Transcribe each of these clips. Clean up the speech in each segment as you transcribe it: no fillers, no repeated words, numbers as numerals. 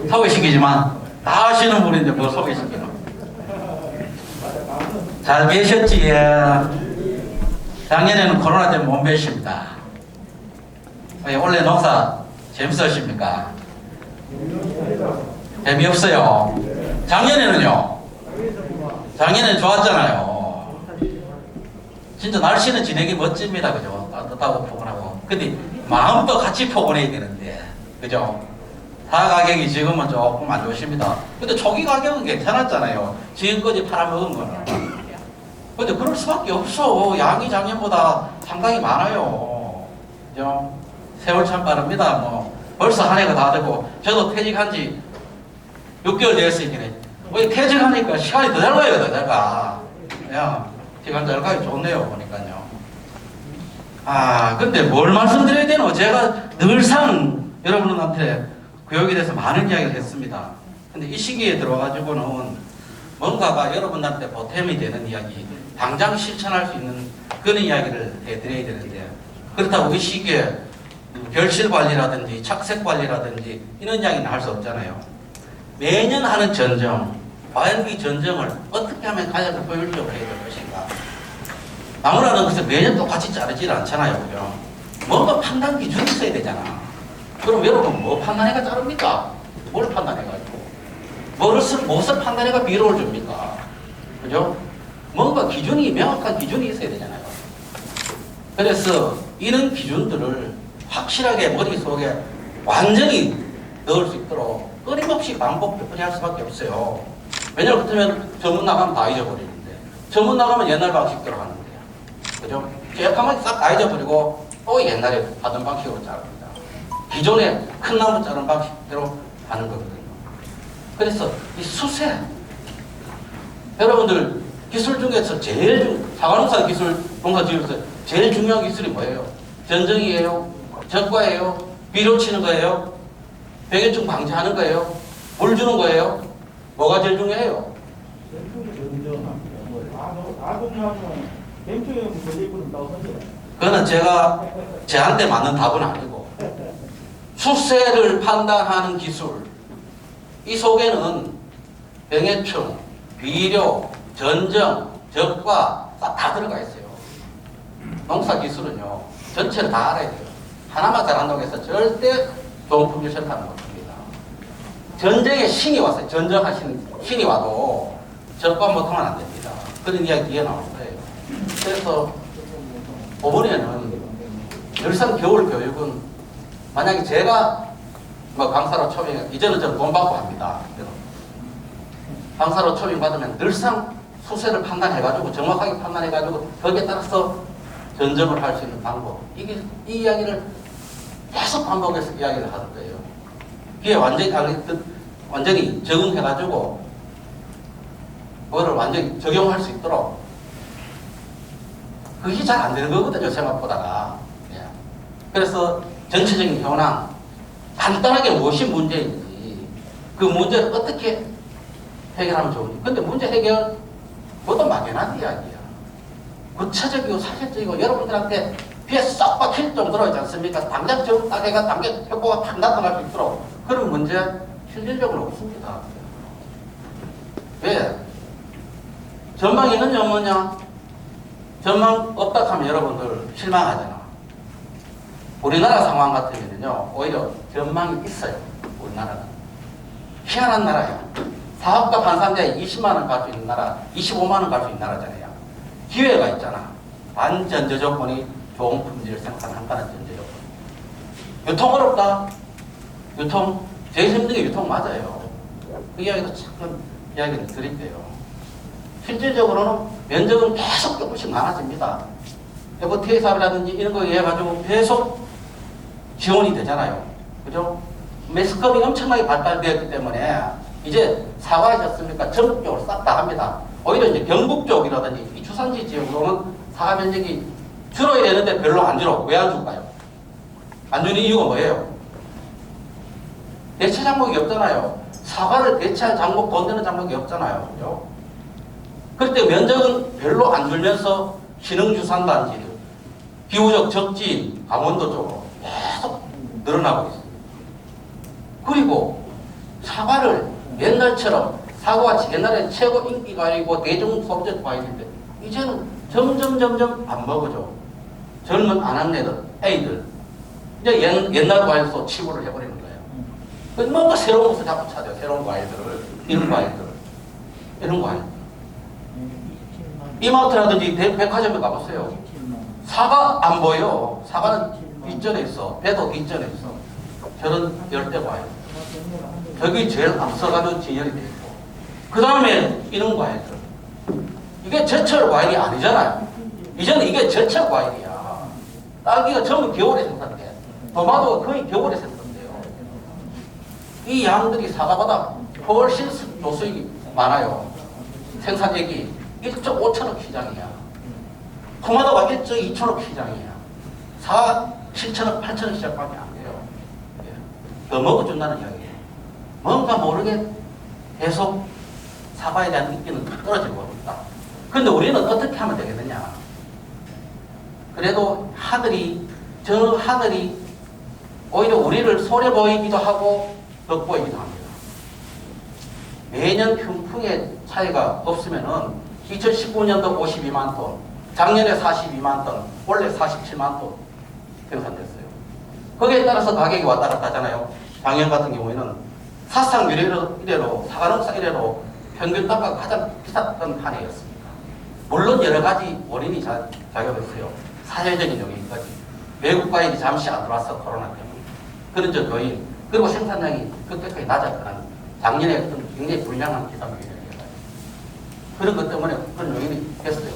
소개시키지만 다 아시는 분인데 뭐 소개시키나. 잘 계셨지? 예. 작년에는 코로나 때문에 못 뵀습니다. 원래 농사 재밌으십니까? 재미없어요. 작년에는요. 작년에는 좋았잖아요. 진짜 날씨는 지내기 멋집니다. 그죠? 따뜻하고 포근하고. 근데 마음도 같이 포근해야 되는데. 그죠? 사 가격이 지금은 조금 안 좋습니다. 근데 초기 가격은 괜찮았잖아요. 지금까지 팔아먹은 거는. 근데 그럴 수밖에 없어. 양이 작년보다 상당히 많아요. 그죠? 세월 참 빠릅니다. 뭐 벌써 한 해가 다 되고, 저도 퇴직한 지 6개월 되었으니까 왜 퇴직하니까 시간이 더 잘 가요. 더 잘 가. 그냥 시간 잘 가기 좋네요. 보니까요. 근데 뭘 말씀드려야 되노? 제가 늘상 여러분한테 교육에 대해서 많은 이야기를 했습니다. 근데 이 시기에 들어와가지고는 뭔가가 여러분한테 보탬이 되는 이야기, 당장 실천할 수 있는 그런 이야기를 해드려야 되는데, 그렇다고 이 시기에 결실 관리라든지 착색 관리라든지 이런 이야기는 할 수 없잖아요. 매년 하는 전정, 과연 이 전정을 어떻게 하면 가장 효율적으로 해야 될 것인가. 아무나는 그래서 매년 똑같이 자르질 않잖아요. 그죠? 뭔가 판단 기준이 있어야 되잖아. 그럼 여러분 뭐 판단해가 자릅니까? 뭘 판단해가지고? 무엇을 판단해가 비료를 줍니까? 그죠? 뭔가 기준이, 명확한 기준이 있어야 되잖아요. 그래서 이런 기준들을 확실하게 머릿속에 완전히 넣을 수 있도록 끊임없이 반복 몇 번이 할 수밖에 없어요. 왜냐면 그렇다면 전문 나가면 다 잊어버리는데, 전문 나가면 옛날 방식대로 하는데요. 그죠? 깨끗하게 싹 다 잊어버리고 또 옛날에 하던 방식으로 자릅니다. 기존에 큰 나무 자른 방식대로 하는 거거든요. 그래서 이 수세, 여러분들 기술 중에서 사과농사 기술, 농사 지으면서 제일 중요한 기술이 뭐예요? 전정이에요? 적과예요? 비료 치는 거예요? 병해충 방지하는 거예요? 물 주는 거예요? 뭐가 제일 중요해요? 그거는 제한테 맞는 답은 아니고, 수세를 판단하는 기술, 이 속에는 병해충, 비료, 전정, 적과 다 들어가 있어요. 농사 기술은요, 전체를 다 알아야 돼요. 하나만 잘한다고 해서 절대 좋은 품질 생산하는 것입니다. 전쟁에 신이 왔어요. 전쟁하신 신이 와도 적과 못하면 안 됩니다. 그런 이야기 뒤에 나올 거예요. 그래서 이번에는 늘상 겨울 교육은, 만약에 제가 뭐 강사로 초빙, 이제는 저는 돈 받고 합니다. 강사로 초빙 받으면 늘상 수세를 판단해가지고, 정확하게 판단해가지고 거기에 따라서 전정을 할 수 있는 방법, 이 이야기를 계속 반복해서 이야기를 하는 거예요. 그게 완전히 적응해가지고 그거를 완전히 적용할 수 있도록, 그게 잘 안 되는 거거든요, 생각보다가. 예. 그래서 전체적인 현황, 간단하게 무엇이 문제인지, 그 문제를 어떻게 해결하면 좋은지. 근데 문제 해결, 그것도 막연한 이야기야. 구체적이고 사실적이고 여러분들한테 귀에 쏙 박힐 정도로 있지 않습니까? 당장 정답해가 당장 효과가 탁 나타날 수 있도록 그런 문제 실질적으로 없습니다. 왜? 전망 있느냐 없느냐? 전망 없다 하면 여러분들 실망하잖아. 우리나라 상황 같으면요, 오히려 전망이 있어요. 우리나라는 희한한 나라예요. 사업가 판산자에 20만 원 갈 수 있는 나라, 25만 원 갈 수 있는 나라잖아요. 기회가 있잖아. 반전제 조건이 좋은 품질을 생산한다는 전제 조건. 유통 어렵다. 유통 제일 힘든 게 유통 맞아요. 그 이야기도 잠깐 이야기를 드릴게요. 실질적으로는 면적은 계속 조금씩 많아집니다. FTA 사업이라든지 이런 거 해가지고 계속 지원이 되잖아요. 그죠? 매스컴이 엄청나게 발달되었기 때문에 이제 사과하셨습니까? 전국적으로 싹 다 합니다. 오히려 이제 경북 쪽이라든지 이 주산지 지역으로는 사과 면적이 줄어야 되는데 별로 안 줄어. 왜 안 줄까요? 안 주는 이유가 뭐예요? 대체 장목이 없잖아요. 사과를 대체할 장목, 돈 되는 장목이 없잖아요. 그죠? 그때 면적은 별로 안 줄면서 신흥주산단지들, 기후적 적지인 강원도 쪽으로 계속 늘어나고 있습니다. 그리고 사과를 옛날처럼 사과가 옛날에 최고 인기 과일이고 대중 소비자 과일인데 이제는 점점 안 먹어져. 젊은 아낙네들, 애들 이제 옛날 과일로 치부를 해버리는 거예요. 뭔가 새로운 것을 자꾸 찾아요. 새로운 과일들을, 이런 과일들을, 이런 과일. 이마트라든지 백화점에 가보세요. 사과 안 보여. 사과는 뒷전에 있어. 배도 뒷전에 있어. 저런 열대 과일. 저기 제일 앞서가는 진열이 돼 있고. 그 다음에 이런 과일들. 이게 제철 과일이 아니잖아요. 이제는 이게 제철 과일이야. 딸기가 전부 겨울에 생산돼. 토마토가 거의 겨울에 생산돼요. 이 양들이 사과보다 훨씬 조수익이 많아요. 생산액이 1.5천억 시장이야. 토마토가 1.2천억 시장이야. 사과 7천억, 8천억 시장밖에 안 돼요. 더 먹어준다는 이야기예요. 뭔가 모르게 계속 사과에 대한 인기는 떨어지고 있다. 그런데 우리는 어떻게 하면 되겠느냐. 그래도 저 하늘이 오히려 우리를 손해 보이기도 하고 덕 보이기도 합니다. 매년 평풍의 차이가 없으면은 2019년도 52만 톤, 작년에 42만 톤, 원래 47만 톤 생산됐어요. 거기에 따라서 가격이 왔다 갔다 하잖아요. 작년 같은 경우에는 사상 이래로 사과농사 이래로 평균 단가가 가장 비쌌던 한 해였습니다. 물론 여러 가지 원인이 작용했어요. 사회적인 요인까지. 외국 과일이 잠시 안 들어와서 코로나 때문에. 그런 저 요인. 그리고 생산량이 그때까지 낮았던 작년에 어떤 굉장히 불량한 기상 요인을 그런 것 때문에 그런 요인이 됐어요.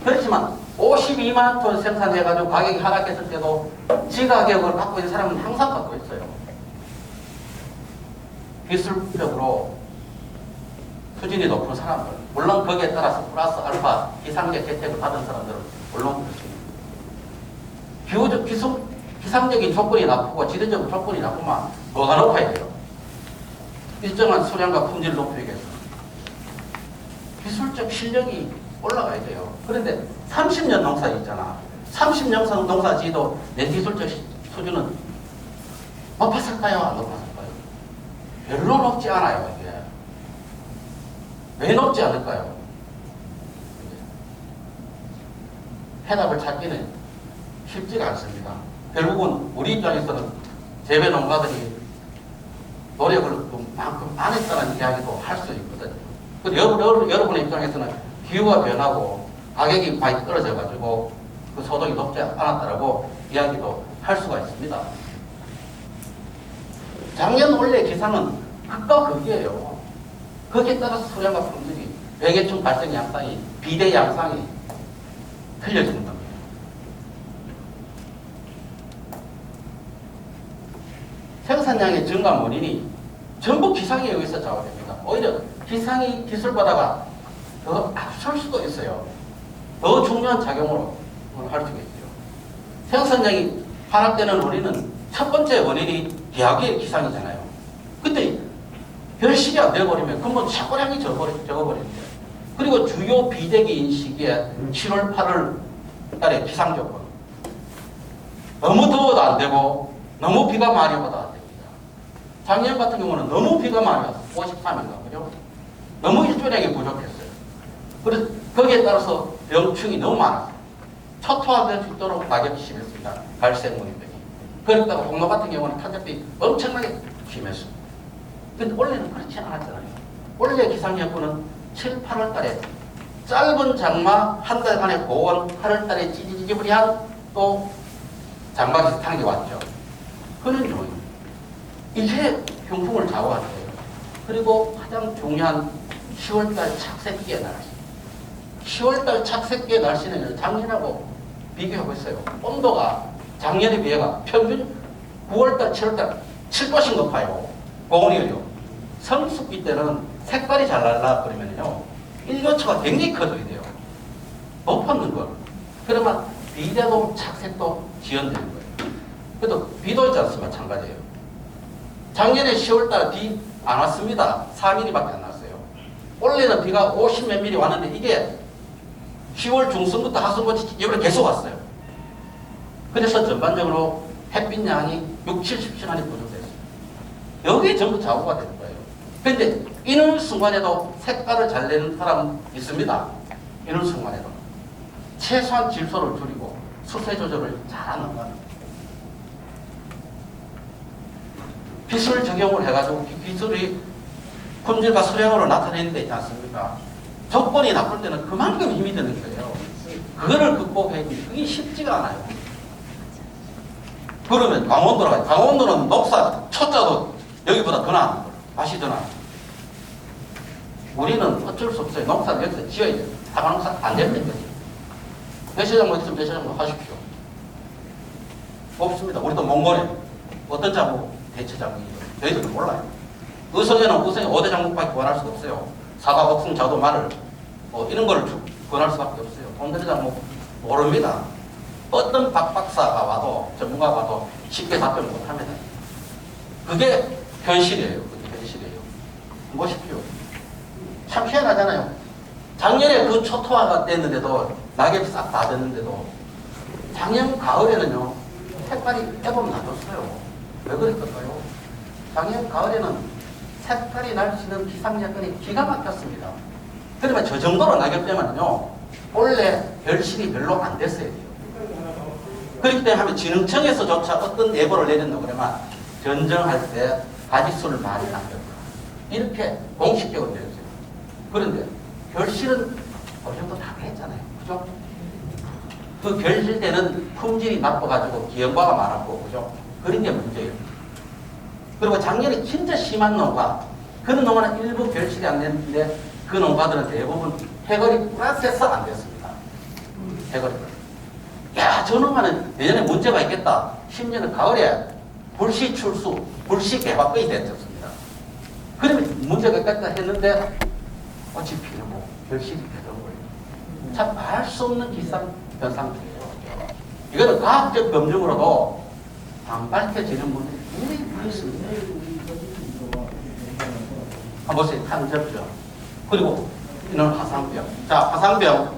그렇지만 52만 톤 생산해가지고 가격이 하락했을 때도 지가격을 갖고 있는 사람은 항상 갖고 있어요. 기술적으로 수준이 높은 사람들, 물론 거기에 따라서 플러스 알파 기상적 혜택을 받은 사람들은 물론 그렇습니다. 기상적인 조건이 나쁘고 지리적 조건이 나쁘면 뭐가 높아야 돼요? 일정한 수량과 품질을 높이기 위해서 기술적 실력이 올라가야 돼요. 그런데 30년 농사 있잖아. 30년 농사 지도 내 기술적 수준은 높았을까요? 안 높았을까요? 별로 높지 않아요. 이게. 왜 높지 않을까요? 해답을 찾기는 쉽지가 않습니다. 결국은 우리 입장에서는 재배 농가들이 노력을 그만큼 안 했다는 이야기도 할 수 있거든요. 여러분의 입장에서는 기후가 변하고 가격이 많이 떨어져가지고 그 소득이 높지 않았다라고 이야기도 할 수가 있습니다. 작년 원래 기상은 극과 극이에요. 거기에 따라서 수량과 품질이 병해충 발생 양상이 비대 양상이 틀려지는 겁니다. 생산량의 증가 원인이 전부 기상에 의해서 좌우됩니다. 오히려 기상이 기술보다가 더 앞설 수도 있어요. 더 중요한 작용으로 할 수가 있어요. 생산량이 하락되는 원인은 첫 번째 원인이 기하기의 기상이잖아요. 근데 결실이 안 돼버리면 그건 차고량이 적어버립니다. 그리고 주요 비대기인 시기에 7월, 8월 달에 기상 조건. 너무 더워도 안 되고 너무 비가 많이 와도 안 됩니다. 작년 같은 경우는 너무 비가 많이 와서 53인가 그죠? 너무 일조량이 부족했어요. 그래서 거기에 따라서 병충이 너무 많았어요. 초토화될 수 있도록 가격이 심했습니다. 갈색무늬병이. 그랬다가 공로 같은 경우는 탄저병이 엄청나게 심했습니다. 근데 원래는 그렇지 않았잖아요. 원래 기상예보는 7, 8월 달에 짧은 장마 한 달간의 고온 8월 달에 찌지지부리한 또 장마 비슷한 게 왔죠. 그런 요인. 이게 병풍을 좌우하는 거예요. 그리고 가장 중요한 10월달 착색기의 날씨. 10월달 착색기의 날씨는 작년하고 비교하고 있어요. 온도가 작년에 비해가 평균 9월달, 7월달 7도씩 높아요. 고온이요. 성숙기 때는 색깔이 잘 날라버리면요. 일교차가 굉장히 커져야 돼요. 높았는 걸. 그러면 비대도 착색도 지연되는 거예요. 그래도 비도 있지 않습니까? 마찬가지예요. 작년에 10월달 비 안 왔습니다. 4mm밖에 안 왔어요. 원래는 비가 50 몇 미리 왔는데 이게 10월 중순부터 하순까지 이번에 계속 왔어요. 그래서 전반적으로 햇빛 양이 60-70시간이 부족됐어요. 여기에 전부 좌우가 되는 거예요. 그런데 이런 순간에도 색깔을 잘 내는 사람은 있습니다. 이런 순간에도. 최소한 질소를 줄이고 수세 조절을 잘하는 겁니다. 기술 적용을 해가지고 기술이 품질과 수량으로 나타내는 데 있지 않습니까? 조건이 나쁠 때는 그만큼 힘이 드는 거예요. 그거를 극복해야 돼. 그게 쉽지가 않아요. 그러면 강원도로 가요. 강원도는 녹사 초자도 여기보다 더 나은 거예요. 맛이 더 나아요. 우리는 어쩔 수 없어요. 농사를 여기서 지어야 돼요. 사과농사 안 되는 거지. 배시장도 있으면 배시장도 하십시오. 없습니다. 우리도 몽골에 어떤 작목 대체 작목이에요. 저희들은 몰라요. 의성에는 의성에 5대 작목밖에 구원할 수가 없어요. 사과, 복숭, 자두, 마늘 이런 걸 구원할 수밖에 없어요. 온대리 작목 모릅니다. 어떤 박박사가 와도 전문가가 와도 쉽게 답변 못합니다. 그게 현실이에요. 그게 현실이에요. 보십시오. 참 희한하잖아요. 작년에 그 초토화가 됐는데도 낙엽이 싹 다 됐는데도 작년 가을에는요 색깔이 애범 나졌어요. 왜 그랬을까요? 작년 가을에는 색깔이 날 수 있는 기상 여건이 기가 막혔습니다. 그러면 저 정도로 낙엽 때문에요 원래 별실이 별로 안 됐어야 돼요. 그렇기 때문에 하면 진흥청에서조차 어떤 예보를 내렸노 그러면 변정할 때 가지수를 많이 남겼다. 이렇게 공식적으로 내렸어요. 그런데 별실은 어느 정도 다 했잖아요. 그죠? 그 별실 때는 품질이 나빠가지고 기형과가 많았고, 그죠? 그런 게 문제예요. 그리고 작년에 진짜 심한 농가, 그런 농가는 일부 별실이 안 됐는데 그 농가들은 대부분 해거리 플러스해서 안 됐습니다. 해거리 플러스. 야, 저 농가는 내년에 문제가 있겠다. 심지어는 가을에 불시 출수, 불시 개박거이 됐었습니다. 그러면 문제가 있겠다 했는데 꽃이 피고 별실이 되던 거예요. 참 알 수 없는 기상 현상들이에요. 이거는 과학적 검증으로도 안 밝혀지는 문제들이 굉장히 많습니다. 한번 보세요. 탄저병. 그리고 이는 화상병. 자, 화상병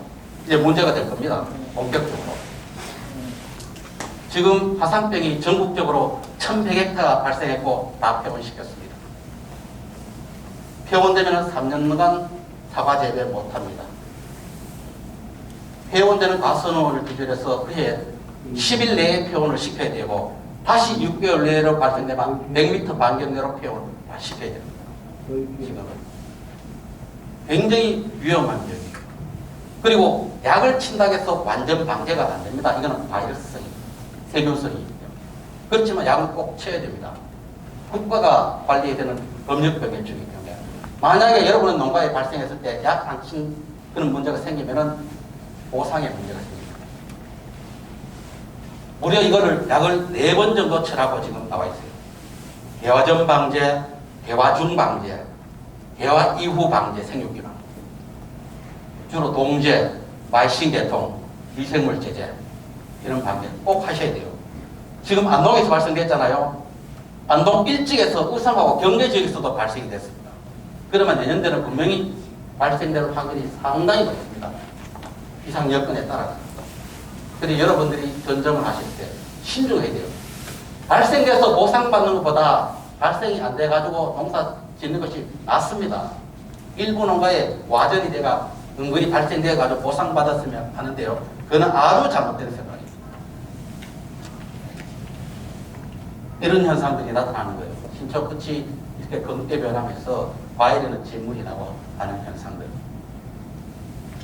이제 문제가 될 겁니다. 본격적으로. 지금 화상병이 전국적으로 1100헥타가 발생했고 다 폐원시켰습니다. 폐원되면 3년간 사과 재배 못합니다. 폐원되는 과수원을 기준해서 그해 10일 내에 폐원을 시켜야 되고 다시 6개월 내로 발생되면 100m 반경 내로 폐원을 시켜야 됩니다. 지금은 굉장히 위험한 병이에요. 그리고 약을 친다고 해서 완전 방제가 안 됩니다. 이거는 바이러스성이, 세균성이 있기 때문에. 그렇지만 약을 꼭 쳐야 됩니다. 국가가 관리해야 되는 법률병의 중의 경우에 만약에 여러분은 농가에 발생했을 때 약 안 친 그런 문제가 생기면은 보상의 문제가 생깁니다. 무려 이거를 약을 4번 정도 치라고 지금 나와 있어요. 개화 전 방제, 개화 중 방제, 개화 이후 방제, 생육기랑. 주로 동제, 말신 계통, 미생물 제제 이런 방제 꼭 하셔야 돼요. 지금 안동에서 발생됐잖아요. 안동 일찍에서 의성하고 경계 지역에서도 발생이 됐습니다. 그러면 내년대는 분명히 발생될 확률이 상당히 높습니다. 기상 여건에 따라서. 그래서 여러분들이 전정을 하실 때 신중해야 돼요. 발생돼서 보상받는 것보다 발생이 안 돼가지고 농사 짓는 것이 낫습니다. 일부 농가에 와전이 돼가 은근히 발생돼가지고 보상받았으면 하는데요. 그건 아주 잘못된 생각입니다. 이런 현상들이 나타나는 거예요. 신초 끝이 이렇게 검게 변하면서 과일에는 진물이 나고 하는 현상들.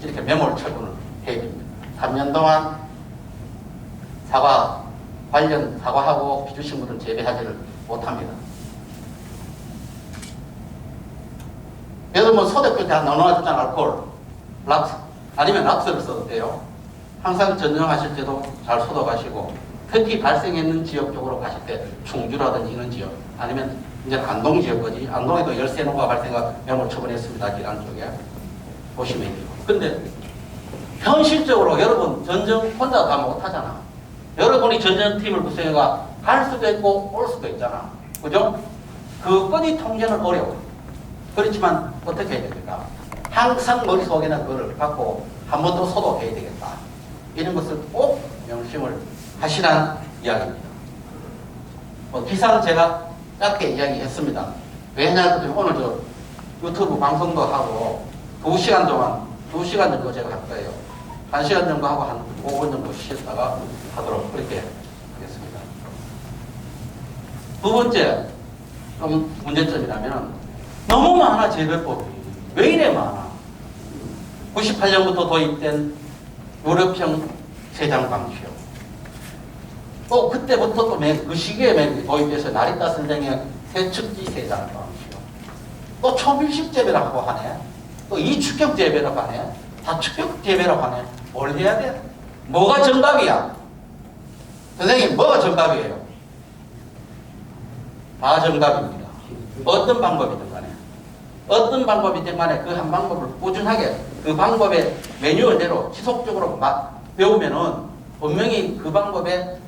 이렇게 매몰 처분을 해야 됩니다. 3년 동안 사과, 관련 사과하고 비주식물은 재배하지를 못합니다. 여러분 소독 때 나눠주잖아. 알코올, 락스, 아니면 락스를 써도 돼요. 항상 전정하실 때도 잘 소독하시고 특히 발생했는 지역 쪽으로 가실 때 충주라든지 이런 지역 아니면 이제 안동 지역까지 안동에도 13농가 발생가 매몰 처분했습니다. 기란 쪽에 보시면 돼요. 근데 현실적으로 여러분 전정 혼자 다 못하잖아. 여러분이 전정팀을 구성해가 갈 수도 있고 올 수도 있잖아. 그죠? 그 건이 통제는 어려워요. 그렇지만 어떻게 해야 됩니까? 항상 머릿속에는 그걸 갖고 한 번 더 소독해야 되겠다. 이런 것을 꼭 명심을 하시라는 이야기입니다. 기사는 제가 짧게 이야기했습니다. 왜냐하면 오늘 저 유튜브 방송도 하고 2시간 정도 제가 할 거예요. 1시간 정도 하고 한 5분 정도 쉬었다가 하도록 그렇게 하겠습니다. 두 번째 좀 문제점이라면 너무 많아 재배법이. 왜 이래 많아? 98년부터 도입된 유럽형 세장 방식이요. 또 그때부터 또 그 시기에 도입돼서 나리타 선생의 세척지 세장 방식이요. 또 초밀식 재배라고 하네. 또 이축격 재배라고 하네. 다축격 재배라고 하네. 뭘 해야 돼? 뭐가 정답이야? 선생님 뭐가 정답이에요? 다 정답입니다. 어떤 방법이든 간에 어떤 방법이든 간에 그 한 방법을 꾸준하게 그 방법의 매뉴얼대로 지속적으로 배우면은 분명히 그 방법에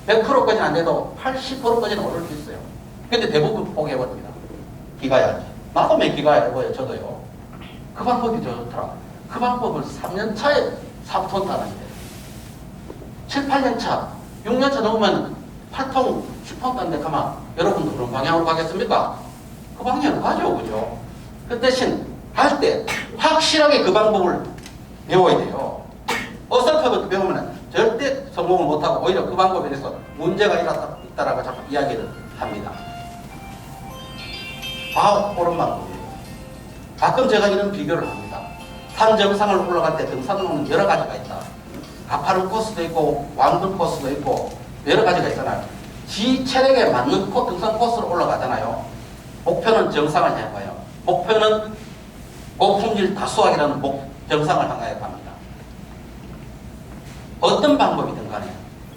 100%까지는 안 돼도 80%까지는 오를 수 있어요. 근데 대부분 포기해버립니다. 기가야지. 나도 몇 기가야고요. 저도요. 그 방법이 좋더라. 그 방법을 3년 차에 3톤 따는데 7, 8년 차, 6년 차 넘으면 8톤, 10톤 따는데 가만 여러분도 그런 방향으로 가겠습니까? 그 방향으로 가죠. 그죠? 그 대신 할 때 확실하게 그 방법을 배워야 돼요. 어설프게 배우면 절대 성공을 못하고 오히려 그 방법에 대해서 문제가 있다라고 자꾸 이야기를 합니다. 옳은 방법이에요. 가끔 제가 이런 비교를 합니다. 산 정상을 올라갈 때 등산로는 여러 가지가 있다. 가파른 코스도 있고 왕들 코스도 있고 여러 가지가 있잖아요. 지 체력에 맞는 등산 코스로 올라가잖아요. 목표는 정상을 향하여, 목표는 고품질 다수학이라는 정상을 향하여 갑니다. 어떤 방법이든 간에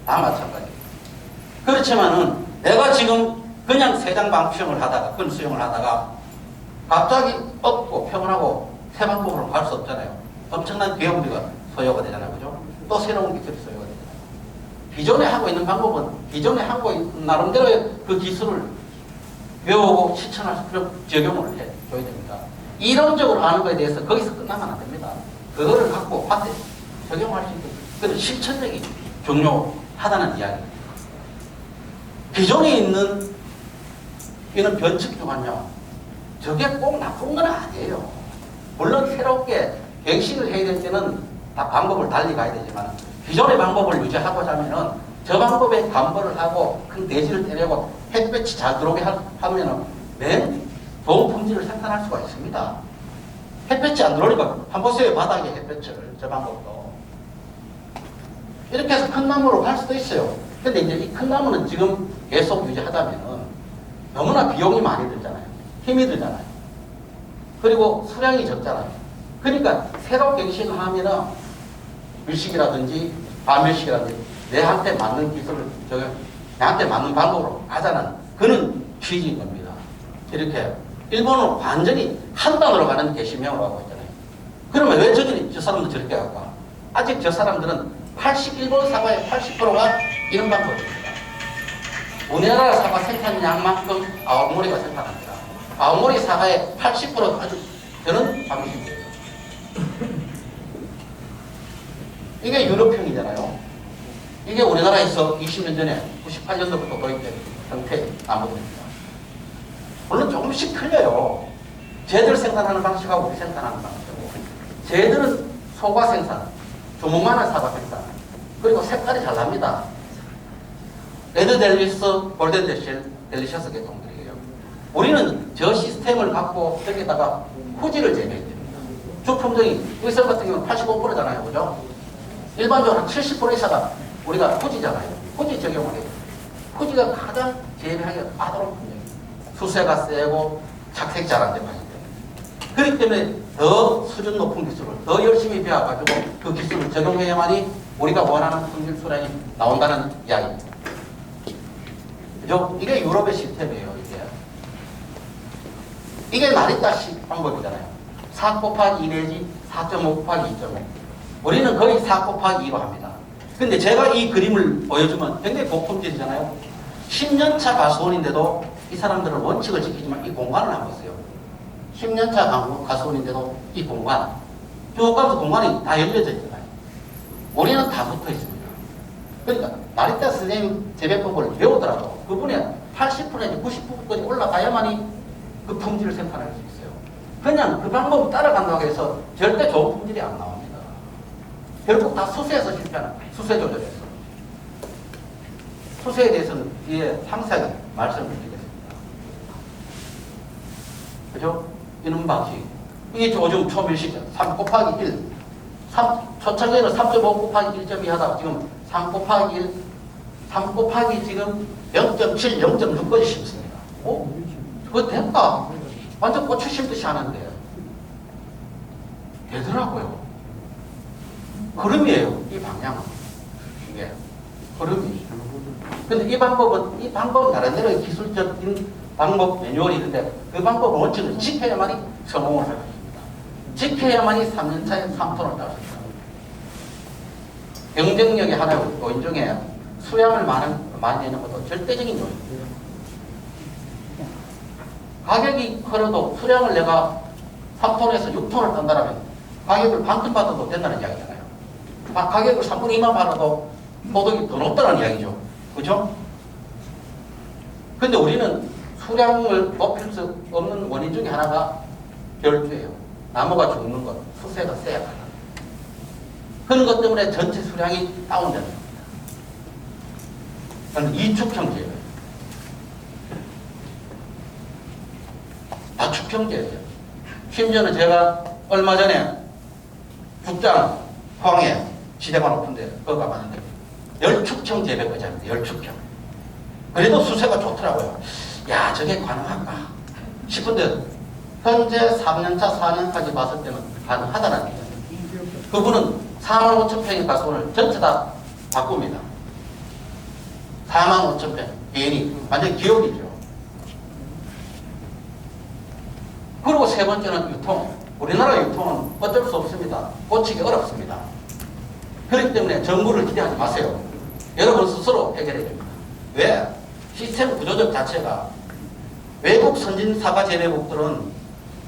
다 마찬가지예요. 그렇지만은 내가 지금 그냥 세장 방수형을 하다가 끈 수영을 하다가 갑자기 없고 평온하고 새 방법으로 갈 수 없잖아요. 엄청난 비용비가 소요가 되잖아요. 그죠? 또 새로운 기술이 소요가 되잖아요. 기존에 하고 있는 방법은 기존에 하고 있는 나름대로의 그 기술을 배우고 실천할 수 있도록 적용을 해줘야 됩니다. 이론적으로 아는 것에 대해서 거기서 끝나면 안 됩니다. 그거를 갖고 밭에 적용할 수 있도록 그런 실천력이 중요하다는 이야기입니다. 기존에 있는 이런 변칙 중은요, 저게 꼭 나쁜 건 아니에요. 물론 새롭게 갱신을 해야 될 때는 다 방법을 달리 가야 되지만 기존의 방법을 유지하고자 하면은 저 방법에 간벌을 하고 큰 대지를 때리고 햇볕이 잘 들어오게 하면은 좋은 품질을 생산할 수가 있습니다. 햇볕이 안 들어오니까 한번 보세요. 바닥에 햇볕을 저 방법도 이렇게 해서 큰 나무로 갈 수도 있어요. 근데 이제 이 큰 나무는 지금 계속 유지하자면은 너무나 비용이 많이 들잖아요. 힘이 들잖아요. 그리고 수량이 적잖아요. 그러니까 새로 갱신을 하면은 밀식이라든지 반밀식이라든지 내한테 맞는 기술을 내한테 맞는 방법으로 하자는 그런 취지인 겁니다. 이렇게 일본은 완전히 한 단으로 가는 개심형으로 하고 있잖아요. 그러면 왜 저 사람도 저렇게 할까? 아직 저 사람들은 일본 사과의 80%가 이런 방법입니다. 우리나라 사과 생산량만큼 아오모리가 생산합니다. 아오모리 사과의 80%가 아주 저런 방식이에요. 이게 유럽형이잖아요. 이게 우리나라에서 20년 전에 98년도부터 도입된 형태의 나무들입니다. 물론 조금씩 틀려요. 쟤들 생산하는 방식하고 우리 생산하는 방식하고. 쟤들은 소과 생산, 조목만한 사과 생산, 그리고 색깔이 잘 납니다. 레드 델리스, 골든 델리셔스 계통들이에요. 우리는 저 시스템을 갖고 여기다가 후지를 재배해야 됩니다. 주품종이 의성 같은 경우는 85%잖아요. 그죠? 일반적으로 70% 이상가 우리가 후지잖아요. 후지 적용을 해요. 후지가 가장 재배하기가 빠르는 품종이에요. 수세가 세고 착색 잘 안 되고 하기 때문에. 그렇기 때문에 더 수준 높은 기술을 더 열심히 배워가지고 그 기술을 적용해야만이 우리가 원하는 품질 수량이 나온다는 이야기입니다. 그죠? 이게 유럽의 시스템이에요. 이게 나리타식 방법이잖아요. 4 곱하기 2 내지 4.5 곱하기 2.5. 우리는 거의 4 곱하기 2로 합니다. 근데 제가 이 그림을 보여주면 굉장히 고품질이잖아요. 10년차 가수원인데도 이 사람들은 원칙을 지키지만 이 공간을 안 보세요. 10년차 가수원인데도 이 공간, 쭉 가면서 공간이 다 열려져 있잖아요. 우리는 다 붙어 있습니다. 그러니까 나리타 선생님 재배법을 배우더라도 그분의 80% 내지 90%까지 올라가야만이 그 품질을 생산할 수 있어요. 그냥 그 방법을 따라간다고 해서 절대 좋은 품질이 안 나옵니다. 결국 다 수세에서 실패하는 거예요. 수세 조절에서. 수세에 대해서는 뒤에 상세하게 말씀을 드리겠습니다. 그죠? 이런 방식. 이게 요즘 초밀식 3 곱하기 1. 초창기에는 3.5 곱하기 1.2 하다가 지금 3 곱하기 1, 3 곱하기 지금 0.7, 0.6까지 심습니다. 그거 될까? 완전 고추 심듯이 하는데. 되더라고요. 흐름이에요. 이 방향은. 이게. 흐름이. 근데 이 방법은 다른 데로 기술적인 방법 매뉴얼이 있는데 그 방법을 원칙을 지켜야만이 성공을 할 것입니다. 지켜야만이 3년차에 3톤을 딸 수 있습니다. 경쟁력의 하나의 요인 중에 수량을 많이 내는 것도 절대적인 요인입니다. 가격이 커도 수량을 내가 3톤에서 6톤을 딴다면 가격을 반톤 받아도 된다는 이야기잖아요. 가격을 3분의 2만 받아도 소득이 더 높다는 이야기죠. 그죠? 근데 우리는 수량을 높일 수 없는 원인 중에 하나가 결주예요. 나무가 죽는 것, 수세가 세야 가는. 그런 것 때문에 전체 수량이 다운되는 겁니다. 저는 이축형제예요. 다축형제예요. 심지어는 제가 얼마 전에 죽장 포항에 지대가 높은데 거기 가봤는데 열축형 재배까지 합니다. 열축형. 그래도 수세가 좋더라고요. 야, 저게 가능할까 싶은데 현재 3년차, 4년까지 봤을 때는 가능하다는 얘기예요. 그분은 4만 5천 평의 가수원을 전체 다 바꿉니다. 4만 5천 평. 개인이 완전 기업이죠. 그리고 세 번째는 유통. 우리나라 유통은 어쩔 수 없습니다. 고치기 어렵습니다. 그렇기 때문에 정부를 기대하지 마세요. 여러분 스스로 해결해야 됩니다. 왜? 시스템 구조적 자체가 외국 선진 사과 재배국들은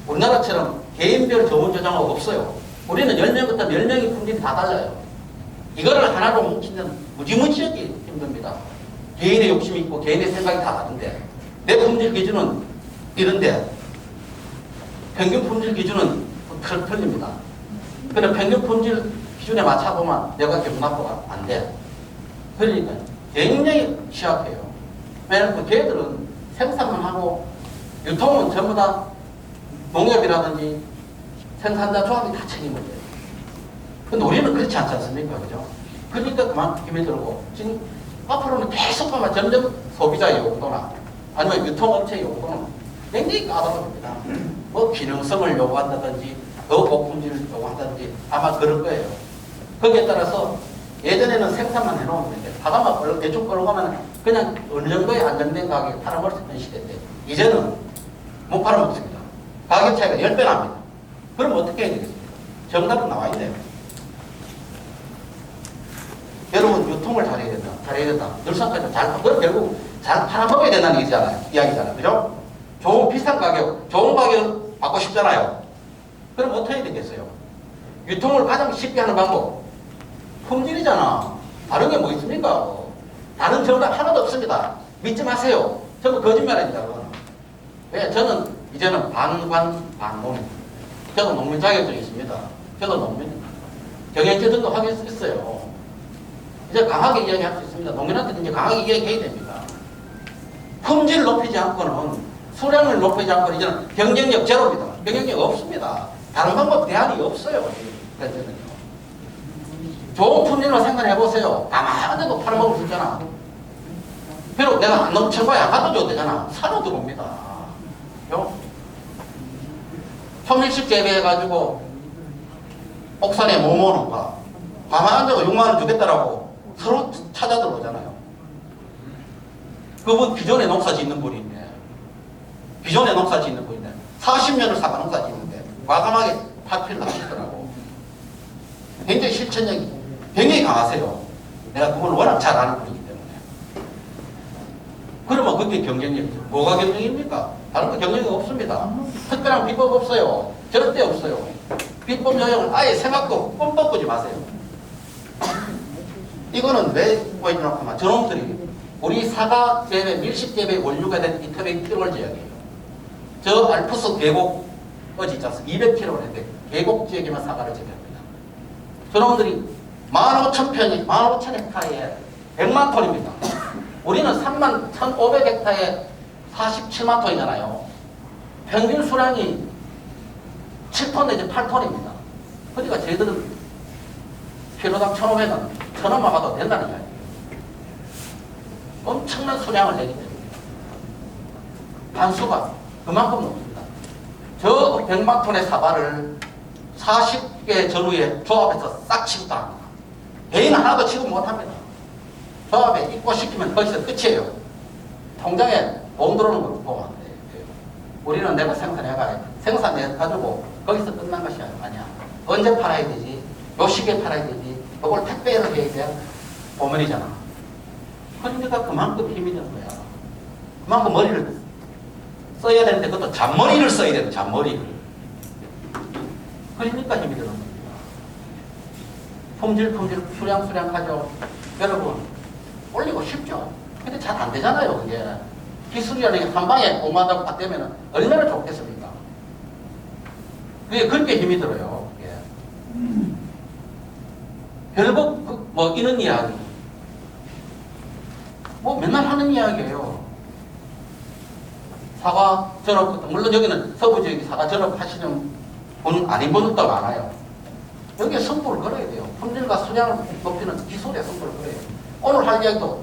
우리나라처럼 개인별 저온 저장하고 없어요. 우리는 10명부터 10명의 품질이 다 달라요. 이거를 하나로 뭉치면 무지무지하게 힘듭니다. 개인의 욕심이 있고 개인의 생각이 다 다른데 내 품질 기준은 이런데 평균 품질 기준은 틀립니다. 그런데 평균 품질 기준에 맞춰보면 내가 기분 나쁘가 안 돼. 그러니까 굉장히 취약해요. 왜냐하면 걔들은 생산만 하고 유통은 전부 다 농협이라든지 생산자 조합이 다 책임을 져요. 근데 우리는 그렇지 않지 않습니까? 그죠? 그러니까 그만큼 힘이 들고 지금 앞으로는 계속 보면 점점 소비자 요구도나 아니면 유통업체 요구도는 굉장히 까다롭습니다. 뭐 기능성을 요구한다든지 더 고품질을 요구한다든지 아마 그럴 거예요. 거기에 따라서 예전에는 생산만 해놓으면 되는데 바다만 대충 끌어가면 그냥 어느 정도의 안정된 가격에 팔아먹을 수 있는 시대인데 이제는 못 팔아먹습니다. 가격 차이가 10배 납니다. 그럼 어떻게 해야 되겠습니까? 정답은 나와 있네요. 여러분 유통을 잘해야 된다. 잘해야 된다. 늘상까지 잘, 그럼 결국 잘 팔아먹어야 된다는 이야기잖아요. 그죠? 좋은 비싼 가격, 좋은 가격 받고 싶잖아요. 그럼 어떻게 해야 되겠어요? 유통을 가장 쉽게 하는 방법. 품질이잖아. 다른 게 뭐 있습니까? 다른 정답 하나도 없습니다. 믿지 마세요. 전부 거짓말입니다. 왜? 저는 이제는 반농. 저도 농민 자격증이 있습니다. 저도 농민입니다. 경영지도도 하겠어요. 이제 강하게 이야기할 수 있습니다. 농민한테 이제 강하게 이야기해야 됩니다. 품질을 높이지 않고는 수량을 높이지 않고는 이제는 경쟁력 제로입니다. 경쟁력 없습니다. 다른 방법 대안이 없어요. 현재는요. 좋은 품질로 생산해보세요. 가만히도 팔아먹을 수 있잖아. 비록 내가 안 넘쳐봐야 약가도 줘도 되잖아. 사러 들어옵니다. 초밀식 재배해가지고 옥산에 뭐 모으는가. 가만히 앉아서 6만원 주겠다라고 서로 찾아 들어오잖아요. 그분 기존에 농사 짓는 분인데 40년을 사과 농사 짓는데 과감하게 파피를 하시더라고. 굉장히 실천력이 굉장히 강하세요. 내가 그걸 워낙 잘 아는 분이기 때문에. 그러면 그게 경쟁력이죠. 뭐가 경쟁입니까? 다른 거 경쟁이 없습니다. 특별한 비법 없어요. 절대 없어요. 비법 요령을 아예 생각도 뻔뻔꾸지 마세요. 이거는 왜 보여주나 하면 저놈들이 우리 사과 재배, 밀식 재배 원료가 된 이터백 1월 제약이에요. 저 알프스 계곡 어지 있지 않습니까? 200km를 했는데 계곡 지역에만 사과를 재배합니다. 저놈들이 15,000평이 15,000헥타르에 100만 톤입니다. 우리는 31,500헥타르에 47만 톤이잖아요. 평균 수량이 7톤 내지 8톤입니다. 그러니까 저희들은 키로당 1,500원, 1,000원 막아도 된다는 이야기예요. 엄청난 수량을 내기 때문에 단수가 그만큼 높습니다. 저 100만 톤의 사과를 40개 전후에 조합해서 싹 취급도 합니다. 개인 하나도 취급 못합니다. 조합에 입고시키면 거기서 끝이에요. 통장에 돈 들어오는 걸 보면 안 돼요. 우리는 내가 생산해가지고 거기서 끝난 것이 아니야. 언제 팔아야 되지? 요 시기에 팔아야 되지? 요걸 택배를 해야 돼? 보면이잖아. 그러니까 그만큼 힘이 드는 거야. 그만큼 머리를 써야 되는데 그것도 잔머리를 써야 되는 잔머리를. 그러니까 힘이 드는 겁니다. 품질 수량 가져. 여러분 올리고 싶죠? 근데 잘 안 되잖아요. 그게 기술이라는 게 한 방에 공부한다고 딱 되면 얼마나 좋겠습니까? 그게 그렇게 힘이 들어요. 예. 결국 뭐 이런 이야기 뭐 맨날 하는 이야기예요. 사과 전업, 물론 여기는 서부 지역이 사과 전업 하시는 분 아닌 분들도 많아요. 여기에 승부를 걸어야 돼요. 품질과 수량을 높이는 기술에 승부를 걸어야 돼요. 오늘 할 이야기도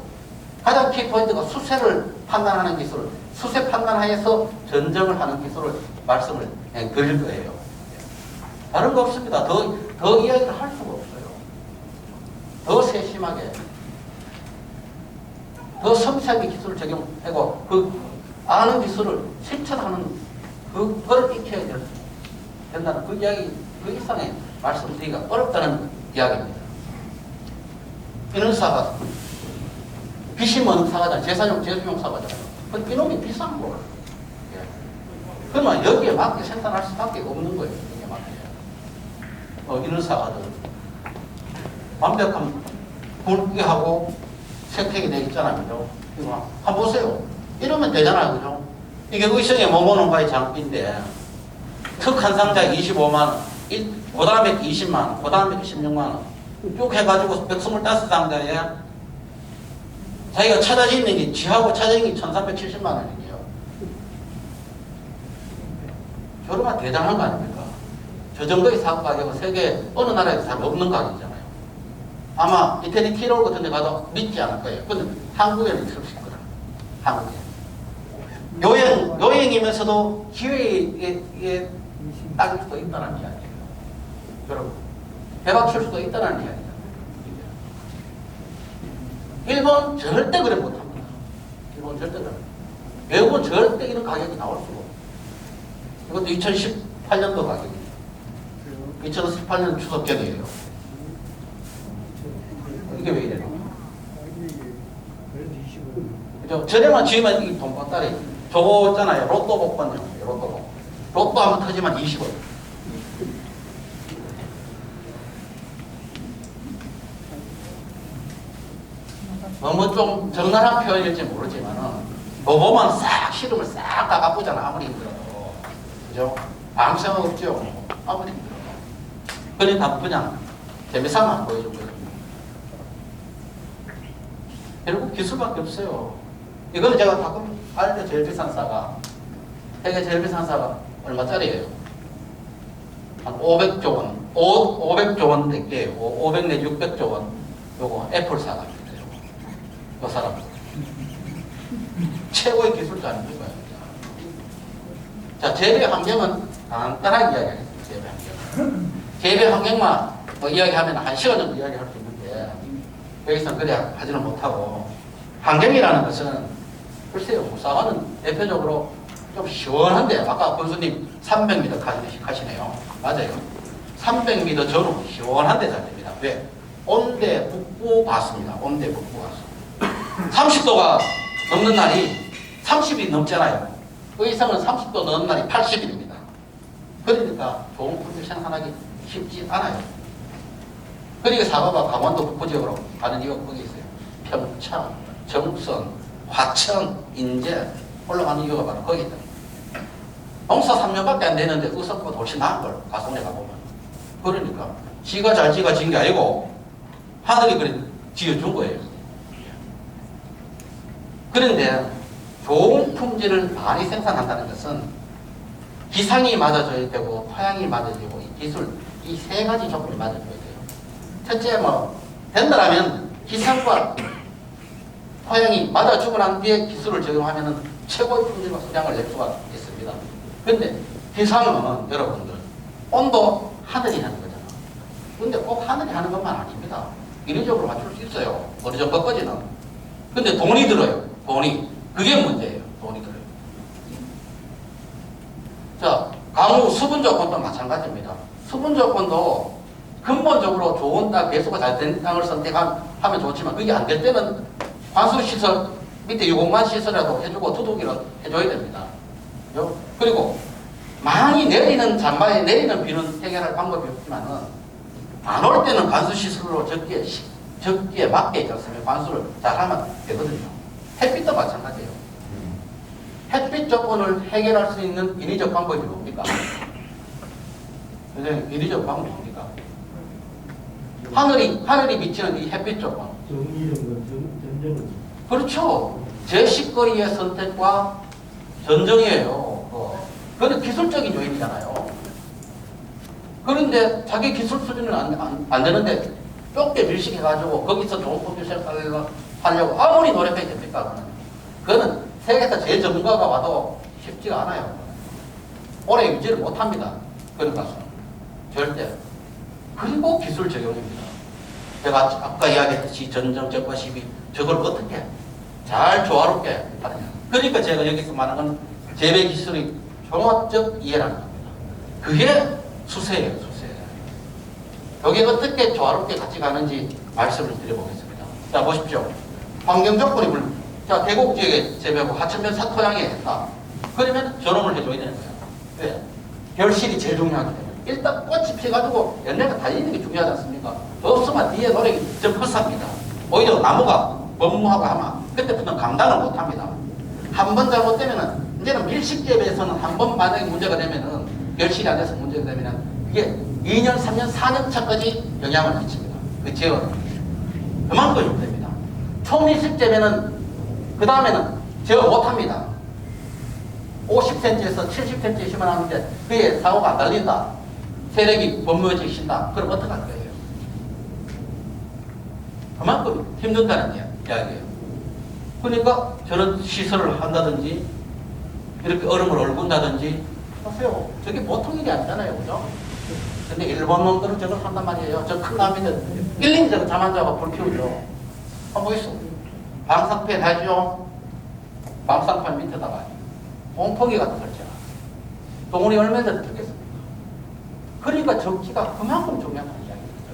가장 키포인트가 수세를 판단하는 기술, 수세 판단하에서 전정을 하는 기술을 말씀을 드릴 거예요. 다른 거 없습니다. 더 이야기를 할 수가 없어요. 더 세심하게, 더 섬세하게 기술을 적용하고 그 아는 기술을 실천하는 그걸 익혀야 된다는 그 이야기, 그 이상의 말씀드리기가 어렵다는 이야기입니다. 이놈사가 빚이 많은 사과잖아요. 제사용, 제수용 사과잖아요. 그 이놈이 비싼 걸. 예. 그러면 여기에 맞게 생산할 수밖에 없는 거예요. 여기에 맞게. 이런 사과들 완벽한 굵게 하고 생태계 돼 있잖아요. 그죠? 이거 한번 보세요. 이러면 되잖아요. 그죠? 이게 의성의 모모농가의 장비인데 특 한 상자에 25만원, 그 다음에 20만원, 그 다음에 16만원 쭉 해가지고 125상자에 자기가 찾아져 있는 게 지하고 찾아져 있는 게 1370만원이에요. 저러면 대단한 거 아닙니까? 저 정도의 사고 가격은 세계 어느 나라에도 잘 없는 가격이잖아요. 아마 이태리 티롤 같은 데 가도 믿지 않을 거예요. 근데 한국에는 있을 거라. 한국에. 여행이면서도 기회에 따질 수도 있다는 이야기예요. 여러분, 대박칠 수도 있다는 이야기예요. 일본 절대 그래 못합니다. 일본 절대 그래. 외국은 절대 이런 가격이 나올 수가 없어요. 이것도 2018년도 가격이에요. 2018년 추석경이에요. 이게 왜 이래요? 그죠? 저렴한 지금은 이 돈보따리 저거 있잖아요. 로또 복권요. 로또 한번 터지면 20원. 너무 좀 적나라한 표현일지 모르지만은 뭐 보면 싹 시름을 싹 다 갚으잖아. 아무리 힘들어도. 그죠? 아무 생각 없죠. 아무리 힘들어도. 그러니까 그냥 재미삼아 보여준 거예요. 결국 기술밖에 없어요. 이거는 제가 가끔 알때 제일 비싼 사과, 세계 제일 비싼 사과 얼마짜리예요? 한 500조 원, 500조 원 될게요. 500 내지 600조 원. 요거 애플 사과입니다. 요 사람 최고의 기술자 아닙니까? 자, 재배 환경은 간단하게 이야기하겠습니다. 재배 환경. 재배 환경만 뭐 이야기하면 1시간 정도 이야기할 수 있는데 여기서는 그래 하지는 못하고 환경이라는 것은 글쎄요. 사과는 대표적으로 좀 시원한데 아까 군수님 300m 가시네요. 맞아요. 300m 전후 시원한데 잘 됩니다. 왜? 온대 북부 가수입니다. 온대 북부 가수. 30도가 넘는 날이 30이 넘잖아요. 의성은 30도 넘는 날이 80일입니다. 그러니까 좋은 품질 생산하기 쉽지 않아요. 그러니까 사과가 강원도 북부 지역으로 가는 이유가 거기 있어요. 평창, 정선, 화천, 인제 올라가는 이유가 바로 거기 있다. 농사 3년밖에 안 되는데 의성보다 훨씬 나은 걸 가성에 가보면. 그러니까 지가 잘 지가 진 게 아니고 하늘이 그래 지어준 거예요. 그런데 좋은 품질을 많이 생산한다는 것은 기상이 맞아줘야 되고 토양이 맞아주고 이 기술 이 세 가지 조건이 맞아줘야 돼요. 첫째 된다라면 기상과 토양이 맞아주고 난 뒤에 기술을 적용하면 최고의 품질과 수량을 낼 수가 있습니다. 그런데 기상은 여러분들 온도 하늘이 하는 거잖아. 근데 꼭 하늘이 하는 것만 아닙니다. 인위적으로 맞출 수 있어요. 어느 정도까지는. 근데 돈이 들어요. 돈이. 그게 문제예요. 돈이 들어요. 자, 강우 수분 조건도 마찬가지입니다. 수분 조건도 근본적으로 좋은 땅, 배수가 잘 된 땅을 선택하면 좋지만 그게 안 될 때는 관수시설, 밑에 유공만 시설이라도 해주고 두둑이라도 해줘야 됩니다. 그리고 많이 내리는 잔바에 내리는 비는 해결할 방법이 없지만은 안 올 때는 관수시설로 적기에 맞게 있지 않습니까? 관수를 잘 하면 되거든요. 햇빛도 마찬가지예요. 햇빛 조건을 해결할 수 있는 인위적 방법이 뭡니까? 선생님, 인위적 방법이 뭡니까? 하늘이 비치는 이 햇빛 조건. 전정은. 그렇죠. 제10거리의 선택과 전정이에요. 그건 기술적인 요인이잖아요. 그런데 자기 기술 수준은 안 되는데 좁게 밀식해가지고 거기서 좋은 컴퓨터를 하려고 아무리 노력해야 됩니까? 그거는 세계에서 제일 전문가가 와도 쉽지가 않아요. 오래 유지를 못합니다. 그런 것은 절대. 그리고 기술 적용입니다. 제가 아까 이야기했듯이 전정, 적과 시비 저걸 어떻게 잘 조화롭게 하느냐. 그러니까 제가 여기서 말하는 건 재배 기술의 종합적 이해라는 겁니다. 그게 수세예요, 수세. 여기 어떻게 조화롭게 같이 가는지 말씀을 드려보겠습니다. 자, 보십시오. 환경 조건이 자, 계곡 지역에 재배하고 하천변 사토양에 했다. 그러면 저놈을 해줘야 되는 거예요. 왜? 결실이 제일 중요하기 때문에. 일단 꽃이 피가지고 열매가 달리는 게 중요하지 않습니까? 없으면 뒤에 노력이 좀 헛삽니다. 오히려 나무가 범무하고 하면 그때부터는 감당을 못합니다. 한 번 잘못되면은 이제는 밀식재배에서는 한 번 만약에 문제가 되면은 결실이 안 돼서 문제가 되면은 이게 2년, 3년, 4년 차까지 영향을 미칩니다. 그 지역은. 그만큼 힘듭니다. 초밀식재배는 그 다음에는 제어 못합니다. 50cm에서 70cm 심어놨는데 그에 사고가 안 달린다. 세력이 범무해지신다. 그럼 어떡할 거예요? 그만큼 힘든다는 이야기예요. 그러니까 저런 시설을 한다든지 이렇게 얼음을 얼군다든지 하세요. 저게 보통 일이 아니잖아요. 그죠? 근데 일본 놈들은 저걸 한단 말이에요. 저 큰 나무들 일일이 저거 잠 안 자고 불 피우죠. 한번 보이소. 방사팬 하죠. 방사판 밑에다가 옹풍이 같은 걸 잖아. 동물이 얼마나 들겠습니까? 그러니까 적기가 그만큼 중요한 이야기입니다.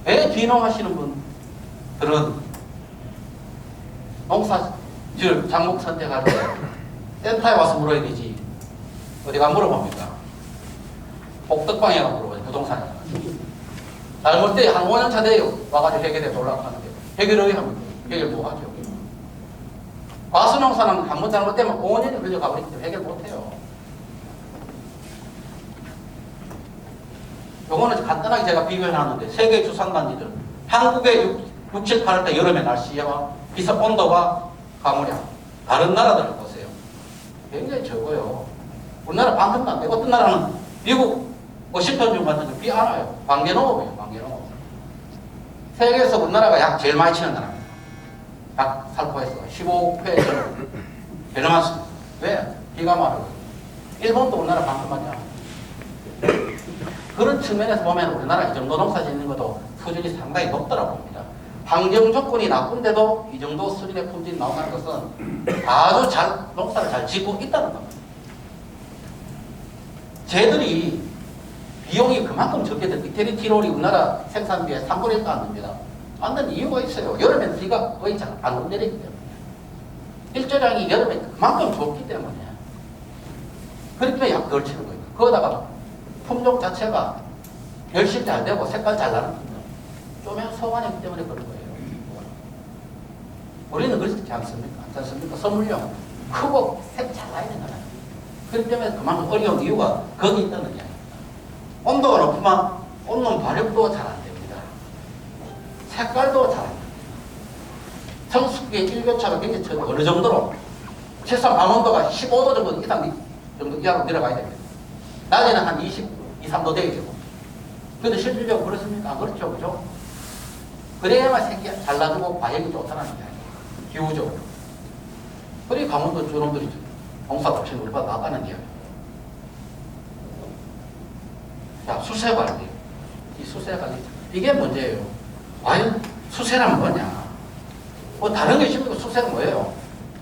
왜 귀농하시는 분들은 농사 즉 작목 선택할 때 센터에 와서 물어야 되지 어디가 물어봅니까? 복덕방에 가 물어봐요. 부동산에. 잘못 때 한 5년 차 돼요. 와가지고 해결해 올라가는데 해결을 하면 해결 뭐 하죠? 과수농사는 한 번 잘못되면 5년이 걸려가버리기 때문에 해결 못해요. 요거는 간단하게 제가 비교해 놨는데 세계 주산단지들 한국의 6, 7, 8월 여름의 날씨와 기습 온도와 강우량 다른 나라들을 보세요. 굉장히 적어요. 우리나라 반품도 안 되고 어떤 나라는 미국 워싱턴 주 같은 데 비 안 와요. 반개농업이에요. 반개농업. 세계에서 우리나라가 약 제일 많이 치는 나라입니다. 약 살포해서 15회 정도 제일 많습니다. 왜? 비가 많아요. 일본도 우리나라 반품하냐. 그런 측면에서 보면 우리나라 이 정도 농사 짓는 것도 수준이 상당히 높더라고 봅니다. 환경 조건이 나쁜데도 이 정도 수준의 품질이 나온다는 것은 아주 농사를 잘 짓고 있다는 겁니다. 쟤들이 비용이 그만큼 적게 돼. 이태리 티롤이 우리나라 생산비의 3분의 1도 안 됩니다. 않는 이유가 있어요. 여름에는 비가 거의 잘 안 내리기 때문에. 일조량이 여름에 그만큼 좋기 때문에. 그렇게 약 걸치는 거예요. 거기다가 품종 자체가 열심히 잘 되고 색깔 잘 나는 품종. 쪼면 소관이기 때문에 그런 거예요. 우리는 그렇지 않습니까? 선물용 크고 색 잘 나야 되잖아요. 그렇기 때문에 그만큼 어려운 이유가 거기 있다는 이야기입니다. 온도가 높으면 온몸 발육도 잘 안 됩니다. 색깔도 잘 안 됩니다. 성숙기의 일교차가 굉장히 어느 정도로 최소한 방온도가 15도 정도 이하로 내려가야 됩니다. 낮에는 한 22, 3도 되게 되고. 근데 실질적으로 그렇습니까? 안 그렇죠. 그죠? 그래야만 색이 잘 나주고 과육이 좋다는 이야기예요. 기후적으로. 그래 강원도 저놈들이 공사 없이 우리보다 낫다는 이야기. 자, 수세 관리. 이 수세 관리. 이게 문제예요. 과연 수세란 뭐냐? 뭐 다른 게 있습니까? 수세가 뭐예요?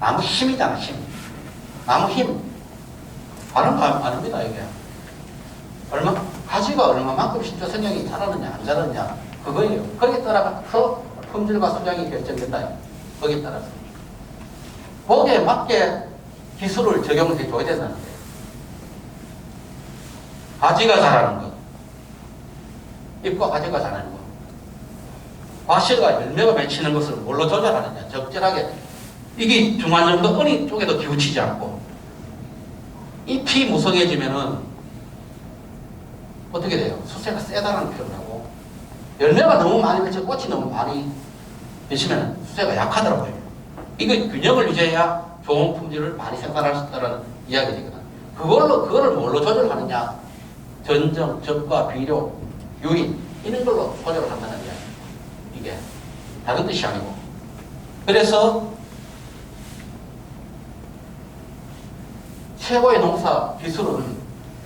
나무 힘이잖아, 힘. 나무 힘. 다른 거 아닙니다, 이게. 가지가 얼마만큼 신조 성형이 자라느냐, 안 자라느냐. 그거예요. 거기에 따라서 품질과 수량이 결정된다. 거기에 따라서. 거기에 맞게 기술을 적용해 줘야 된다는데. 가지가 자라는 것. 잎과 가지가 자라는 것. 과실과 열매가 맺히는 것을 뭘로 조절하느냐. 적절하게. 이게 중간 정도 어느 쪽에도 기우치지 않고. 잎이 무성해지면은 어떻게 돼요? 수세가 세다는 표현을 하고, 열매가 너무 많이 맺혀 꽃이 너무 많이 맺히면 수세가 약하더라고요. 이거 균형을 유지해야 좋은 품질을 많이 생산할 수 있다는 이야기거든. 그거를 뭘로 조절하느냐? 전정, 적과 비료, 유인 이런 걸로 조절을 한다는 이야기. 이게 다른 뜻이 아니고. 그래서 최고의 농사 기술은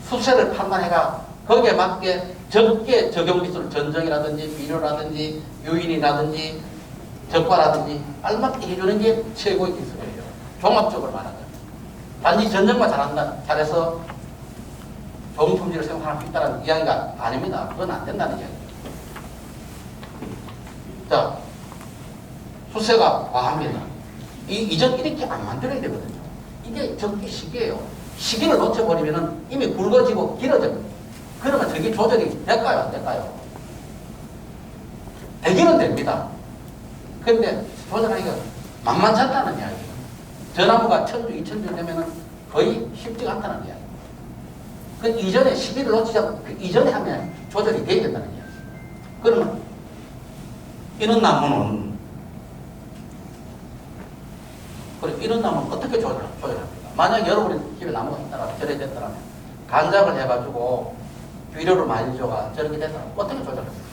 수세를 판단해가 거기에 맞게 적게 적용 기술, 전정이라든지 비료라든지 유인이라든지 적과라든지 알맞게 해주는 게 최고의 기술이에요. 종합적으로 말하면. 단지 전정만 잘해서 좋은 품질을 생산할 수 있다는 이야기가 아닙니다. 그건 안 된다는 이야기예요. 자, 수세가 과합니다. 이전 이렇게 안 만들어야 되거든요. 이게 적기 시기예요. 시기를 놓쳐버리면 이미 굵어지고 길어져요. 그러면 저게 조절이 될까요? 안 될까요? 되기는 됩니다. 그런데 조절하기가 만만찮다는 이야기예요. 전나무가 1000주, 2000주 되면 거의 쉽지가 않다는 이야기예요. 그 이전에 시기를 놓치지 않고 그 이전에 하면 조절이 돼야 된다는 이야기예요. 그러면 이런 나무는 어떻게 조절합니까? 만약 여러분의 집에 나무가 있다라 저래 됐다라면 간작을 해가지고 비료를 많이 줘가 저렇게 됐다면 어떻게 조절합니까?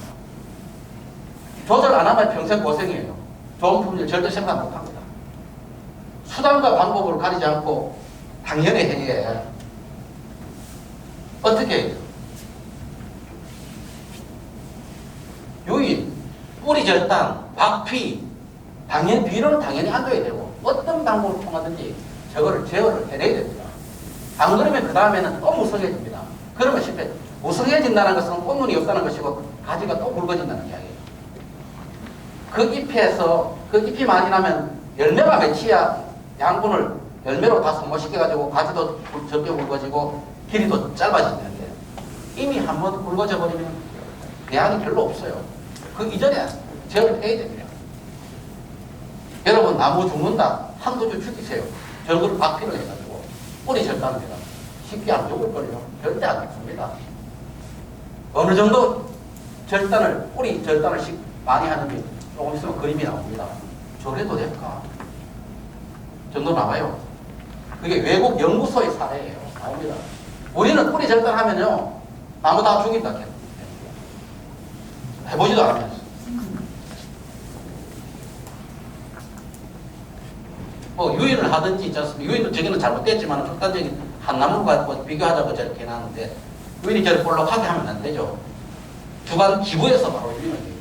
조절 안 하면 평생 고생이에요. 좋은 품질 절대 생산 못합니다. 수단과 방법을 가리지 않고 당연히 해야 어떻게 해요? 유인, 뿌리 절단, 박피, 당연히 비료는 당연히 안 줘야 되고 어떤 방법을 통하든지 저거를 제어를 해내야 됩니다. 안 그러면 그 다음에는 또 무성해집니다. 그러면 실패. 무성해진다는 것은 꽃눈이 없다는 것이고 가지가 또 굵어진다는 이야기예요. 그 잎이 많이 나면 열매가 맺혀야 양분을 열매로 다 소모시켜가지고 가지도 적게 굵어지고 길이도 짧아지는데 이미 한번 굵어져 버리면 대안이 별로 없어요. 그 이전에 제어를 해야 됩니다. 여러분 나무 죽는다. 한두 주 죽이세요. 저걸 박피로 해가지고 뿌리 절단을 해가 쉽게 안 죽을걸요. 절대 안 죽습니다. 어느 정도 뿌리 절단을 많이 하는지 조금 있으면 그림이 나옵니다. 저래도 될까? 정도 나와요. 그게 외국 연구소의 사례예요. 나옵니다. 우리는 뿌리 절단하면요. 나무 다 죽인다. 해보지도 않으면서. 뭐 유인을 하든지 있지 않습니까? 유인도 저기는 잘못됐지만 극단적인 한 나무가 비교하자고 저렇게 해놨는데 유인이 저를 볼록하게 하면 안 되죠. 주간 기부에서 바로 유인을 해요.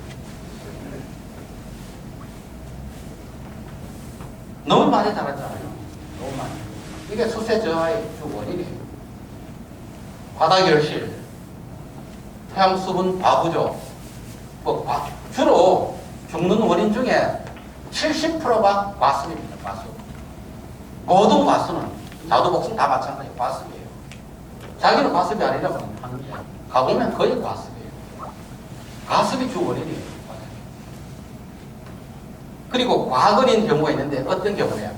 너무 많이 자랐잖아요. 너무 많이. 이게 수세 저하의 주 원인이에요. 바다결실, 토양수분 과부족, 주로 죽는 원인 중에 70%가 과습입니다. 과습. 모든 과습은 자두 복숭 다 마찬가지 과습이에요. 자기는 과습이 아니라고 하는데 가보면 거의 과습이에요. 과습이 주 원인이에요. 그리고 과거인 경우가 있는데 어떤 경우냐?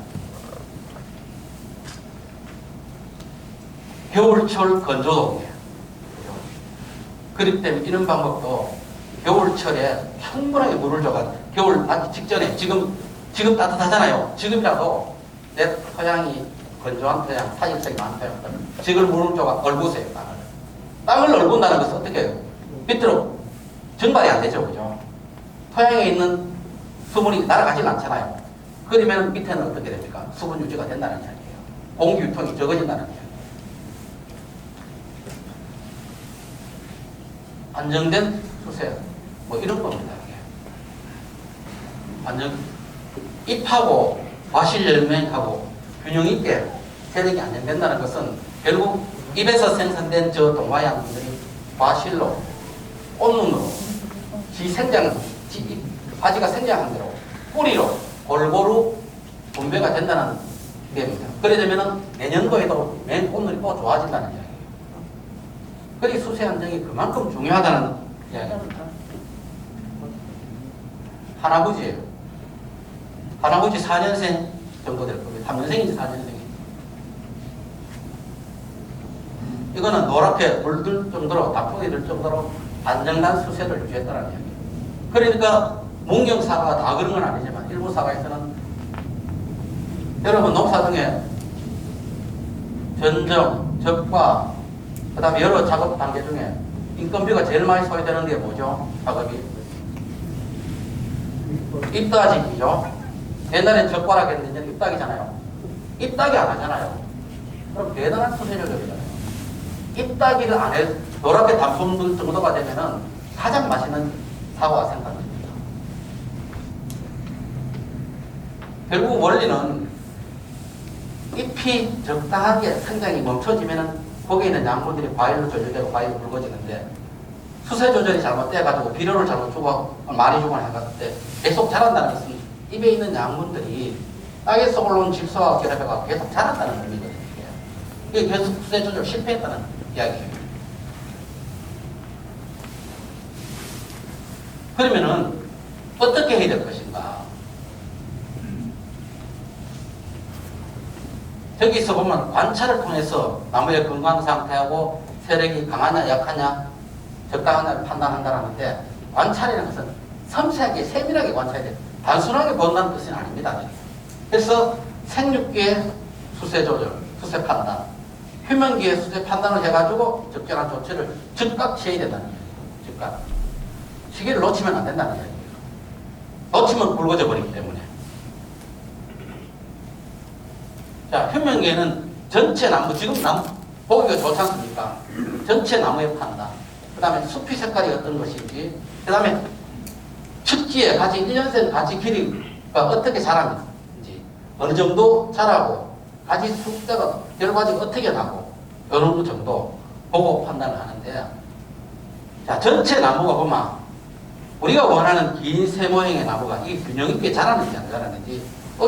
겨울철 건조동이에요. 그렇기 때문에 이런 방법도 겨울철에 충분하게 물을 줘가 겨울 맞기 직전에 지금 따뜻하잖아요. 지금이라도 내 토양이 건조한 토양, 타입성이 많은 토양, 지금 물을 줘가 얼구세요. 땅을 얼군다는 것은 어떻게 해요? 밑으로 증발이 안 되죠, 그죠? 토양에 있는 수분이 날아가질 않잖아요. 그러면 밑에는 어떻게 됩니까? 수분 유지가 된다는 이야기예요. 공기 유통이 적어진다는 이야기예요. 안정된 수세, 뭐 이런 겁니다. 잎하고 과실 열매하고 균형 있게 세력이 안정된다는 것은 결국 잎에서 생산된 저 동화양분들이 과실로 꽃눈으로 가지가 생장한 대로 뿌리로 골고루 분배가 된다는 겁니다. 그래 되면 내년도에도 맨 꽃눈이 또 좋아진다는 이야기예요. 그리 수세 안정이 그만큼 중요하다는 이야기입니다. 할아버지예요. 할아버지 4년생 정도 될 겁니다. 3년생인지 4년생인지. 이거는 노랗게 물들 정도로, 단풍이 들 정도로 안정난 수세를 유지했다는 이야기예요. 그러니까 문경사가 다 그런 건 아니지만 일부 사과에서는 여러분 농사 등에 전정, 적과 그 다음에 여러 작업 단계 중에 인건비가 제일 많이 소요되는 게 뭐죠? 작업이 잎따기죠. 옛날엔 적과라고 했는데 이제 잎따기잖아요. 잎따기 안 하잖아요. 그럼 대단한 수세력이잖아요. 잎따기를 안 해, 노랗게 단풍들 정도가 되면은 가장 맛있는 사과가 생각납니다. 결국 원리는 잎이 적당하게 생장이 멈춰지면은 거기에 있는 양분들이 과일로 조절되고 과일로 붉어지는데 수세 조절이 잘못돼가지고 비료를 잘못 주고 많이 주거나 해갔을 때 계속 자란다는 것은 잎에 있는 양분들이 땅에서 올라온 질소와 결합해서 계속 자란다는 의미거든요. 이게 계속 수세 조절 실패했다는 이야기예요. 그러면은 어떻게 해야 될 것인가? 저기서 보면 관찰을 통해서 나무의 건강 상태하고 세력이 강하냐 약하냐 적당하냐를 판단한다는데 관찰이라는 것은 섬세하게 세밀하게 관찰해야 돼요. 단순하게 본다는 뜻은 아닙니다. 그래서 생육기의 수세 조절, 수세 판단, 휴면기의 수세 판단을 해가지고 적절한 조치를 즉각 취해야 된다는 거예요. 즉각. 시기를 놓치면 안 된다는 거예요. 놓치면 굵어져 버리기 때문에. 자, 휴면기에는 전체 나무, 지금 나무 보기가 좋지 않습니까? 전체 나무의 판단, 그 다음에 숲이 색깔이 어떤 것인지, 그 다음에 축지의 가지, 1년생 가지 길이가 어떻게 자라는지, 어느 정도 자라고, 가지 숫자가, 여러 가지가 어떻게 나고, 어느 정도 보고 판단을 하는데, 자, 전체 나무가 보면, 우리가 원하는 긴 새 모양의 나무가 이 균형 있게 자라는지 안 자라는지,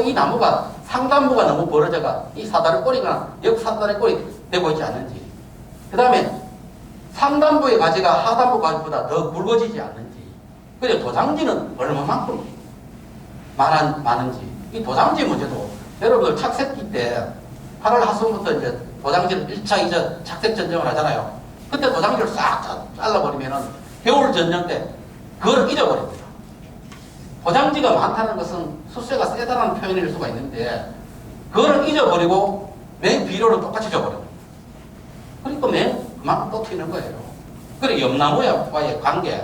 이 나무가 상단부가 너무 벌어져가 이 사다리 꼬리가 역사다리 꼬리 되고 있지 않는지, 그 다음에 상단부의 가지가 하단부 가지보다 더 굵어지지 않는지, 그리고 도장지는 얼마만큼 많은지, 이 도장지 문제도 여러분들 착색기 때 8월 하순부터 이제 도장지를 1차, 2차 착색 전쟁을 하잖아요. 그때 도장지를 싹 잘라버리면은 겨울 전쟁 때 그걸 잊어버립니다. 도장지가 많다는 것은 수세가 세다는 표현일 수가 있는데 그거를 잊어버리고 맨 비료를 똑같이 줘버려요. 그러니까 맨 그만큼 또 튀는 거예요. 그리고 옆나무와의 관계,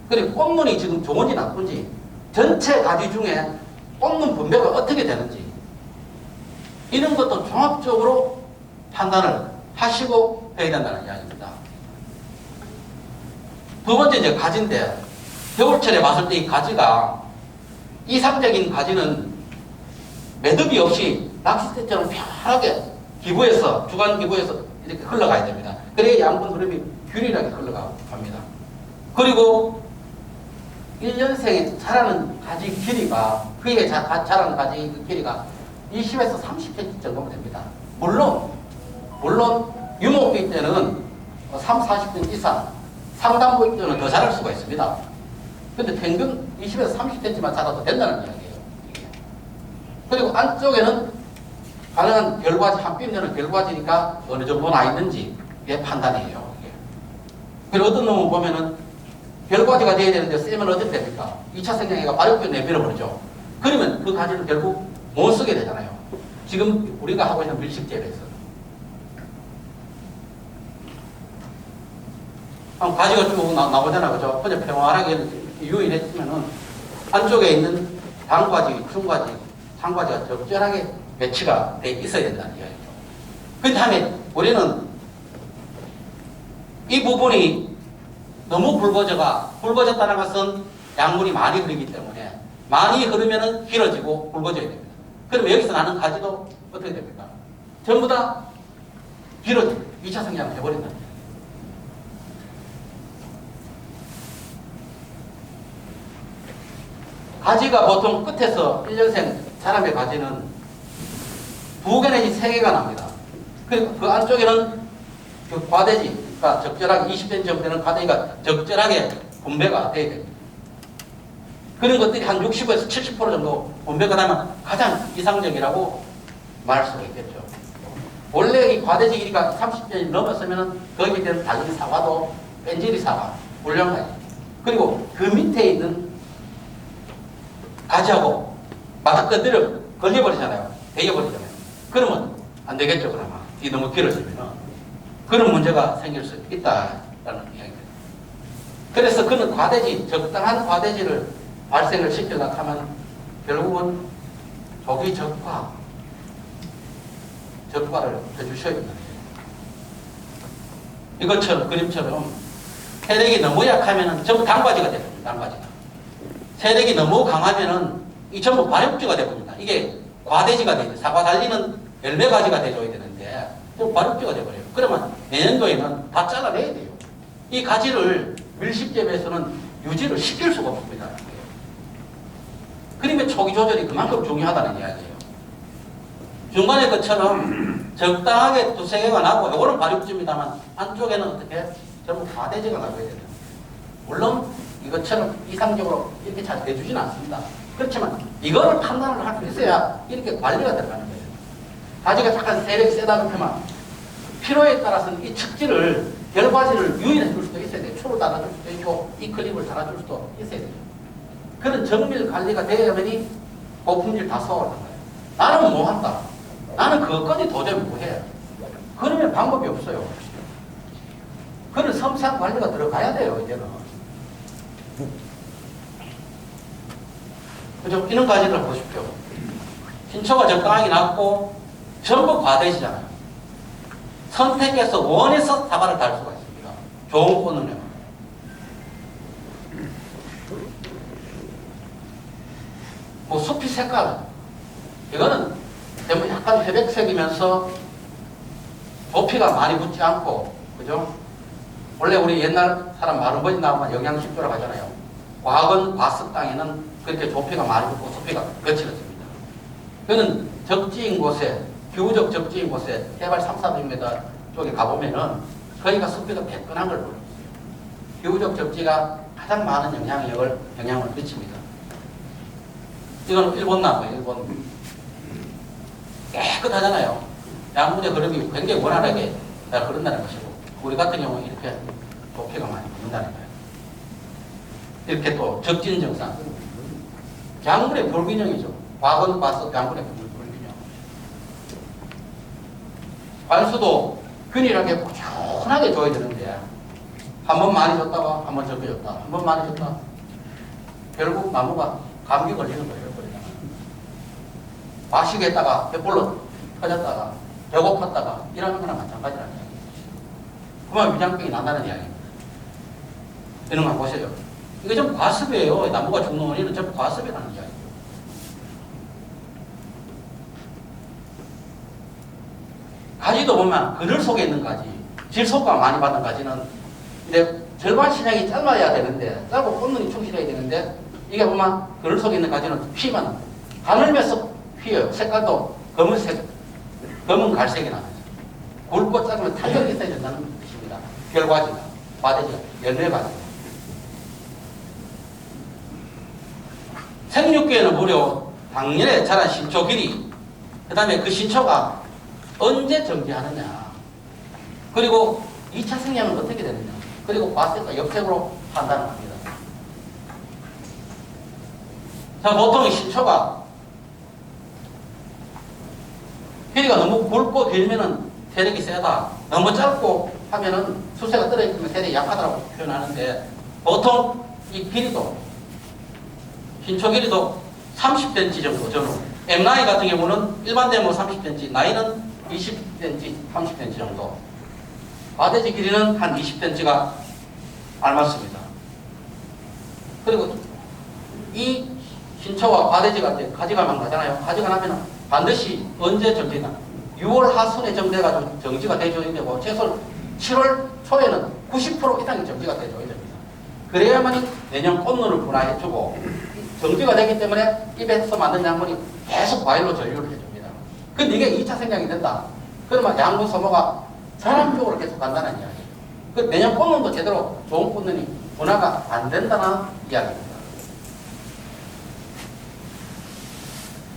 그리고 꽃눈이 지금 좋은지 나쁜지, 전체 가지 중에 꽃눈 분배가 어떻게 되는지, 이런 것도 종합적으로 판단을 하시고 해야 된다는 이야기입니다. 두 번째 이제 가지인데, 겨울철에 봤을 때 이 가지가, 이상적인 가지는 매듭이 없이 낚싯대처럼 편하게 기부해서, 주간 기부해서 이렇게 흘러가야 됩니다. 그래야 양분 흐름이 균일하게 흘러갑니다. 그리고 1년생에 자라는 가지 길이가, 그에 자라는 가지 그 길이가 20에서 30cm 정도면 됩니다. 물론 유목기 때는 3, 40cm 이상, 상단부기 때는 더 자랄 수가 있습니다. 근데 평균 20에서 30cm만 자라도 된다는 이야기예요. 그리고 안쪽에는 가능한 결과지, 한 뼘 되는 결과지니까 어느 정도 나 있는지 이게 판단이에요. 그리고 어떤 놈은 보면은 결과지가 돼야 되는데 쓰면 어떻게 됩니까? 2차 생장애가 발육균 내밀어버리죠. 그러면 그 가지를 결국 못 쓰게 되잖아요. 지금 우리가 하고 있는 밀식재배에서. 가지가 쭉 나오잖아, 그죠? 그냥 평화하게 유인했으면은 안쪽에 있는 단과지, 큰 과지, 상과지가 적절하게 배치가 돼 있어야 된다는 이야기죠. 그 다음에 우리는 이 부분이 너무 굵어졌다는 것은 약물이 많이 흐르기 때문에 많이 흐르면은 길어지고 굵어져야 됩니다. 그러면 여기서 나는 가지도 어떻게 됩니까? 전부 다 길어지고 2차 성장을 해버린다. 가지가 보통 끝에서 1년생 사람의 가지는 2개 내지 3개가 납니다. 그리고 그 안쪽에는 그 과대지가 적절하게 20cm 정도 되는 과대지가 적절하게 분배가 돼야 됩니다. 그런 것들이 한 60에서 70% 정도 분배가 되면 가장 이상적이라고 말할 수가 있겠죠. 원래 이 과대지 길이가 30cm 넘었으면 거기에 대한 달리 사과도 뺀질이 사과, 훌륭하지. 그리고 그 밑에 있는 가지하고 맞아 걸려버리잖아요. 베겨버리잖아요. 그러면 안 되겠죠, 그나마. 이게 너무 길어지면. 그런 문제가 생길 수 있다라는 이야기입니다. 그래서 그는 과대지, 적당한 과대지를 발생을 시키려고 하면 결국은 조기 적과를 해주셔야 된다. 이것처럼, 그림처럼 세력이 너무 약하면 전부 단과지가 됩니다. 단과지가. 세력이 너무 강하면은 이 전부 발육지가 되버립니다. 이게 과대지가 되죠. 사과 달리는 열매 가지가 돼줘야 되는데 좀 발육지가 돼버려요. 그러면 내년도에는 다 잘라내야 돼요. 이 가지를 밀식재배에서는 유지를 시킬 수가 없습니다. 그러면 초기 조절이 그만큼 중요하다는 이야기예요. 중간에 것처럼 적당하게 2-3개가 나고 이거는 발육지입니다만 안쪽에는 어떻게 전부 과대지가 나고야 돼요. 물론 이것처럼 이상적으로 이렇게 잘 해주지는 않습니다. 그렇지만 이거를 판단을 할 수 있어야 이렇게 관리가 들어가는 거예요. 가지가 잠깐 세력이 세다 그러면 필요에 따라서는 이 측지를 결과지를 유인해 줄 수도 있어야 돼요. 초를 달아줄 수도 있고 이 클립을 달아줄 수도 있어야 돼요. 그런 정밀 관리가 되어야만이 고품질 다 소화를 한다. 나는 뭐 한다. 나는 그것까지 도저히 못해. 그러면 방법이 없어요. 그런 섬세한 관리가 들어가야 돼요, 이제는. 그죠? 이런 가지를 보십시오. 신초가 적당하게 났고 전부 과대지잖아요. 선택해서 원해서 사과를 달 수가 있습니다. 좋은 꽃은요. 뭐 숲이 색깔 이거는 대부분 약간 회백색이면서 조피가 많이 붙지 않고, 그죠? 원래 우리 옛날 사람 마른버지 나오면 영양식조라고 하잖아요. 과건 과습 땅에는 그렇게 조피가 많이 붙고 숲이가 거칠어집니다. 그는 적지인 곳에, 기후적 적지인 곳에 해발 3-400m 쪽에 가보면은 거기가 숲이가 깨끗한 걸 보여요. 기후적 적지가 가장 많은 영향을 미칩니다. 이건 일본 나무예요, 일본. 깨끗하잖아요. 양분의 흐름이 굉장히 원활하게 잘 흐른다는 것이고, 우리 같은 경우는 이렇게 조피가 많이 붙는다는 거예요. 이렇게 또 적진 증상. 양분의 불균형이죠. 과거는 봐서 양분의 불균형. 관수도 균일하게 꾸준하게 줘야 되는데, 한 번 많이 줬다가 한 번 적게 줬다. 한 번 많이 줬다. 결국 나무가 감기 걸리는 거예요. 과식했다가 배불러 터졌다가 배고팠다가 이러는 거나 마찬가지라는 이야기예요. 그러면 위장병이 난다는 이야기입니다. 이런 거 한번 보세요. 이게 좀 과습이에요. 나무가 죽는 원인은 전부 과습이라는 이야기예요. 가지도 보면 그늘 속에 있는 가지, 질소가 많이 받는 가지는 근데 절반 신장이 짧아야 되는데, 짧고 꽂는이 충실해야 되는데, 이게 보면 그늘 속에 있는 가지는 피만 가늘면서 휘어요. 색깔도 검은색, 검은 갈색이 나요. 굵고 짧으면 탄력이 있어야 된다는 뜻입니다. 결과지가, 과대지가, 열매가지. 생육기에는 무려 당년에 자란 신초 길이, 그 다음에 그 신초가 언제 정지하느냐, 그리고 2차 생량은 어떻게 되느냐, 그리고 과색과 옆색으로 판단을 합니다. 자, 보통 신초가 길이가 너무 굵고 길면은 세력이 세다, 너무 짧고 하면은 수세가 떨어지면 세력이 약하다고 표현하는데, 보통 이 길이도, 신초 길이도 30cm 정도 전후, M9 같은 경우는 일반 데모 30cm, 나이는 20cm, 30cm 정도, 과대지 길이는 한 20cm가 알맞습니다. 그리고 이 신초와 과대지가 이제 가지가 망가잖아요. 가지가 나면 반드시 언제 정지가, 6월 하순에 정지해가지고 정지가 되줘야 되고, 최소 7월 초에는 90% 이상이 정지가 되줘야 됩니다. 그래야만이 내년 꽃눈을 분화해주고, 정지가 되기 때문에 입에서 만든 양분이 계속 과일로 전류를 해줍니다. 근데 이게 2차 생장이 된다, 그러면 양분 소모가 사람 쪽으로 계속 간다는 이야기예요. 그 내년 꽃눈도 제대로 좋은 꽃눈이 분화가 안 된다는 이야기입니다.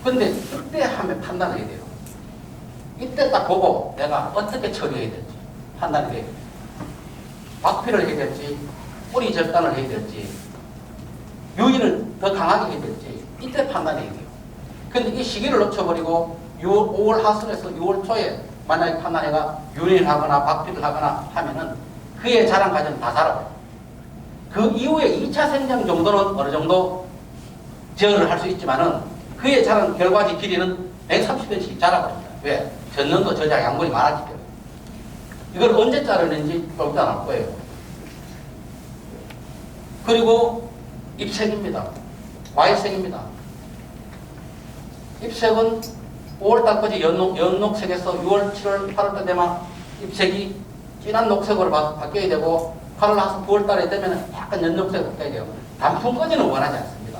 근데 이때 하면 판단을 해야 돼요. 이때 딱 보고 내가 어떻게 처리해야 될지 판단이 돼요. 박피를 해야 될지, 뿌리 절단을 해야 될지, 유인을 더 강하게 해야 될지, 이때 판단해야 돼요. 근데 이 시기를 놓쳐버리고 5월 하순에서 6월 초에 만약에 판단해가 유인을 하거나 박피를 하거나 하면은 그의 자란 과정은 다 자라버려요. 그 이후에 2차 생장 정도는 어느 정도 제어를 할 수 있지만은 그의 자란 결과지 길이는 130cm 자라버립니다. 왜? 전년도 저자 양분이 많았기 때문에. 이걸 언제 자르는지 좀 이따 나올 거예요. 그리고 잎색입니다. 과일색입니다. 잎색은 5월달까지 연녹색에서 6월, 7월, 8월달 되면 잎색이 진한 녹색으로 바뀌어야 되고, 8월, 하순, 9월달에 되면 약간 연녹색으로 바뀌어야 돼요. 단풍까지는 원하지 않습니다.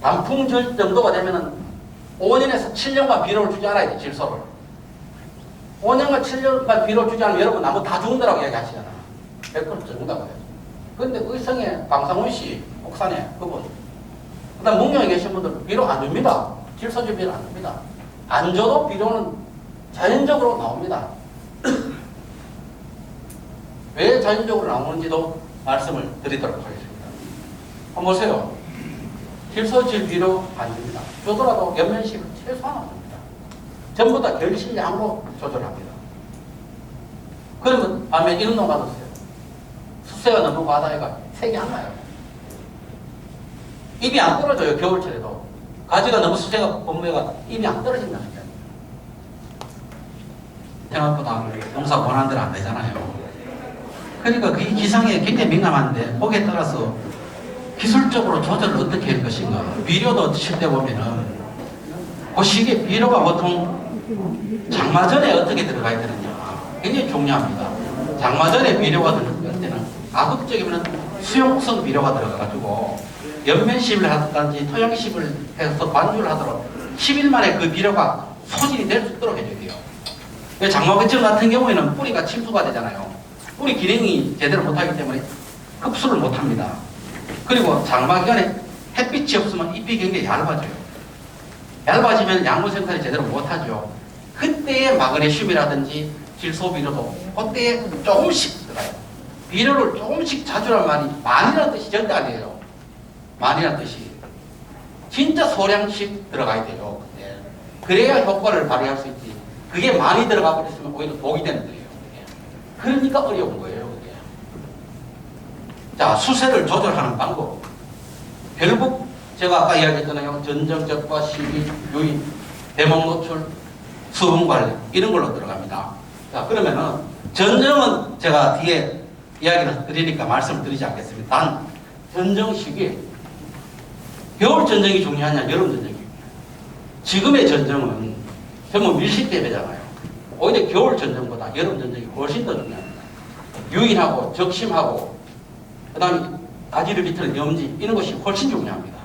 단풍 정도가 되면은 5년에서 7년간 비료를 주지 않아야 돼, 질소를. 5년간 7년간 비료를 주지 않으면 여러분 나무 다 죽는다라고 이야기하시잖아. 100% 죽는다고 해요. 그런데 의성에 강상훈 씨, 옥산에 그분, 그 다음 문경에 계신 분들 비료 안 줍니다. 질소주 비료 안 줍니다. 안 줘도 비료는 자연적으로 나옵니다. 왜 자연적으로 나오는지도 말씀을 드리도록 하겠습니다. 한번 보세요. 질소질 비료 안 줍니다. 줘더라도 연면식을 최소한 안 줍니다. 전부 다 결실량으로 조절합니다. 그러면 밤에 이런 놈 받으세요. 수세가 너무 과다해가 색이 안 나요. 입이 안 떨어져요. 겨울철에도. 가지가 너무 수세가 범위가 입이 안 떨어진다는 거예요. 생각보다 농사 원하는 대로 안 되잖아요. 그러니까 그 기상에 굉장히 민감한데, 거기에 따라서 기술적으로 조절을 어떻게 할 것인가. 비료도 칠 때 보면은 그 시기에 비료가 보통 장마 전에 어떻게 들어가야 되느냐 굉장히 중요합니다. 장마 전에 비료가 들어갈 때는 가급적이면 수용성 비료가 들어가가지고 연면십을 하든지 토양십을 해서 관주를 하도록 10일 만에 그 비료가 소진이 될 수 있도록 해줘야 돼요. 장마개천 같은 경우에는 뿌리가 침수가 되잖아요. 뿌리 기능이 제대로 못하기 때문에 흡수를 못합니다. 그리고 장마 기간에 햇빛이 없으면 잎이 굉장히 얇아져요. 얇아지면 양분 생산이 제대로 못하죠. 그때의 마그네슘이라든지 질소 비료도 그때에 조금씩 들어가요. 비료를 조금씩 자주란 말이 많이라는 뜻이 절대 아니에요. 많이라는 뜻이 진짜 소량씩 들어가야 돼요. 그때. 그래야 효과를 발휘할 수 있지. 그게 많이 들어가 버렸으면 오히려 독이 되는 거예요. 그러니까 어려운 거예요. 그게. 자, 수세를 조절하는 방법. 결국 제가 아까 이야기했잖아요. 전정적과 시기, 유인, 대목 노출, 수분 관리 이런 걸로 들어갑니다. 자, 그러면은 전정은 제가 뒤에 이야기를 드리니까 말씀을 드리지 않겠습니다. 단 전정 시기, 겨울 전정이 중요하냐, 여름 전정이 중요하냐. 지금의 전정은 전부 밀실 대배잖아요. 오히려 겨울 전정보다 여름 전정이 훨씬 더 중요합니다. 유인하고 적심하고 그다음에 가지를 비틀는 염지 이런 것이 훨씬 중요합니다.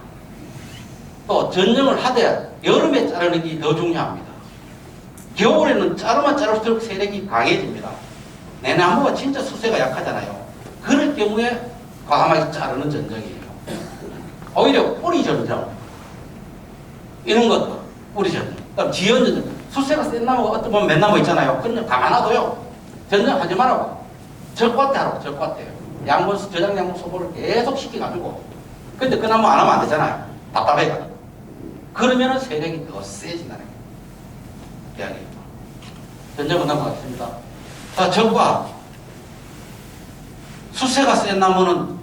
또 전정을 하되 여름에 자르는 게 더 중요합니다. 겨울에는 자르면 자를수록 세력이 강해집니다. 내 나무가 진짜 수세가 약하잖아요. 그럴 경우에 과감하게 자르는 전정이에요. 오히려 뿌리 전정 이런 것도 뿌리 전정. 그다음 지연 전정. 수세가 센 나무가 어떤 보면 맨 나무 있잖아요. 그냥 가만놔둬요. 전정하지 말라고. 적과대 하라고. 적과대. 양분 저장 양분 소모를 계속 시켜가지고. 근데 그 나무 안 하면 안 되잖아요. 답답해가지고. 그러면은 세력이 더 세진다는 이야기입니다. 전정은 넘어가겠습니다. 자, 적과 수세가 센 나무는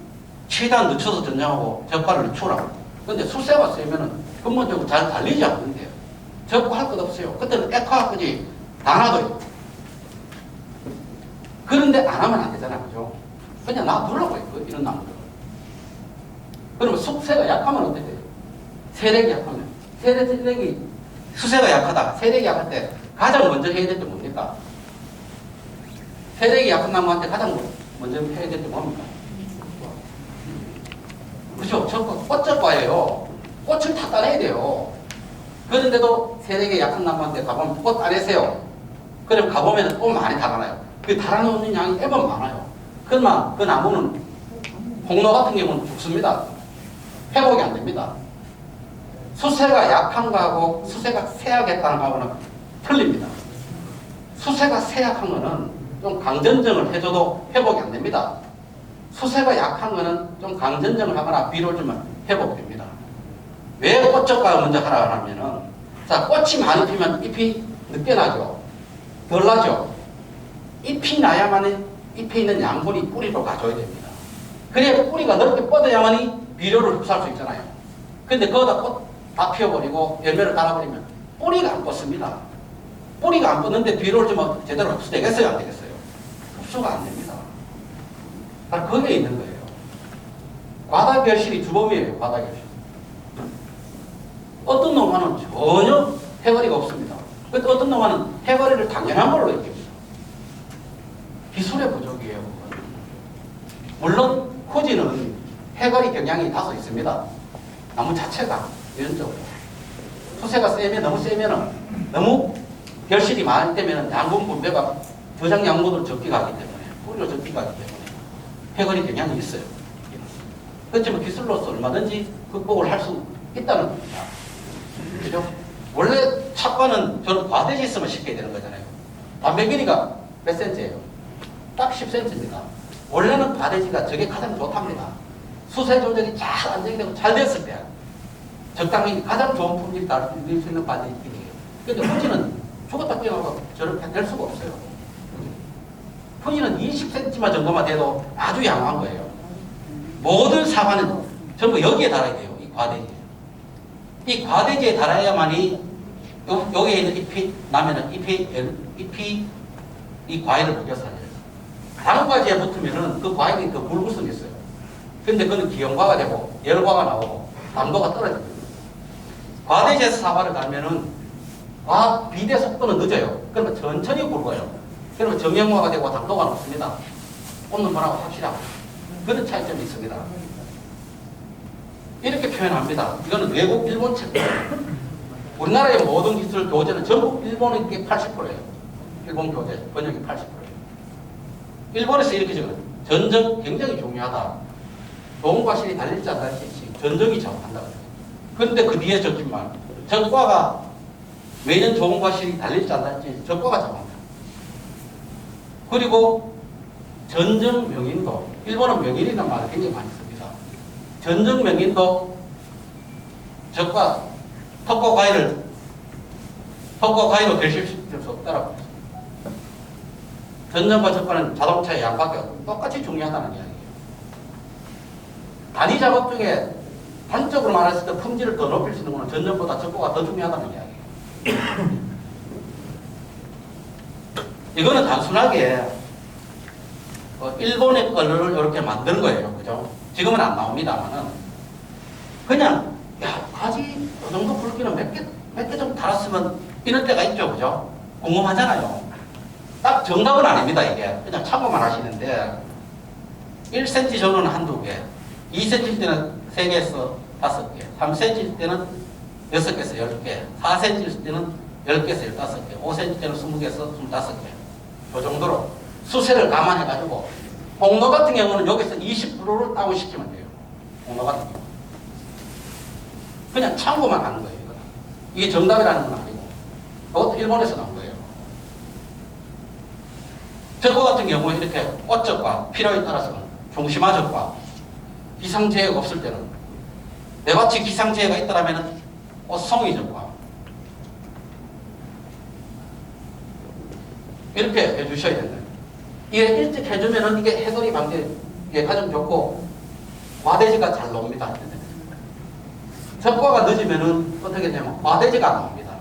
최대한 늦춰서 전정하고 적과를 늦추라고. 근데 수세가 세면은 근본적으로 잘 달리지 않는데요. 적과 할 것 없어요. 그때는 액화까지 다 놔둬요. 그런데 안 하면 안 되잖아요. 그죠? 그냥 놔두려고 해요. 이런 나무들. 그러면 수세가 약하면 어떻게 돼요? 세력이 약하면. 세력이, 수세가 약하다. 세력이 약할 때 가장 먼저 해야 될 게 뭡니까? 세력이 약한 나무한테 가장 먼저 해야 될 게 뭡니까? 그죠? 꽃적과예요. 꽃을 다 따내야 돼요. 그런데도 세력이 약한 나무한테 가보면 꽃 따내세요. 그럼 가보면 꽃 많이 달아나요. 그 달아놓는 양이 애번 많아요. 그러면 그 나무는 홍로 같은 경우는 죽습니다. 회복이 안 됩니다. 수세가 약한 거하고 수세가 세약했다는 거하고는 틀립니다. 수세가 세약한 거는 좀 강전정을 해줘도 회복이 안 됩니다. 수세가 약한 거는 좀 강전정을 하거나 비료를 주면 회복됩니다. 왜 꽃적과가 먼저 하라 하면은, 자, 꽃이 많이 피면 잎이 늦게 나죠. 덜 나죠. 잎이 나야만 잎에 있는 양분이 뿌리로 가져야 됩니다. 그래야 뿌리가 넓게 뻗어야만이 비료를 흡수할 수 있잖아요. 근데 거기다 꽃 다 피워버리고 열매를 달아버리면 뿌리가 안 뻗습니다. 뿌리가 안 뻗는데 비료를 주면 제대로 흡수되겠어요? 안 되겠어요? 흡수가 안 됩니다. 바로 거기에 있는 거예요. 과다결실이 주범이에요. 과다결실. 어떤 농가는 전혀 해거리가 없습니다. 근데 어떤 농가는 해거리를 당연한 걸로 느낍니다. 기술의 부족이에요. 물론 후지는 해거리 경향이 다소 있습니다. 나무 자체가 유전적으로. 수세가 세면 너무 세면은 너무 결실이 많을 때면 양분 분배가 저장 양분으로 적게 가기 때문에 뿌리로 적게 가기 때문에 해거리 경향이 있어요. 그렇지만 기술로서 얼마든지 극복을 할 수 있다는 겁니다. 그죠? 원래 착과는 저는 과대지 있으면 시켜야 되는 거잖아요. 담배 길이가 몇 센치예요? 딱 10cm입니다. 원래는 과대지가 저게 가장 좋답니다. 수세 조절이 잘 안정이 되고 잘 됐을 때 적당히 가장 좋은 품질이 달릴 수 있는 과대지 길이에요. 근데 후지는 죽었다 깨어나고 저렇게 될 수가 없어요. 후지는 20cm 정도만 돼도 아주 양호한 거예요. 모든 사과는 전부 여기에 달아야 돼요. 이 과대지. 이 과대지에 달아야만이 여기에 있는 잎이 나면은 잎이 이 과일을 먹여 살려요. 다른 과지에 붙으면은 그 과일이 더 불구성이 있어요. 근데 그건 기형과가 되고 열과가 나오고 당도가 떨어집니다. 과대지에서 사과를 달면은 비대 속도는 늦어요. 그러면 천천히 굵어요. 그러면 정형화가 되고 당도가 높습니다. 온도 변화가 확실하고 그런 차이점이 있습니다. 이렇게 표현합니다. 이거는 외국 일본 책이에요. 우리나라의 모든 기술 교재는 전부 일본의 80%예요. 일본 교재 번역이 80%예요. 일본에서 이렇게 적어요. 전정 굉장히 중요하다. 좋은 과실이 달릴지 안 달릴지 전정이 작업한다고 해요. 그런데 그 뒤에 적지만 적과가 매년 좋은 과실이 달릴지 안 달릴지 적과가 작업합니다. 그리고 전정 명인도, 일본은 명인이라는 말을 굉장히 많이 씁니다. 전정 명인도 적과 턱과 과일로 결실시킬 수 없다라고 했습니다. 전정과 적과는 자동차의 양밖에 똑같이 중요하다는 이야기예요. 단위 작업 중에 단적으로 말했을 때 품질을 더 높일 수 있는 것은 전정보다 적과가 더 중요하다는 이야기예요. 이거는 단순하게 일본의 걸를 이렇게 만드는 거예요. 그죠? 지금은 안 나옵니다만은 그냥 가지 이 정도 굵기는 몇 개 좀 달았으면 이럴 때가 있죠. 그죠? 궁금하잖아요. 딱 정답은 아닙니다. 이게 그냥 참고만 하시는데 1cm 전후는 한두 개, 2cm 때는 3개에서 5개, 3cm 때는 6개에서 10개, 4cm 때는 10개에서 15개, 5cm 때는 20개에서 25개. 그 정도로 수세를 감안해가지고 공로 같은 경우는 여기서 20%를 다운시키면 돼요. 공로 같은 경우. 그냥 참고만 하는 거예요. 이게 정답이라는 건 아니고. 그것도 일본에서 나온 거예요. 저거 같은 경우에 이렇게 어적과 필요에 따라서는 중심화적과 기상재해가 없을 때는 매같이 기상재해가 있다면 송이적과 이렇게 해주셔야 된다. 이게 일찍 해주면은 이게 해설이 방지에 가장 좋고 과대지가 잘 나옵니다. 적과가 늦으면은 어떻게 되냐면 과대지가 안 나옵니다.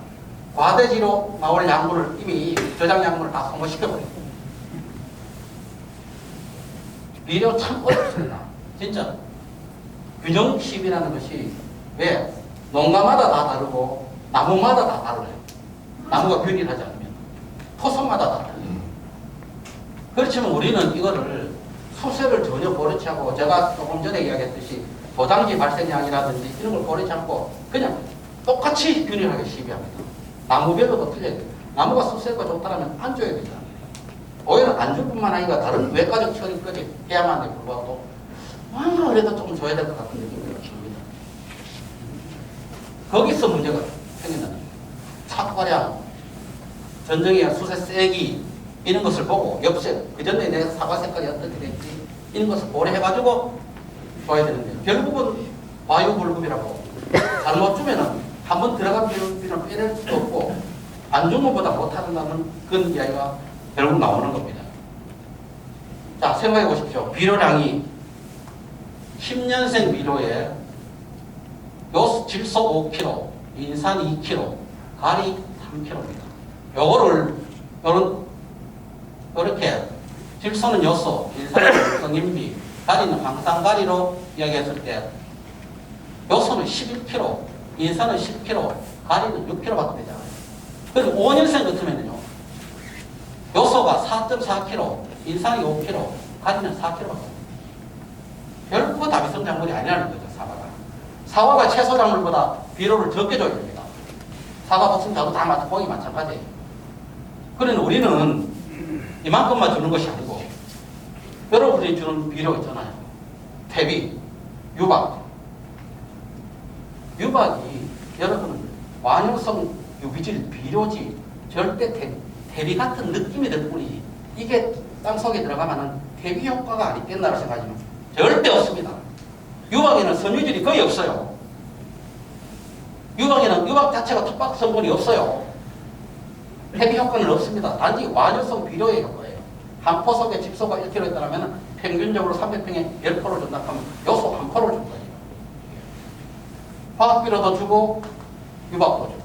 과대지로 나올 약물을 이미 저장 약물을 다 소모시켜버립니다. 비료 참 어렵습니다. 진짜 균형식이라는 것이 왜 농가마다 다 다르고 나무마다 다 다르요. 나무가 균일하지 않으면 토성마다 다 달라요. 그렇지만 우리는 이거를 수세를 전혀 고려치 않고 제가 조금 전에 이야기했듯이 도장지 발생량이라든지 이런 걸 고려치 않고 그냥 똑같이 균일하게 시비합니다. 나무별로도 틀려요. 나무가 수세가 좋다면 안 줘야 되잖아요. 오히려 안 줄 뿐만 아니라 다른 외과적 처리까지 해야만 돼 불구하고 그래도 좀 줘야 될 것 같은 느낌이 듭니다. 거기서 문제가 생긴다는 거예요. 착과량, 전정이야 수세 세기 이런 것을 보고 엽색, 그 전에 내 사과 색깔이 어떻게 됐지 이런 것을 고려해가지고 줘야 되는데 결국은 과유불급이라고 잘못 주면은 한번 들어간 비료는 빼낼 수도 없고 안 준 것보다 못한다는 그런 이야기가 결국 나오는 겁니다. 자, 생각해 보십시오. 비료량이 10년생 비료에 질소 5kg, 인산 2kg, 가리 3kg입니다. 요거를 이렇게 질소는 요소, 인산은 성인비, 가리는 황산가리로 이야기했을 때 요소는 11kg, 인산은 10kg, 가리는 6kg밖에 되잖아요. 그럼 5년생 같으면요. 요소가 4.4kg, 인산이 5kg, 가리는 4kg밖에 됩니다. 결코 다비성 작물이 아니라는 거죠, 사과가. 사과가 채소 작물보다 비료를 적게 줘야 됩니다. 사과, 복숭, 자두 다 거기 마찬가지예요. 그러니 우리는 이만큼만 주는 것이 아니고 여러분이 주는 비료 있잖아요. 퇴비, 유박. 유박이 여러분은 완효성 유기질 비료지 절대 퇴비 같은 느낌이 들 뿐이지 이게 땅속에 들어가면 퇴비 효과가 아니겠나라고 생각하지만 절대 없습니다. 유박에는 섬유질이 거의 없어요. 유박에는 유박 자체가 톱밥 성분이 없어요. 퇴비 효과는 없습니다. 단지 완효성 비료의 효과예요. 한 포 속에 집소가 1kg 있다면 평균적으로 300평에 10%를 준다 하면 요소 1%를 준 거예요. 화학비료도 주고 유박도 주고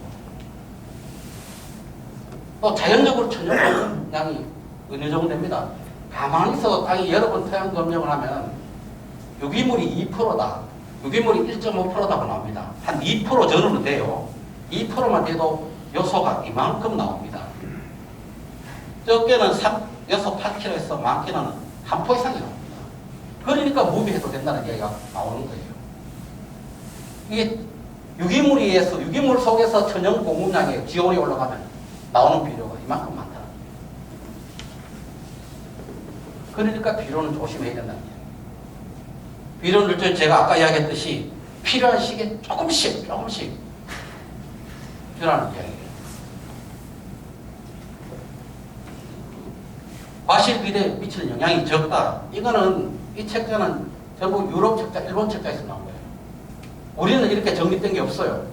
또 자연적으로 천연양이 어느 정도 됩니다. 가만히 있어도 땅이 여러 번 토양 검정을 하면 유기물이 2%다. 유기물이 1.5%다고 나옵니다. 한 2% 전후는 돼요. 2%만 돼도 요소가 이만큼 나옵니다. 적게는 요소 8kg에서 많게는 한 포 이상이 나옵니다. 그러니까 무비해도 된다는 이야기가 나오는 거예요. 이게 유기물 속에서 천연 공급량의 기온이 올라가면 나오는 비료가 이만큼 많다. 그러니까 비료는 조심해야 된다는 거예요. 비료를 제가 아까 이야기했듯이 필요한 시기에 조금씩 주라는 이야기예요. 과실비료에 미치는 영향이 적다. 이거는 이 책자는 전부 유럽 책자, 일본 책자에서 나온 거예요. 우리는 이렇게 정립된 게 없어요.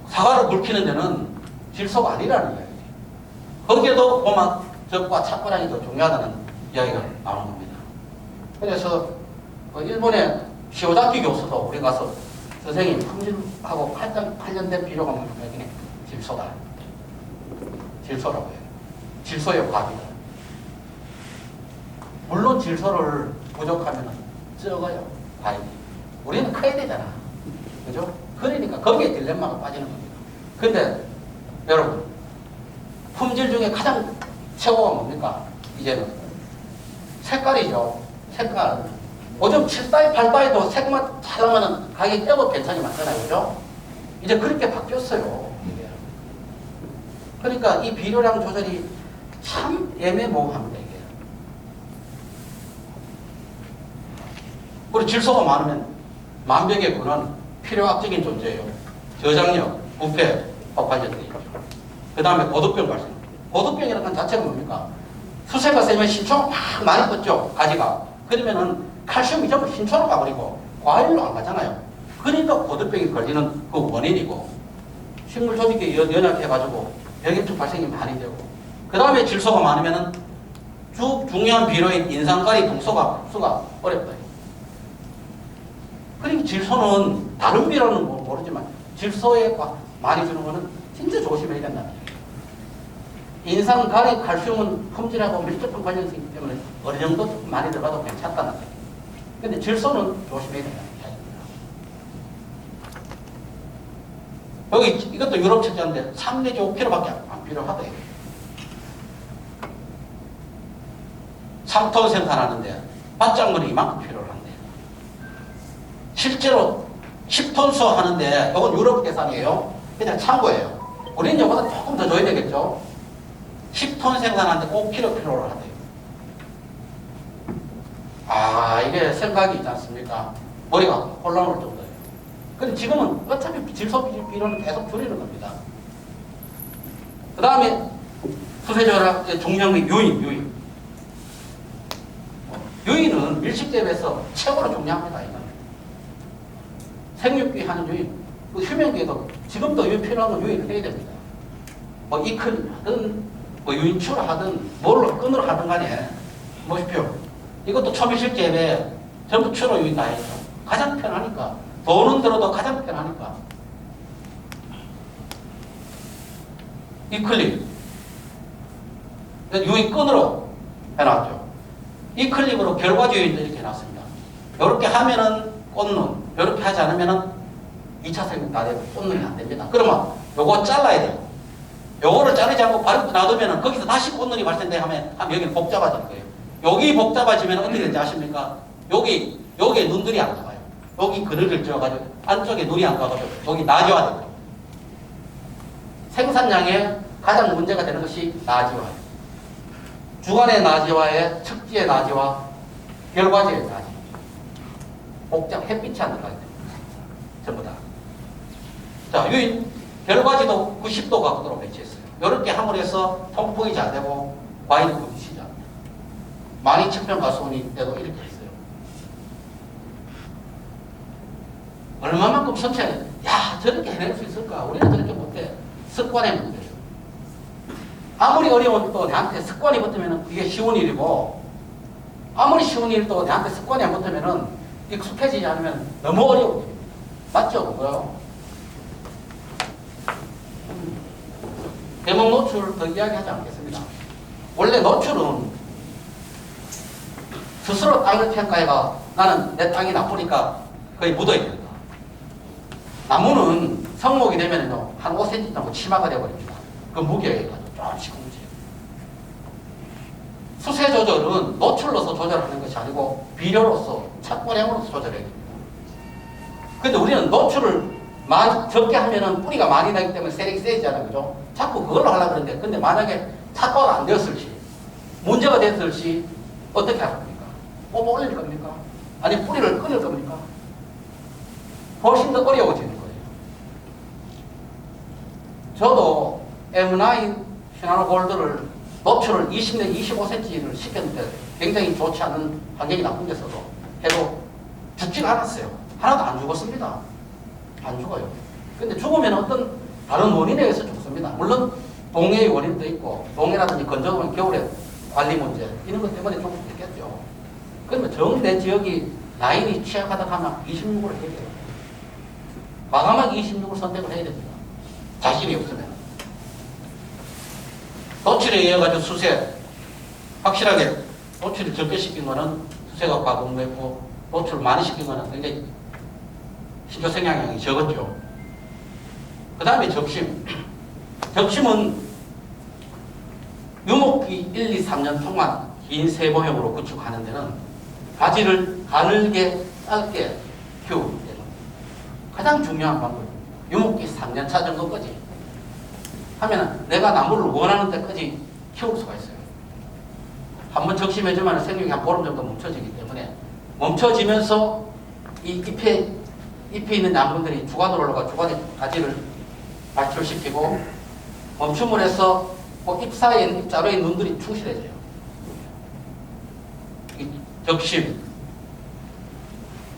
사과를 굵히는 데는 질소가 아니라는 이야기죠. 거기에도 고막적과 착과량이 더 중요하다는 이야기가 나오는 겁니다. 그래서 일본의 시오다키 교수도 우리 가서 선생님 품질하고 8년 된 비료가 뭡니까? 질소다. 질소라고 해요. 질소의 과비다. 물론 질소를 부족하면 적어요. 과일이. 우리는 커야 되잖아. 그죠? 그러니까 거기에 딜레마가 빠지는 겁니다. 근데 여러분 품질 중에 가장 최고가 뭡니까? 이제는 색깔이죠. 색깔. 요즘 7따위, 8따위도 색만 잘 나면 가격이 제법 괜찮이 많잖아요. 그죠? 이제 그렇게 바뀌었어요. 이게. 그러니까 이 비료량 조절이 참 애매모호합니다. 이게. 그리고 질소가 많으면 만병의 근원, 필요학적인 존재예요. 저장력, 부패, 폭발력들이 있죠. 그 다음에 고도병 발생. 고도병이라는 건 자체가 뭡니까? 수세가 세면 신초가 막 많이 떴죠. 가지가. 그러면은 칼슘이 전부 신초로 가버리고 과일로 안 가잖아요. 그러니까 고도병이 걸리는 그 원인이고 식물 조직이 연약해가지고 병해충 발생이 많이 되고 그 다음에 질소가 많으면은 중요한 비료인 인산가리 동소가 흡수가 어렵다. 그러니까 질소는 다른 비료는 모르지만 질소에 많이 주는 거는 진짜 조심해야 된다는 얘기예요. 인산, 가리, 칼슘은 품질하고 밀접한 관련이 있기 때문에 어느 정도 조금 많이 들어가도 괜찮다는 얘기예요. 근데 질소는 조심해야 된다는 얘기예요. 여기 이것도 유럽 책자인데 3 내지 5kg밖에 안 필요하대. 3톤 생산하는데 밭작물이 이만큼 필요를 한대. 실제로 10톤 수확하는데 이건 유럽 계산이에요. 그냥 참고예요. 우리는 이거보다 조금 더 줘야 되겠죠. 10톤 생산하는데 5kg 필요를 하대요. 아, 이게 생각이 있지 않습니까? 머리가 혼란할 정도예요. 근데 지금은 어차피 질소 비료는 계속 줄이는 겁니다. 그 다음에 수세조락 종량의 유인. 유인은 밀식 대비해서 최고로 중요합니다. 이건. 생육기 하는 유인. 그 휴면기에도 지금도 유인 필요한 건 유인을 해야 됩니다. 뭐 이클 하든 뭐 유인추를 하든 뭘로 끈으로 하든 간에 보십시오. 이것도 초밀식 재배 전부 추로 유인 다 했죠. 가장 편하니까. 돈은 들어도 가장 편하니까. 이클립. 유인 끈으로 해놨죠. 이클립으로 결과지 유인도 이렇게 해놨습니다. 이렇게 하면은 꽂는, 이렇게 하지 않으면은 2차 생육 다 되고 꽂는이 안 됩니다. 그러면 요거 잘라야 돼요. 요거를 자르지 않고 바로 놔두면은 거기서 다시 꽂는이 발생돼 하면 여기는 복잡해지는 거예요. 여기 복잡해지면 어떻게 되는지 아십니까? 여기에 눈들이 안 나가요. 여기 그늘을 쥐어가지고 안쪽에 눈이 안 가가지고 여기 나지화돼요. 생산량에 가장 문제가 되는 것이 나지화예요. 주간의 나지화에 척지의 나지화, 결과지의 나지화. 복잡, 햇빛이 안 들어가기 때문에. 전부 다. 자, 유인, 결과지도 90도 각도로 배치했어요. 이렇게 함으로 해서 통풍이 잘 되고 과일이 굽히지 않아요. 12,000평 가수원이 때도 이렇게 했어요. 얼마만큼 선체해? 야, 저렇게 해낼 수 있을까? 우리는 저렇게 못해. 습관의 문제예요. 아무리 어려운 또 내한테 습관이 붙으면 이게 쉬운 일이고, 아무리 쉬운 일도 내한테 습관이 안 붙으면 익숙해지지 않으면 너무 어려운 일입니다. 맞죠? 그거요? 대목 노출 더 이야기하지 않겠습니다. 원래 노출은 스스로 땅을 평가해가 나는 내 땅이 나쁘니까 거의 묻어야 된다. 나무는 성목이 되면은요, 한 5cm 정도 치마가 되어버립니다. 그 무게에 조금씩 움직여요. 수세 조절은 노출로서 조절하는 것이 아니고 비료로서 착분량으로서 조절해야 됩니다. 근데 우리는 노출을 적게 하면은 뿌리가 많이 나기 때문에 세력이 세지잖아요. 그죠? 자꾸 그걸로 하려고 그러는데, 근데 만약에 착과가 안 되었을 시, 문제가 됐을 시, 어떻게 할 겁니까? 뽑아 올릴 겁니까? 아니, 뿌리를 끊을 겁니까? 훨씬 더 어려워지는 거예요. 저도 M9 시나노 골드를 노출을 20내 25cm를 시켰는데 굉장히 좋지 않은 환경이 나쁜 데서도 해도 죽지가 않았어요. 하나도 안 죽었습니다. 안 죽어요. 근데 죽으면 어떤 다른 원인에 의해서 죽습니다. 물론 동해의 원인도 있고, 동해라든지 건조하면 겨울에 관리 문제 이런 것 때문에 죽을 수 있겠죠. 그러면 정 내 지역이 라인이 취약하다 하면 26으로 해야 돼요. 과감하게 26을 선택을 해야 됩니다. 자신이 없으면. 노출에 의해 가지고 수세, 확실하게 노출을 적게 시킨 거는 수세가 과공부했고, 노출을 많이 시킨 거는 굉장히 신조 생양량이 적었죠. 그 다음에 적심. 적심은 유목기 1, 2, 3년 동안 긴 세모형으로 구축하는 데는 가지를 가늘게 짧게 키우는 데는 가장 중요한 방법입니다. 유목기 3년 차 정도까지 하면은 내가 나무를 원하는 데까지 키울 수가 있어요. 한번 적심해주면 생육이 한 보름 정도 멈춰지기 때문에 멈춰지면서 이 잎에 있는 양분들이 주관으로 올라가 주관의 가지를 발출시키고 멈춤을 해서 그 잎 사이에 있는 잎자루에 있는 눈들이 충실해져요. 이 적심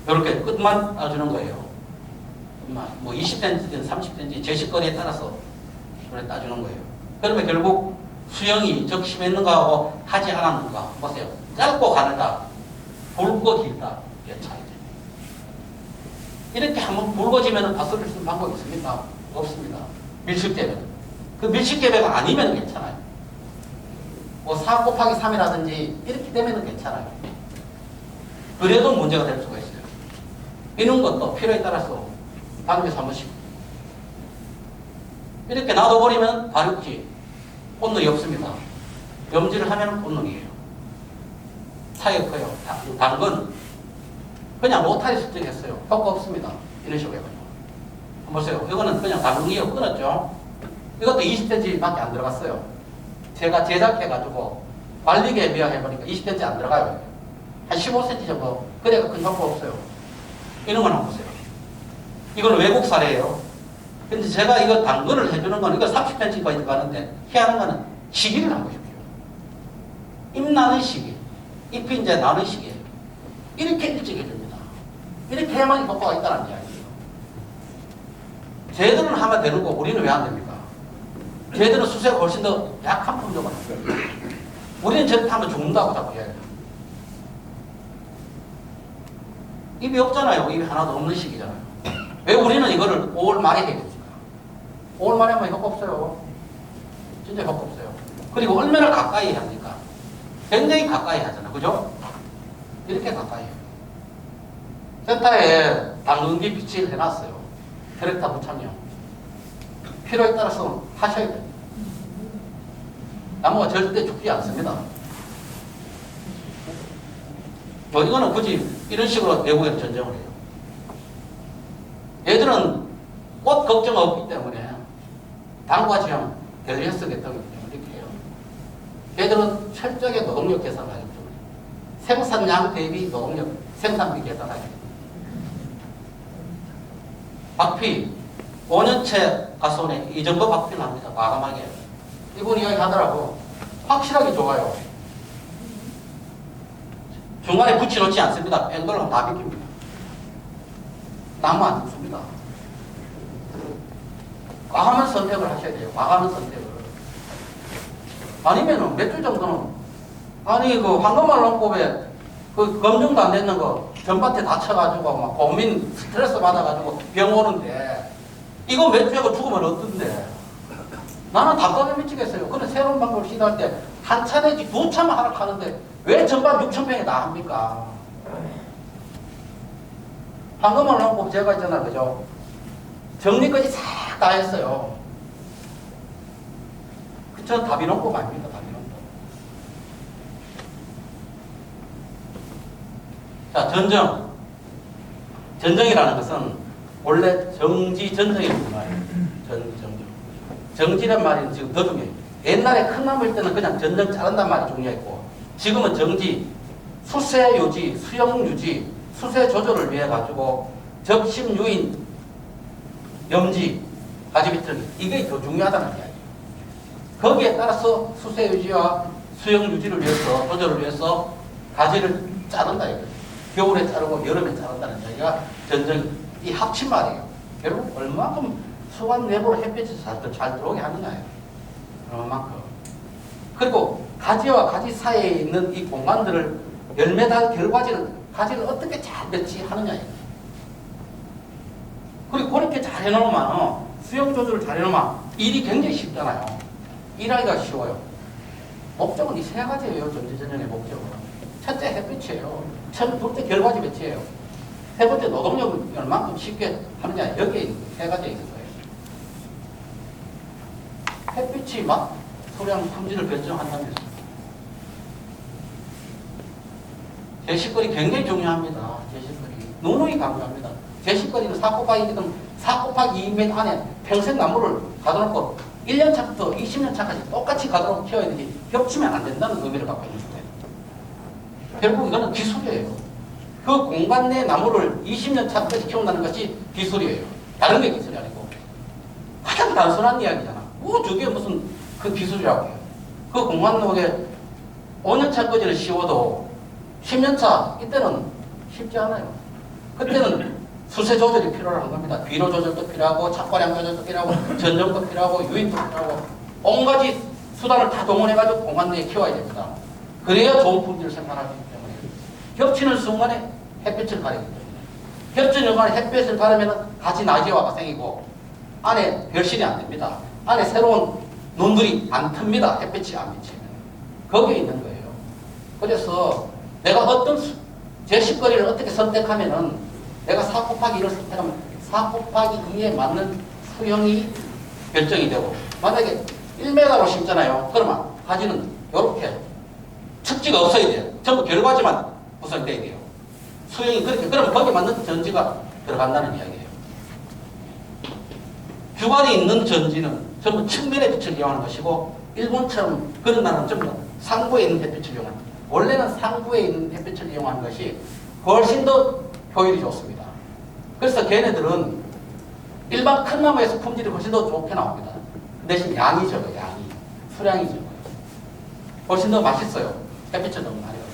이렇게 끝만 따주는 거예요. 끝만 뭐 20cm든 30cm 제식거리에 따라서 그래 따주는 거예요. 그러면 결국 수영이 적심했는가 하고 하지 않았는가 보세요. 짧고 가늘다, 굵고 길다 이게 차이죠. 이렇게 한번 굵어지면 다스릴 수 있는 방법이 있습니까? 없습니다. 밀식계획. 그 밀식계획가 아니면 괜찮아요. 뭐 4 곱하기 3이라든지 이렇게 되면 괜찮아요. 그래도 문제가 될 수가 있어요. 이런 것도 필요에 따라서 반에서 한 번씩 이렇게 놔둬버리면 발육지 본능이 없습니다. 염지를 하면 본능이에요. 차이가 커요. 당근 그냥 로타리 수정했어요. 효과 없습니다. 이런 식으로 해가지고 한번 보세요. 이거는 그냥 당근이요 끊었죠. 이것도 20cm밖에 안 들어갔어요. 제가 제작해가지고 관리기에 비하해보니까 20cm 안 들어가요. 한 15cm 정도. 그래가 큰 효과 없어요. 이런 건 한번 보세요. 이거는 외국 사례예요. 근데 제가 이거 당근을 해주는 건 이거 30cm까지 가는데 희한한 거는 시기를 한 보십시오. 잎 나는 시기. 잎이 이제 나는 시기에 이렇게 일찍 해줍니다. 이렇게 해야만 효과가 있다는 이야기예요. 쟤들은 하면 되는 거 우리는 왜 안 됩니까? 쟤들은 수세가 훨씬 더 약한 품종을 합니다. 우리는 저렇게 하면 죽는다고 자꾸 해요. 입이 없잖아요. 입이 하나도 없는 시기잖아요. 왜 우리는 이거를 5월 말에 해야 됩니까? 5월 말에 하면 효과 없어요. 진짜 효과 없어요. 그리고 얼마나 가까이 해야 합니까? 굉장히 가까이 하잖아. 그죠? 이렇게 가까이 해요. 센터에 당근기 비치를 해놨어요. 트랙터 부착용. 필요에 따라서 하셔야 돼요. 나무가 절대 죽지 않습니다. 뭐 이거는 굳이 이런 식으로 외국에는 전쟁을 해요. 얘들은 꽃 걱정 없기 때문에 당과 지형 밸런스 계통이기 때문에 이렇게 해요. 얘들은 철저하게 노동력 계산을 하기 때문에 생산량 대비 노동력, 생산비 계산하기 때문에 박피 5년째 가수원에 이 정도 박피를 합니다. 과감하게. 이분 이야기 하더라고. 확실하게 좋아요. 중간에 붙여놓지 않습니다. 뺑돌로 다 비킵니다. 나무 안 죽습니다. 과감한 선택을 하셔야 돼요. 과감한 선택을. 아니면은 몇 주 정도는 아니 그 황금알롱법에 그 검증도 안 됐는 거 전밭에 다쳐가지고 막 고민 스트레스 받아가지고 병 오는데 이거 몇 주하고 죽으면 어떤데? 나는 답답해 미치겠어요. 그런 새로운 방법을 시도할 때 한 차 내지 두 차만 하락하는데 왜 전반 6,000평에 다 합니까? 황금알롱법 제가 있잖아, 그죠? 정리까지 싹 다 했어요. 그쵸? 다비농법 아닙니까? 다비농법. 자, 전정. 전정이라는 것은 원래 정지 전정이라는 말이에요. 정정. 정지란 말이 지금 더 중요해요. 옛날에 큰 나무일 때는 그냥 전정 자른단 말이 중요했고 지금은 정지, 수세 유지, 수영 유지, 수세 조절을 위해 가지고 적심 유인, 염지, 가지 비틀기 이게 더 중요하다는 이야기예요. 거기에 따라서 수세 유지와 수영 유지를 위해서 조절을 위해서 가지를 자른다 이거예요. 겨울에 자르고 여름에 자른다는 이야기가 전정 이 합친 말이에요. 결국 얼마만큼 수관 내부로 햇빛이 잘 들어오게 하느냐예요. 얼마만큼. 그리고 가지와 가지 사이에 있는 이 공간들을 열매 달 결과지를 가지를 어떻게 잘 배치하느냐예요. 그리고 그렇게 잘 해놓으면 수영 조절을 잘 해놓으면 일이 굉장히 쉽잖아요. 일하기가 쉬워요. 목적은 이 세 가지예요. 전지전형의 목적은. 첫째 햇빛이에요. 둘째 결과지 배치예요. 세 번째 노동력을 얼만큼 쉽게 하느냐. 여기에 세 가지가 있는 거예요. 햇빛이 막 소량 품질을 결정한다면서. 제식거리 굉장히 중요합니다. 제식거리. 누누이 강조합니다. 제식거리는 4 곱하기 2등 4 곱하기 2m 안에 평생 나무를 가둬놓고 1년 차부터 20년 차까지 똑같이 가둬놓고 키워야 되지 겹치면 안 된다는 의미를 갖고 있는 거예요. 결국 이거는 기술이에요. 그 공간 내 나무를 20년 차까지 키운다는 것이 기술이에요. 다른 게 기술이 아니고. 가장 단순한 이야기잖아. 뭐 저게 무슨 그 기술이라고 해요. 그 공간 속에 5년 차까지는 쉬워도 10년 차 이때는 쉽지 않아요. 그때는 수세 조절이 필요한 겁니다. 비료 조절도 필요하고 착과량 조절도 필요하고 전정도 필요하고 유인도 필요하고 온가지 수단을 다 동원해가지고 공간 내에 키워야 됩니다. 그래야 좋은 품질을 생산할 수 있기 때문에 겹치는 순간에 햇빛을 가리기 때문에 겹치는 순간에 햇빛을 가르면 가지 나지화가 생기고 안에 별실이 안 됩니다. 안에 새로운 논들이 안 틉니다. 햇빛이 안 비치면. 거기에 있는 거예요. 그래서 내가 어떤 제식거리를 어떻게 선택하면은 내가 4 곱하기 1을 선택하면 4 곱하기 2에 맞는 수형이 결정이 되고 만약에 1m로 심잖아요. 그러면 가지는 이렇게 측지가 없어야 돼요. 전부 결과지만 구성돼야 돼요. 수형이 그렇게 그러면 거기에 맞는 전지가 들어간다는 이야기예요. 주관이 있는 전지는 전부 측면의 빛을 이용하는 것이고 일본처럼 그런 나라는 전부 상부에 있는 햇빛을 이용합니다. 원래는 상부에 있는 햇빛을 이용하는 것이 훨씬 더 효율이 좋습니다. 그래서 걔네들은 일반 큰 나무에서 품질이 훨씬 더 좋게 나옵니다. 그 대신 양이 적어요. 양이. 수량이 적어요. 훨씬 더 맛있어요. 햇빛을 너무 많이 받아요.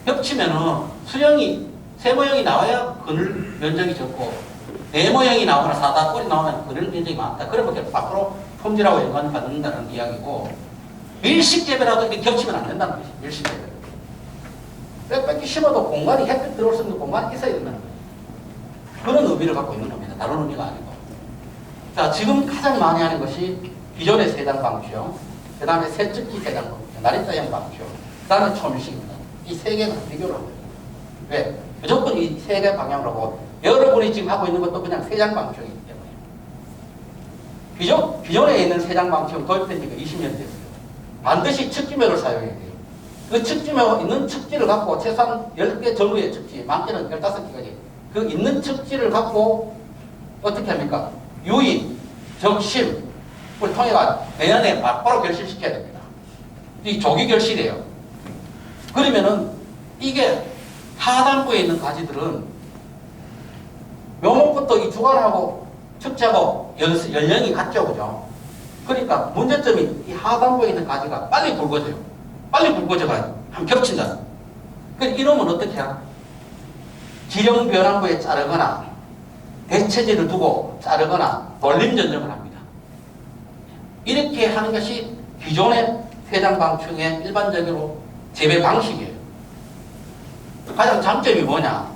겹치면은 수령이 세 모형이 나와야 그늘 면적이 적고 네 모형이 나오거나 사다꼴이 나오면 그늘 면적이 많다. 그러면 그렇게 밖으로 품질하고 연관을 받는다는 이야기고 밀식재배라도 이렇게 겹치면 안 된다는 것이 밀식재배. 빽빽히 심어도 공간이 햇빛 들어올 수 있는 공간이 있어야 된다는 거예요. 그런 의미를 갖고 있는 겁니다. 다른 의미가 아니고. 자, 지금 가장 많이 하는 것이 기존의 세장 방치형, 그 다음에 세특기 세장 방치형, 나리자형 방치형, 그 다음에 초밀식입니다. 이 세 개가 비교를 합니다. 왜? 무조건 이 세 개 방향으로 하고 여러분이 지금 하고 있는 것도 그냥 세장 방치형이기 때문에 기존에 있는 세장 방치형 도입된 지가 20년 됐어요. 반드시 측지묘를 사용해야 돼요. 그 측지묘 있는 측지를 갖고 최소한 10개 정도의 측지, 많게는 15개까지 그 있는 측지를 갖고 어떻게 합니까? 유인, 적심을 통해가 내년에 바로 결실시켜야 됩니다. 이 조기 결실이에요. 그러면은 이게 하단부에 있는 가지들은 묘목부터 이 주관하고 측지하고 연령이 같죠, 그죠? 그러니까 문제점이 이 하단부에 있는 가지가 빨리 굵어져요. 빨리 굵어져가 한번 겹친다. 그러니까 이러면 어떻게 해야? 기령 변환부에 자르거나 대체지를 두고 자르거나 돌림 전정을 합니다. 이렇게 하는 것이 기존의 세장방충의 일반적으로 재배 방식이에요. 가장 장점이 뭐냐?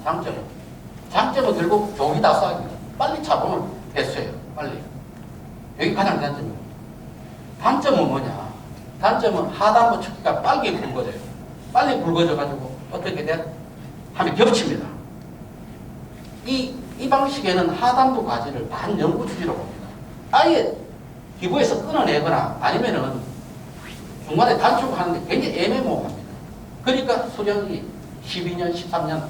장점은 결국 조기 다수학입니다. 빨리 차범을 배수해요. 빨리. 여기 가장 단점이에요. 단점은 뭐냐? 단점은 하단부 축기가 빨리 굵어져요. 빨리 굵어져가지고 어떻게 돼? 하면 겹칩니다. 이 방식에는 하단부 가지를 반영구 주지로 봅니다. 아예 기부에서 끊어내거나 아니면은 중간에 단축하는데 굉장히 애매모호합니다. 그러니까 수령이 12년, 13년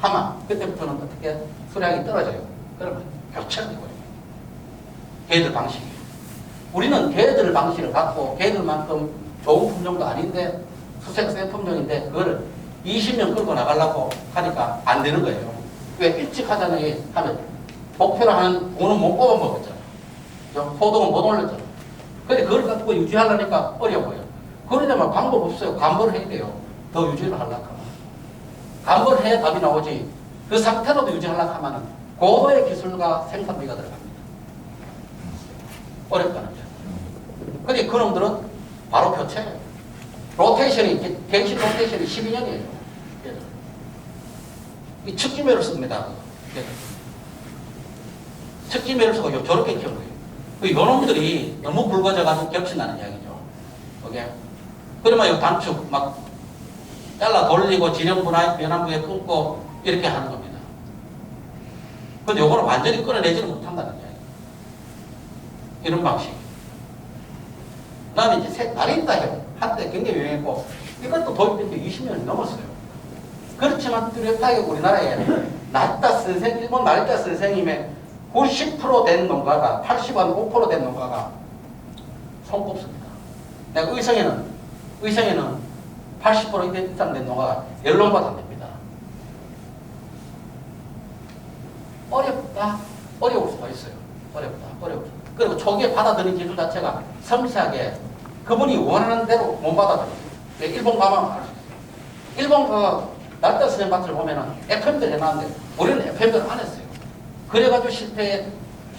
하면 그때부터는 어떻게 수량이 떨어져요. 그러면 교체가 되고요. 걔들 방식이에요. 우리는 걔들 방식을 갖고 걔들만큼 좋은 품종도 아닌데 수색 센 품종인데 그걸 20년 끌고 나가려고 하니까 안 되는 거예요. 왜 일찍 하자는 하면 목표로 하는 돈은 못 뽑아먹었잖아요. 소득은 못 올렸잖아요. 근데 그걸 갖고 유지하려니까 어려워요. 그러려면 방법 없어요. 감벌을 해야 돼요. 더 유지를 하려고 하면. 감벌을 해야 답이 나오지. 그 상태로도 유지하려고 하면 고도의 기술과 생산비가 들어갑니다. 어렵다는 거죠. 근데 그놈들은 바로 교체해요. 로테이션이, 갱신 로테이션이 12년이에요. 이 측지매를 씁니다. 측지매를 쓰고 저렇게 키운 거예요. 요놈들이 너무 굵어져가지고 겹친다는 이야기죠. 오케이? 그러면 이 단축 막 잘라 돌리고 진영변환부에 끊고 이렇게 하는 겁니다. 근데 요거는 완전히 끊어내지는 못한다는 이야기. 이런 방식. 그다음에 이제 나린다 해요. 한때 굉장히 유행했고 이것도 도입된 지 20년이 넘었어요. 그렇지만 뚜렷하게 우리나라에 나리타 선생, 일본 나리타 선생님의 90% 된 농가가 80한 5% 된 농가가 손꼽습니다. 내가 의성에는 80% 이상 된 농가가 연롱밭 안 됩니다. 어렵다. 어려울 수가 있어요. 어렵다. 그리고 초기에 받아들인 기술 자체가 섬세하게 그분이 원하는 대로 못 받아들여요. 일본 가면 알 수 있어요. 일본 나리타 선생 밭을 보면은 FM들 해놨는데 우리는 FM들 안 했어요. 그래가지고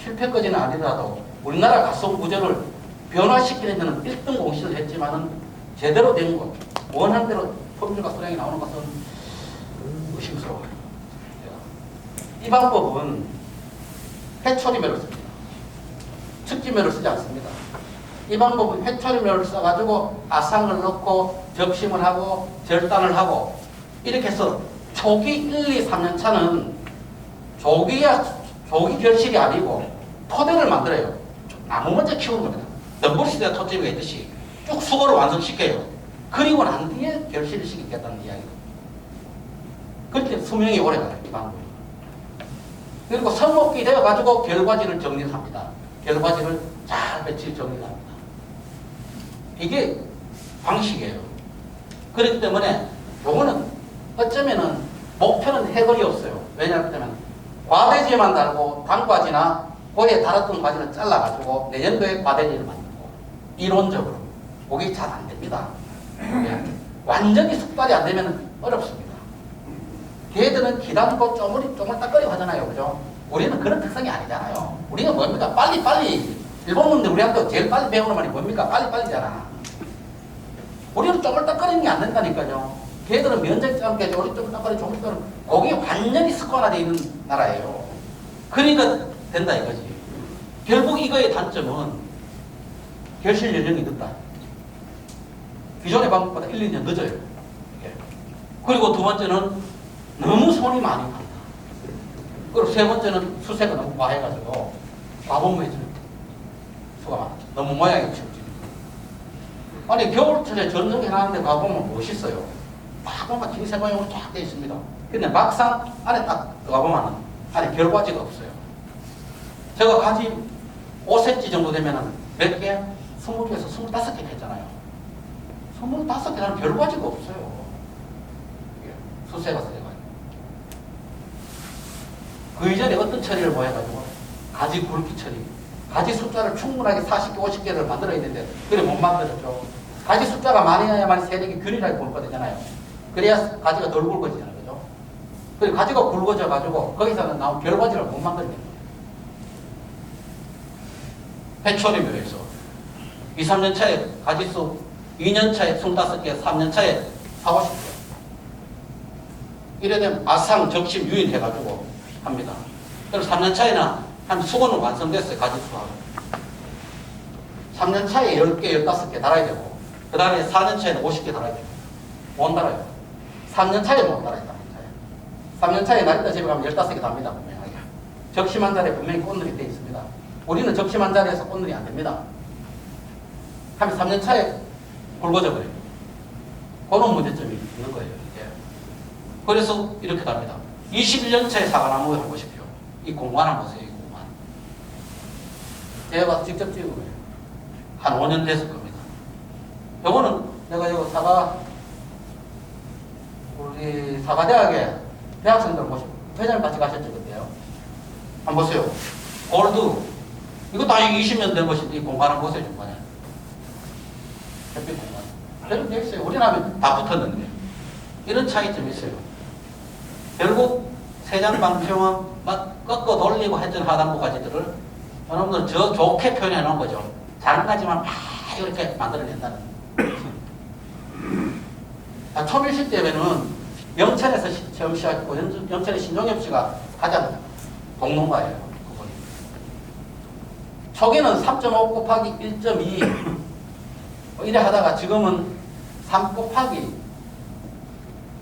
실패까지는 아니더라도 우리나라 가속 구조를 변화시키는 데는 1등 공신을 했지만은 제대로 된 것, 원하는 대로 품질과 수량이 나오는 것은 의심스러워요. 이 방법은 해초리매를 씁니다. 측지매를 쓰지 않습니다. 이 방법은 해초리매를 써가지고 아상을 넣고 적심을 하고 절단을 하고 이렇게 해서 초기 1, 2, 3년 차는 조기 결실이 아니고 토대를 만들어요. 나무 먼저 키우는 겁니다. 넘버시대가 토집이가 있듯이 쭉 수고를 완성시켜요. 그리고 난 뒤에 결실을 시키겠다는 이야기예요. 그렇게 수명이 오래가요. 이 방법이. 그리고 성목기 되어가지고 결과지를 정리를 합니다. 결과지를 잘 배치 정리를 합니다. 이게 방식이에요. 그렇기 때문에 요거는 어쩌면은 목표는 해거리 없어요. 왜냐하면 과대지에만 달고 단과지나 고에 달았던 과지는 잘라가지고 내년도에 과대지를 만들고 이론적으로 그게 잘 안 됩니다. 완전히 숙달이 안 되면 어렵습니다. 걔들은 기다리고 쪼물딱거리고 하잖아요. 그죠? 우리는 그런 특성이 아니잖아요. 우리가 뭡니까? 빨리. 일본 놈들 우리한테 제일 빨리 배우는 말이 뭡니까? 빨리잖아. 우리는 쪼물딱거리는 게 안 된다니까요. 걔들은 면적이 짧게 우리 쪼물딱거리 조물딱거리 거기에 완전히 습관화되어 있는 나라예요. 그러니까 된다 이거지. 결국 이거의 단점은 결실 연령이 늦다. 기존의 방법보다 1, 2년 늦어요. 그리고 두 번째는 너무 손이 많이 간다. 그리고 세 번째는 수세가 너무 과해가지고 과분무해지는 수가 많아. 너무 모양이 치우치니까. 아니 겨울철에 전등해놨는데 가보면 멋있어요. 딱 보면 흰새 모양으로 쫙 되어 있습니다. 근데 막상 안에 딱 들어가보면 안에 결과지가 없어요. 제가 가지 5cm 정도 되면은 몇 개? 20개에서 25개 했잖아요. 25개는 결과지가 없어요. 수세가 세가지고. 그 이전에 어떤 처리를 뭐 해가지고 가지 굵기 처리. 가지 숫자를 충분하게 40개, 50개를 만들어야 되는데 그래 못 만들었죠. 가지 숫자가 많아야만 세력이 균일하게 굵어지잖아요. 그래야 가지가 덜 굵어지잖아요. 그죠? 그리고 가지가 굵어져가지고 거기서는 나온 결과지를 못 만들게 돼요. 해초리묘에서 2, 3년 차에 가지수 2년 차에 25개, 3년 차에 40개. 이래 되면 아상, 적심, 유인 해가지고 합니다. 그럼 3년 차에는 한 수건은 완성됐어요. 가지수하고. 3년 차에 10개, 15개 달아야 되고 그 다음에 4년 차에는 50개 달아야 되고 못 달아요. 3년 차에 못 달아요. 3년 차에 나리타 집에 가면 15개 답니다. 분명하게. 적심한 자리에 분명히 꽃놀이 되어 있습니다. 우리는 적심한 자리에서 꽃놀이 안 됩니다. 하면 3년 차에 굵어져 버려요. 그런 문제점이 있는 거예요. 이게. 그래서 이렇게 답니다. 21년 차에 사과나무 하고 싶죠. 이 공간 한번 보세요. 이 공간. 제가 봐서 직접 찍은 거예요. 한 5년 됐을 겁니다. 요거는 내가 이거 우리 사과대학에 대학생들 모시고 회장님 같이 가셨죠 그때요. 한번 보세요. 골드 이거 다 20년 된 것인데 이 공간 한번 보세요. 정말 햇빛 공간 별로 돼 있어요. 우리는 하면 다 붙었는데 이런 차이점이 있어요. 결국 세장방평은 막 꺾어 돌리고 했던 하단부 가지들을 여러분들 저 좋게 표현해 놓은 거죠. 작은 가지만 막 이렇게 만들어낸다는. 초밀실 때에는 영천에서 처음 시작했고 영천의 신종엽 씨가 가장 동농가예요. 그분이. 초기는 3.5 곱하기 1.2 이래 하다가 지금은 3 곱하기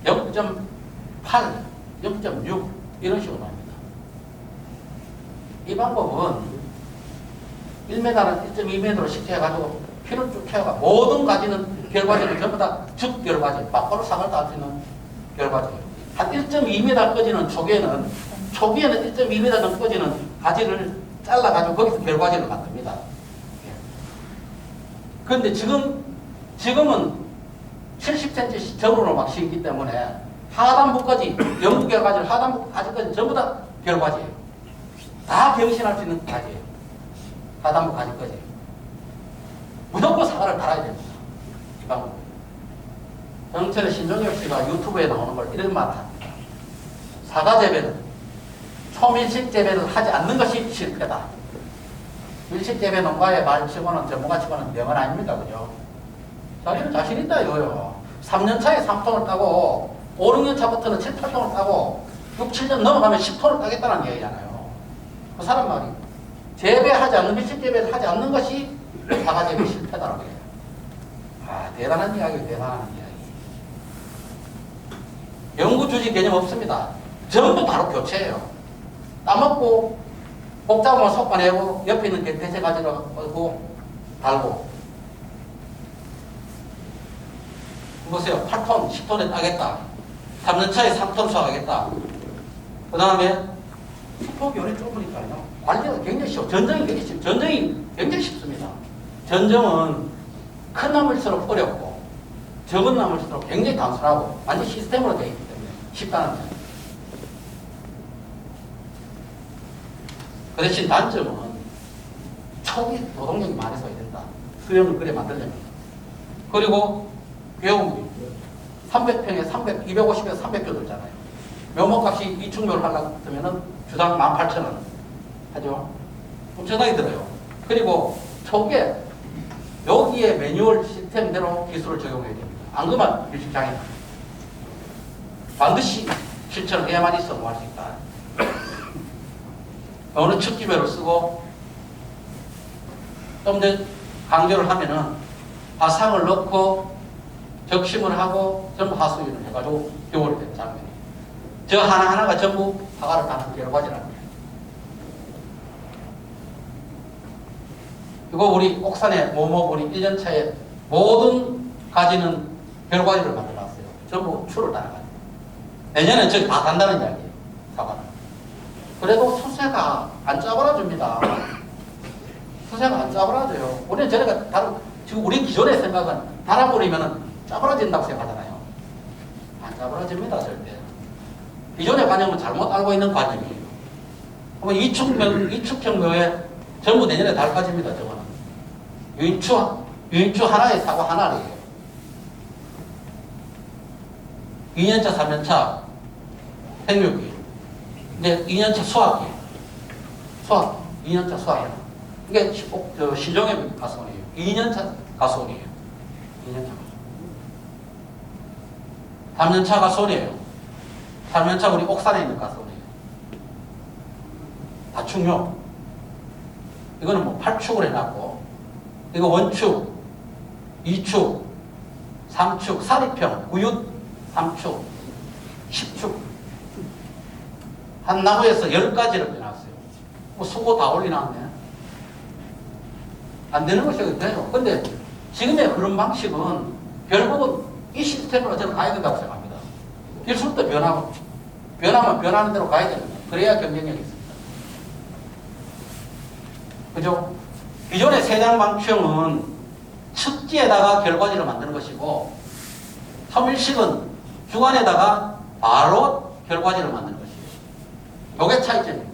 0.8, 0.6 이런 식으로 합니다. 이 방법은 1m는 1.2m로 식재해가지고 피를 쭉 태워가 모든 가지는 결과지는 전부 다 죽결과지, 막바로 상을 딸 수 있는 결과지예요. 한 1.2m 꺼지는 초기에는 1.2m 정도 꺼지는 가지를 잘라가지고 거기서 결과지를 만듭니다. 그런데 지금은 70cm 정으로 막 심기 때문에 하단부까지, 영구 결과지를 하단부까지 전부 다 결과지예요. 다 병신할 수 있는 가지예요. 하단부 가지까지. 무조건 사과를 달아야 됩니다. 이 방법. 정철의 신종엽 씨가 유튜브에 나오는 걸 이런 말을 합니다. 사과 재배는 초밀식 재배를 하지 않는 것이 실패다. 밀식 재배 농가의 말치고는 전문가치고는 명언 아닙니까? 그죠? 자기는 자신 있다 이거요. 3년 차에 3톤을 따고 5, 6년 차부터는 7, 8톤을 따고 6, 7년 넘어가면 10톤을 따겠다는 얘기잖아요. 그 사람 말이 재배하지 않는 밀식 재배를 하지 않는 것이 사과 재배 실패다라고 해요. 아, 대단한 이야기, 대단한 이야기. 영구주지 개념 없습니다. 전부 바로 교체예요. 따먹고 복잡하면 솎아내고 옆에 있는 대체 가지고 달고. 보세요. 8톤, 10톤에 따겠다. 3년 차에 3톤 수확하겠다. 그 다음에 수폭이 오래 좁으니까요. 관리가 굉장히 쉬워. 전쟁이 굉장히 쉽습니다. 전쟁은 큰 나무일수록 어렵고 적은 나무일수록 굉장히 단순하고 완전 시스템으로 되어 있기 때문에 쉽다는 점. 그 대신 단점은 초기 노동력이 많이 써야 된다. 수영을 그래 만들려면. 그리고 비용이 300평에 250에서 300교 들잖아요. 묘목값이 이축묘를 하려고 하면은 주당 18,000원 하죠. 엄청나게 들어요. 그리고 초기에 여기에 매뉴얼 시스템대로 기술을 적용해야 됩니다. 안 그러면 일식장이다. 반드시 실천을 해야만 있어 뭐 할 수 있다. 어느 측지배로 쓰고 좀 더 강조를 하면은 화상을 넣고 적심을 하고 전부 하수위를 해가지고 교월이 된 장면이에요. 저 하나하나가 전부 화가를 다는 결과지라는 거예요. 이거 우리 옥산에 우리 1년차에 모든 가지는 결과지를 만들어놨어요. 전부 추를 따라가요. 내년에 저기 다 간다는 이야기예요. 사과는. 그래도 수세가 안 짜버려줍니다. 수세가 안 짜버려져요. 우리는 저래가 지금 우리 기존의 생각은 달아버리면 짜버려진다고 생각하잖아요. 안 짜버려집니다, 절대. 기존의 관념은 잘못 알고 있는 관념이에요. 그러면 이축형 묘에 전부 내년에 달까지입니다, 저거는. 유인추 하나에 사과 하나래요. 2년차, 3년차 생육이. 이제 2년차 수학이에요. 수학. 2년차 수학. 이게 신종의 가수원이에요. 2년차 가수원이에요. 2년차 가수원. 3년차 가수원이에요. 3년차 우리 옥산에 있는 가수원이에요. 다축요. 이거는 뭐 8축을 해놨고, 이거 원축, 2축, 3축, 사리평, 9윷, 3축, 10축. 한 나무에서 10가지를 빼놨어요. 뭐 수고 다 올리놨네. 안 되는 것이 돼요. 근데 지금의 그런 방식은 결국은 이 시스템으로 저는 가야 된다고 생각합니다. 기술도 변하면 변하는 대로 가야 됩니다. 그래야 경쟁력이 있습니다. 그죠? 기존의 세장방추형은 습지에다가 결과지를 만드는 것이고, 섬일식은 주관에다가 바로 결과지를 만드는 것이에요. 이게 차이점입니다.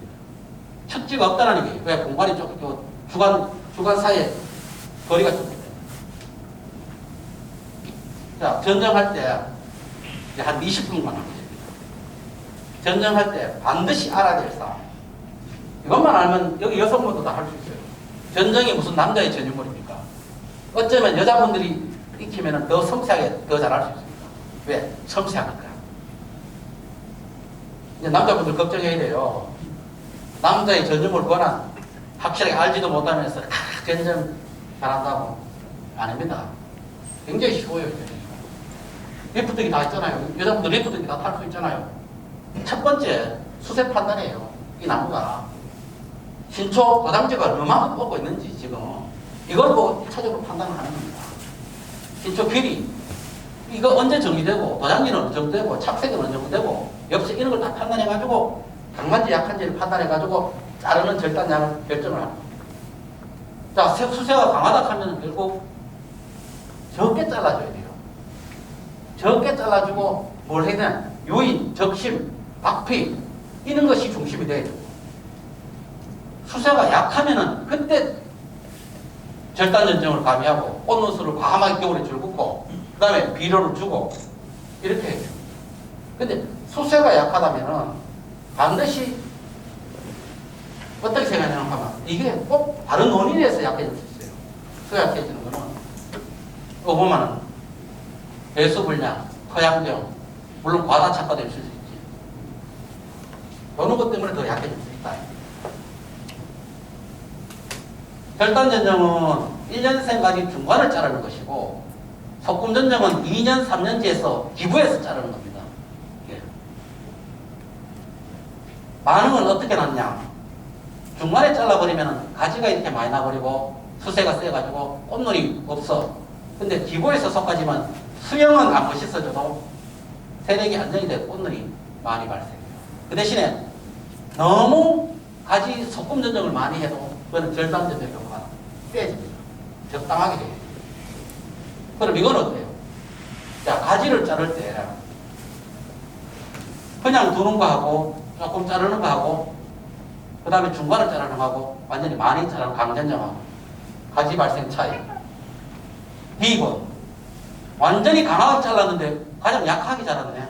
습지가 없다는 얘기예요. 왜? 공간이 좁고 주관 사이에 거리가 좁기 때문에. 자, 전쟁할 때 이제 한 20분만 하면 됩니다. 전쟁할 때 반드시 알아야 될 사항. 이것만 알면 여기 여성분도 다 할 수 있어요. 전쟁이 무슨 남자의 전유물입니까? 어쩌면 여자분들이 익히면 더 섬세하게 더 잘할 수 있습니다. 왜? 섬세하니까. 이제 남자분들 걱정해야 돼요. 남자의 전유물 권한 확실하게 알지도 못하면서 전쟁 잘한다고. 아닙니다. 굉장히 쉬워요. 리프트기 다 있잖아요. 여자분들 리프트기 다 탈 수 있잖아요. 첫 번째 수세 판단이에요. 이 나무가 신초 도장지가 얼마만큼 뻗고 있는지 지금 이걸 보고 1차적으로 판단을 하는 겁니다. 신초 길이 이거 언제 정리되고 도장지는 어느 정도 되고 착색은 어느 정도 되고 엽색 이런 걸 다 판단해가지고 강만지 약한지를 판단해가지고 자르는 절단량을 결정을 합니다. 자, 수세가 강하다 하면 결국 적게 잘라줘야 돼요. 적게 잘라주고 뭘 해야 되냐? 요인, 적심, 박피 이런 것이 중심이 돼야 돼요. 수세가 약하면은 그때 절단 전정을 가미하고 꽃눈수를 과감하게 겨울에 줄 긋고 그 다음에 비료를 주고 이렇게 해야 돼요. 근데 수세가 약하다면은 반드시 어떻게 생각하냐면 하면 이게 꼭 다른 원인에서 약해질 수 있어요. 수약해지는 거는 이거 보면은 배수불량, 토양병 물론 과다 착화될 수 있지. 이런 것 때문에 더 약해질 수 있다. 절단 전정은 1년생까지 중간을 자르는 것이고 소금 전정은 2년, 3년지에서 기부해서 자르는 겁니다. 예. 반응은 어떻게 났냐? 중간에 잘라버리면 가지가 이렇게 많이 나버리고 수세가 세가지고 꽃놀이 없어. 근데 기부에서 섞어지면 수영은 안 멋있어져도 세력이 안정이 되고 꽃놀이 많이 발생해요. 그 대신에 너무 가지 소금 전정을 많이 해도 그거는 절단 전정 효과가 세집니다. 적당하게 돼요. 그럼 이건 어때요? 자, 가지를 자를 때 그냥 두는 거 하고 조금 자르는 거 하고 그 다음에 중간을 자르는 거 하고 완전히 많이 자르는 강전정하고 가지 발생 차이. B번 완전히 강하게 잘랐는데 가장 약하게 자랐네.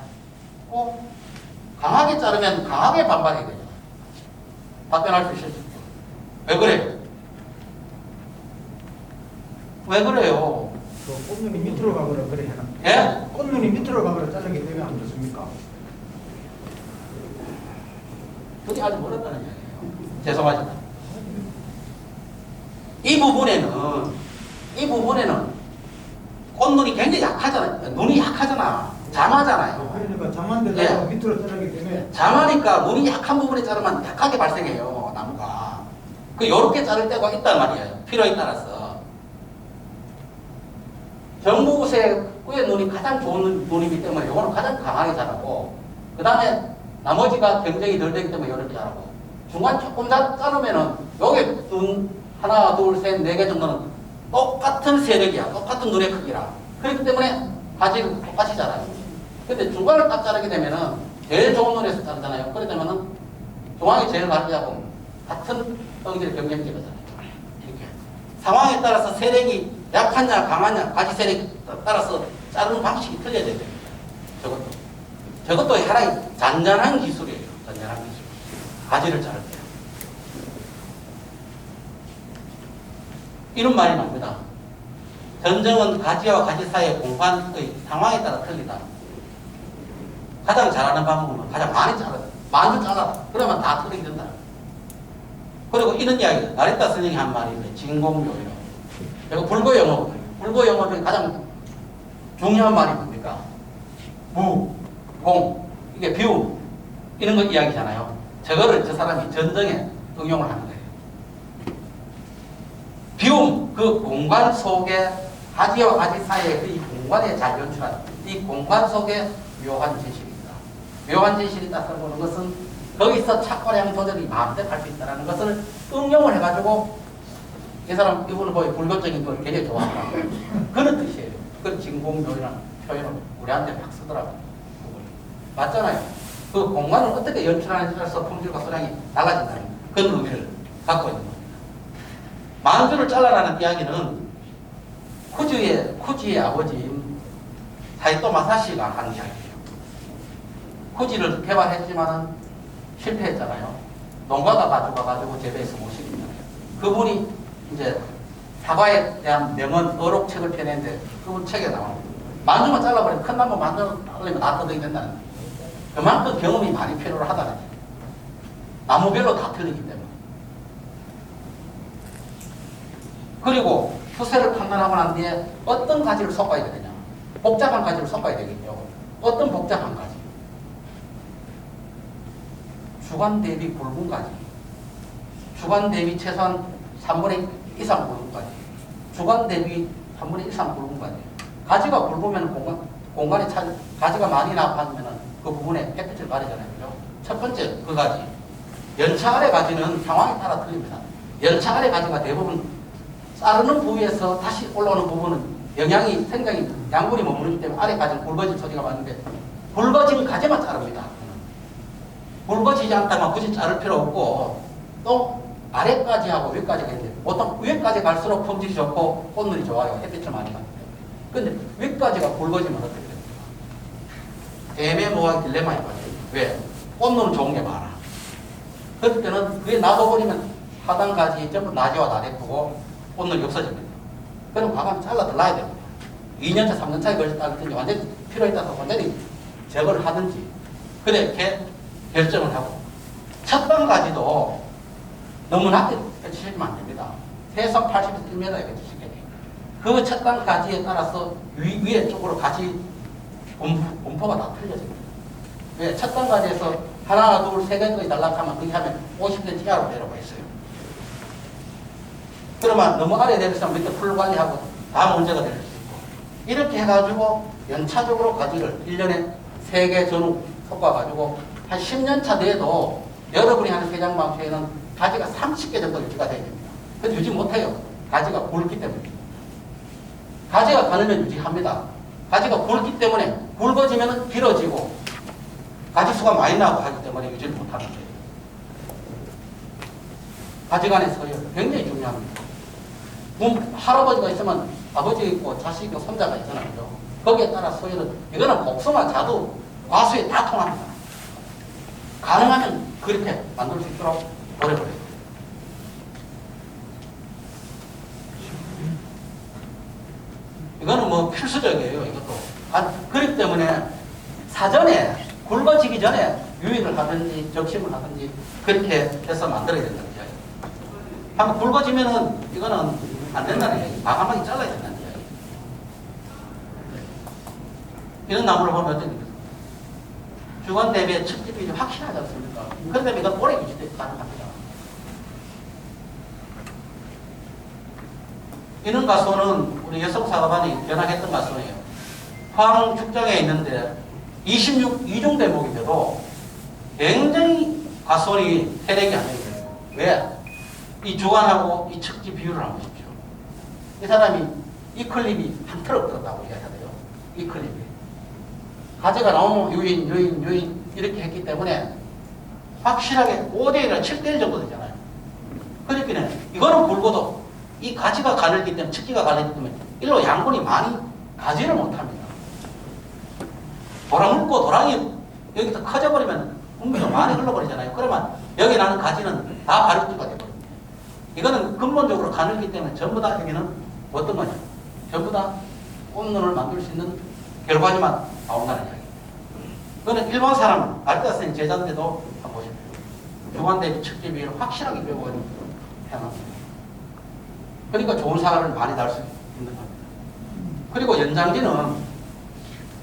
강하게 자르면 강하게 반발이 되죠. 답변할 수 있을까요? 왜 그래요? 왜 그래요? 그 꽃눈이 밑으로 가거나 그래 해나? 예? 꽃눈이 밑으로 가거나 자르게 되면 안 좋습니까? 그게 아직 모른다는 이야기예요. 죄송하지만 이 부분에는 꽃눈이 굉장히 약하잖아요. 눈이 약하잖아. 잠하잖아요. 그러니까 잠만데도 예. 밑으로 자르게 되면 잠하니까 눈이 약한 부분에 자르면 약하게 발생해요. 나무가. 그 요렇게 자를 때가 있단 말이에요. 필요에 따라서. 정부색 의 눈이 가장 좋은 눈이기 때문에 요거는 가장 강하게 자라고 그 다음에 나머지가 경쟁이 덜 되기 때문에 이렇게 자라고 중간 조금 자르면은 요게 눈 하나 둘 셋 네 개 정도는 똑같은 세력이야. 똑같은 눈의 크기라. 그렇기 때문에 가지를 똑같이 자라요. 근데 중간을 딱 자르게 되면은 제일 좋은 눈에서 자르잖아요. 그렇게 되면은 중앙이 제일 가지하고 같은 덩이를 경쟁지가 자라요. 이렇게 상황에 따라서 세력이 약하냐 강하냐 가지 세력에 따라서 자르는 방식이 틀려야 돼요. 저것도 하나의 잔잔한 기술이에요. 잔잔한 기술. 가지를 자를 때. 이런 말이 나옵니다. 전정은 가지와 가지 사이의 공간의 상황에 따라 틀리다. 가장 잘하는 방법은 가장 많이 잘라. 많이 잘라. 그러면 다 틀리게 된다. 그리고 이런 이야기, 나리타 선생이 한 말이 있어요. 진공요이로. 그리고 불교 용어. 불교 용어 중에 가장 중요한 말이 뭡니까? 무, 공, 이게 비움. 이런 거 이야기잖아요. 저거를 저 사람이 전정에 응용을 하는 거예요. 비움, 그 공간 속에 가지와 가지 사이의 그 이 공간에 잘 연출한 이 공간 속에 묘한 진실입니다. 묘한 진실이 있다고 보는 것은 거기서 착화량 조절이 마음대로 할 수 있다는 것을 응용을 해가지고 이 사람 이분은 거의 불교적인 걸 굉장히 좋아하더라고요. 그런 뜻이에요. 그 진공묘이라는 표현을 우리한테 막 쓰더라고요. 맞잖아요. 그 공간을 어떻게 연출하느냐에 따라서 품질과 소량이 달라진다는 그런 의미를 갖고 있는 겁니다. 만주를 잘라라는 이야기는 쿠지의 아버지인 사이토 마사시가 한 이야기예요. 쿠지를 개발했지만은 실패했잖아요. 농가가 가져가가지고 재배해서 못 시킵니다. 그분이 이제 사과에 대한 명언, 어록책을 펴냈는데 그분 책에 나와요. 만주만 잘라버리면 큰 나무 만주 잘라면 다 터득이 된다는 거예요. 그만큼 경험이 많이 필요로 하다는 거예요. 나무별로 다 틀리기 때문에. 그리고 수세를 판단하고 난 뒤에 어떤 가지를 섞어야 되느냐. 복잡한 가지를 섞어야 되겠죠. 어떤 복잡한 가지? 주간 대비 굵은 가지. 주간 대비 최소한 3분의 1 이상 굵음까지. 주간 대비 3분의 1 이상 굵음까지. 가지가 굵으면 공간이 가지가 많이 나빠지면 그 부분에 햇빛을 가리잖아요. 그죠? 첫 번째, 그 가지. 연차 아래 가지는 상황에 따라 틀립니다. 연차 아래 가지가 대부분 자르는 부위에서 다시 올라오는 부분은 영양이 굉장히 양분이 머무르기 때문에 아래 가지는 굵어진 소리가 많은데 굵어진 가지만 자릅니다. 굵어지지 않다면 굳이 자를 필요 없고 또 아래까지하고 위까지가 있는데 보통 위까지 갈수록 품질이 좋고 꽃눈이 좋아요. 햇빛을 많이 받기 때문에. 근데 위까지가 굵어지면 어떻게 됩니까? 애매모호한 딜레마에 빠져요. 왜? 꽃눈은 좋은 게 많아. 그럴 때는 그게 놔둬버리면 하단 가지 전부 나지와 나대프고 꽃눈이 없어집니다. 그럼 과감히 잘라 들라야 됩니다. 2년차, 3년차에 걸렸다든지 완전히 필요에 따라서 완전히 제거를 하든지 그렇게 결정을 하고 첫 단 가지도 너무 낮게 배치시면 안 됩니다. 해석 80에서 1m에 배치시게 돼요. 그 첫 단 가지에 따라서 위에 쪽으로 가지 분포가 다 틀려집니다. 왜? 첫 단 가지에서 하나, 둘, 세 개까지 달락하면 그렇게 하면 50cm 이하로 내려가 있어요. 그러면 너무 아래 내려서 밑에 풀 관리하고 다 문제가 될 수 있고 이렇게 해가지고 연차적으로 가지를 1년에 3개 전후 섞어가지고 한 10년 차 돼도 여러분이 하는 세장방초에는 가지가 30개 정도 유지가 돼야 됩니다. 근데 유지 못해요. 가지가 굵기 때문에. 가지가 가늘면 유지합니다. 가지가 굵기 때문에 굵어지면 길어지고 가지수가 많이 나고 하기 때문에 유지를 못하는 거예요. 가지 간의 서열 굉장히 중요합니다. 할아버지가 있으면 아버지 있고 자식 있고 손자가 있잖아요. 그죠? 거기에 따라 서열은 이거는 복숭아, 자두, 과수에 다 통합니다. 가능하면 그렇게 만들 수 있도록 노력을 해요. 이거는 뭐 필수적이에요. 이것도. 그렇기 때문에 사전에 굵어지기 전에 유인을 하든지 적심을 하든지 그렇게 해서 만들어야 된다는 이야기. 한번 굵어지면은 이거는 안 된다는 이야기. 과감하게 잘라야 된다는 이야기. 이런 나무를 보면 어떻게 주간 대비의 척집이 좀 확실하지 않습니까? 그런데 이건 오래 유지되기 가능합니다. 이런 가수는 우리 여성사과반이 견학했던 가수예요. 포항 축장에 있는데 26 이중 대목인데도 굉장히 가수원이 세력이 안 되거든요. 왜? 이 주간하고 이 척지 비율을 한번 보십시오. 이 사람이 이 클립이 한 트럭 들었다고 이야기하대요. 이 클립이. 가지가 나오면 유인 이렇게 했기 때문에 확실하게 5대1이나 7대1 정도 되잖아요. 그렇기 때문에 이거는 굵어도 이 가지가 가늘기 때문에 척지가 가늘기 때문에 일로 양분이 많이 가지를 못합니다. 돌아물고 도랑이 여기서 커져버리면 공기가 많이 흘러버리잖아요. 그러면 여기 나는 가지는 다 발육지가 되거든요. 이거는 근본적으로 가늘기 때문에 전부 다 여기는 어떤 거냐? 전부 다 꽃눈을 만들 수 있는 결과지만 나온다는 이야기. 그거는 일반 사람, 알타 선생님 제자인데도 한번 보십시오. 주간 대비 척지 비율을 확실하게 배우고 해놨습니다. 그러니까 좋은 사과를 많이 날 수 있는 겁니다. 그리고 연장지는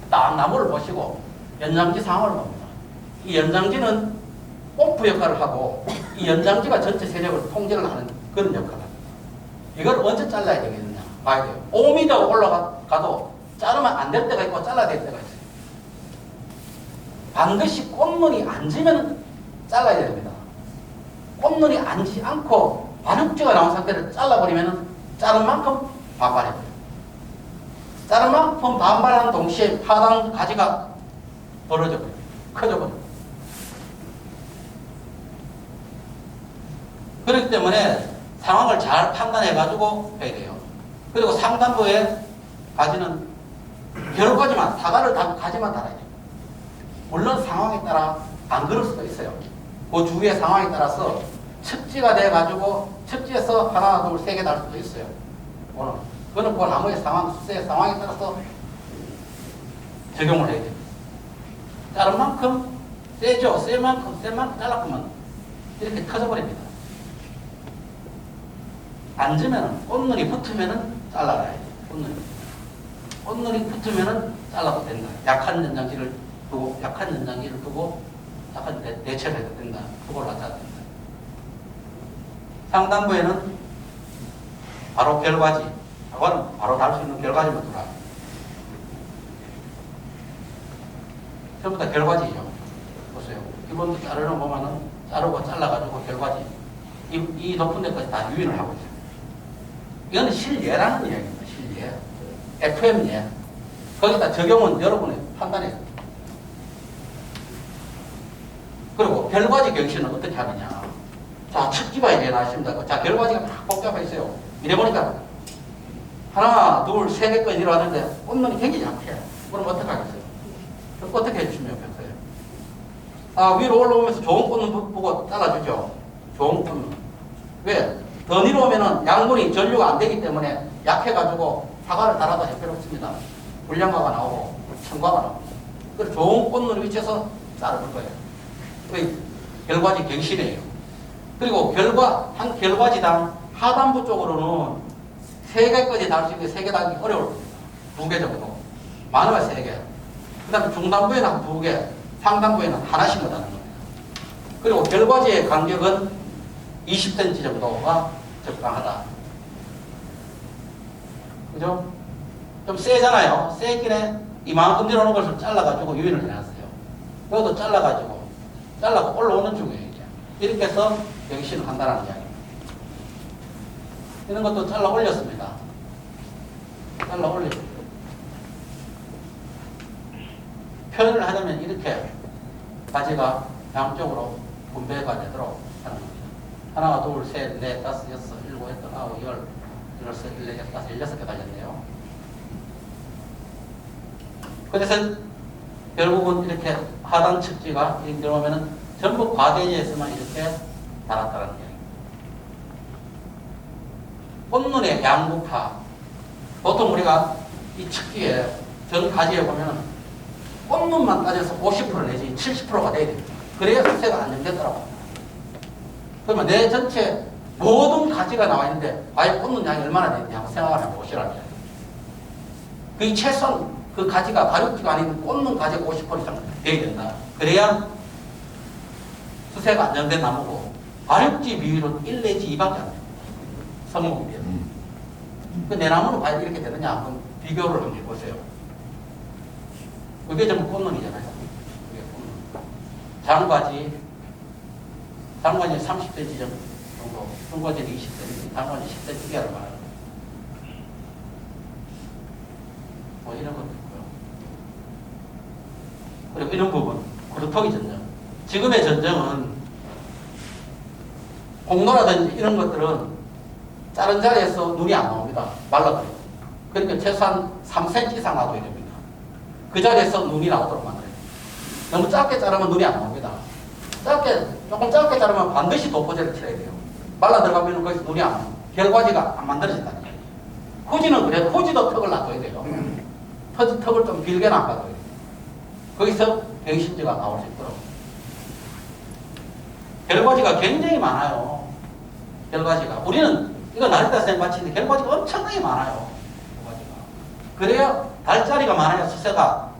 딱 나무를 보시고 연장지 상황을 봅니다. 이 연장지는 뽐프 역할을 하고 이 연장지가 전체 세력을 통제를 하는 그런 역할을 합니다. 이걸 언제 잘라야 되겠느냐 봐야 돼요. 5m 올라가도 자르면 안 될 때가 있고 잘라야 될 때가 있어요. 반드시 꽃눈이 앉으면 잘라야 됩니다. 꽃눈이 앉지 않고 발육지가 나온 상태를 잘라버리면 자른 만큼 반발해버려요. 자른 만큼 반발하는 동시에 하단 가지가 벌어져버려요. 커져버려요. 그렇기 때문에 상황을 잘 판단해가지고 해야 돼요. 그리고 상단부에 가지는 결과지만 사과를 가지만 달아야 돼요. 물론 상황에 따라 안 그럴 수도 있어요. 그 주위의 상황에 따라서 척지가 돼가지고 척지에서 하나, 둘, 세 개 달 수도 있어요. 그거는 그 나무의 상황, 수세의 상황에 따라서 적용을 해야 돼요. 자른 만큼 세죠. 센 만큼 잘라보면 이렇게 터져버립니다. 앉으면 꽃눈이 붙으면 잘라야 돼요. 꽃눈이 붙으면 잘라도 된다. 약한 연장지를 두고 약한 대체를 해도 된다. 그걸 갖다 된다. 상단부에는 바로 결과지. 저거는 바로 달 수 있는 결과지만 들어가. 전부 다 결과지죠. 보세요. 이번 자르는 보면은 자르고 잘라가지고 결과지. 이 높은 데까지 다 유인을 하고 있어요. 이거는 실예라는 이야기입니다. 실예. FM예. 거기다 적용은 여러분의 판단이에요. 그리고 결과지 경신은 어떻게 하느냐. 자, 측지가 이제 나왔습니다. 자, 결과지가 막 복잡해 있어요. 이래 보니까 하나, 둘, 세 개까지 일어났는데 온면이 굉장히 약해. 그럼 어떻게 하겠어요? 어떻게 해주시면 좋겠어요? 아, 위로 올라오면서 좋은 꽃는 보고 잘라주죠. 좋은 꽃는. 왜? 더 내려오면은 양분이 전류가 안 되기 때문에 약해가지고 사과를 달아도 필요 없습니다. 불량과가 나오고 청과가 나오고. 그래서 좋은 꽃눈 위치에서 자를 거예요. 결과지 경신이에요. 그리고 한 결과지당 하단부 쪽으로는 3개까지 달 수 있는 3개 달기 어려울 2개 정도. 많으면 3개. 그 다음에 중단부에는 한 2개, 상단부에는 하나씩만 다는 겁니다. 그리고 결과지의 간격은 20cm 정도가 적당하다. 그죠? 좀 세잖아요. 세기에 이만큼 내려오는 것을 잘라가지고 유인을 해놨어요. 이것도 잘라고 올라오는 중이에요. 이렇게 해서 경신을 한다는 이야기입니다. 이런 것도 잘라 올렸습니다. 잘라 올렸습니다. 표현을 하려면 이렇게 가지가 양쪽으로 분배가 되도록 하는 겁니다. 하나, 둘, 셋, 넷, 다섯, 여섯, 일곱, 여덟, 아홉, 열, 열여섯, 열네, 다섯, 16개 달렸네요. 그래서 결국은 이렇게 하단 측지가 이렇게 들어오면은 전부 과대지에서만 이렇게 달았다는 거예요. 꽃눈의 양극화. 보통 우리가 이 측지에 전 가지에 보면은 꽃눈만 따져서 50% 내지 70%가 돼야 됩니다. 그래야 수세가 안정되더라고요. 그러면 내 전체 모든 가지가 나와 있는데 과연 꽃눈 양이 얼마나 되는지 한번 생각을 해보시라는 거예요. 그게 최소한 그 가지가 발육지가 아닌 꽃눈 가지가 50% 이상 돼야 된다. 그래야 수세가 안정된 나무고 발육지 비율은 1 내지 2밖에 안 돼요. 성공이 돼요. 내 나무는 과연 이렇게 되느냐 한번 비교를 한번 해보세요. 그게 전부 꽃눈이잖아요. 그게 꽃눈. 장과지 30cm 정도, 중과지는 20cm, 장과지 10cm 이하를 말하는 거예요. 뭐 이런 것도 있고요. 그리고 이런 부분, 그루터기 전정. 지금의 전정은 공로라든지 이런 것들은 자른 자리에서 눈이 안 나옵니다. 말라버려요. 그러니까 최소한 3cm 이상 놔둬야 됩니다. 그 자리에서 눈이 나오도록 만들어요. 너무 짧게 자르면 눈이 안 나옵니다. 조금 짧게 자르면 반드시 도포제를 칠해야 돼요. 말라 들어가면 거기서 눈이 안 나와요. 결과지가 안 만들어진다는 얘기예요. 후지는 그래도 후지도 턱을 놔둬야 돼요. 턱을 좀 길게 놔둬야 돼요. 거기서 병신지가 나올 수 있도록. 결과지가 굉장히 많아요. 결과지가. 우리는 이거 나리다쌤 마치는데 결과지가 엄청나게 많아요. 결과지가. 그래야 달자리가 많아야 수세가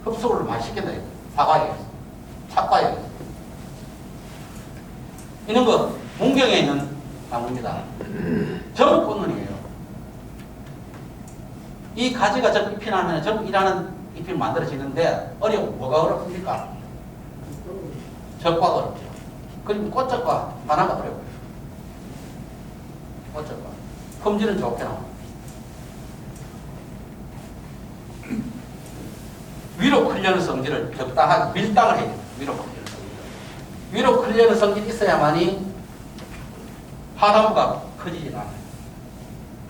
흡수를 많이 시킨다. 사과에, 착과에. 이런 거 문경에 있는 나무입니다. 전부 꽃눈이에요. 이 가지가 전부 잎이 나면 전부 일하는 잎이 만들어지는데 뭐가 어렵습니까? 적과가 어렵죠. 그리고 꽃적과 하나가 어려워요. 꽃적과. 품질은 좋게 나옵니다. 위로 클려는 성질을 적당하게 밀당을 해야 됩니다. 위로 클려는 성질. 위로 클려는 성질이 있어야만이 하단부가 커지지 않아요.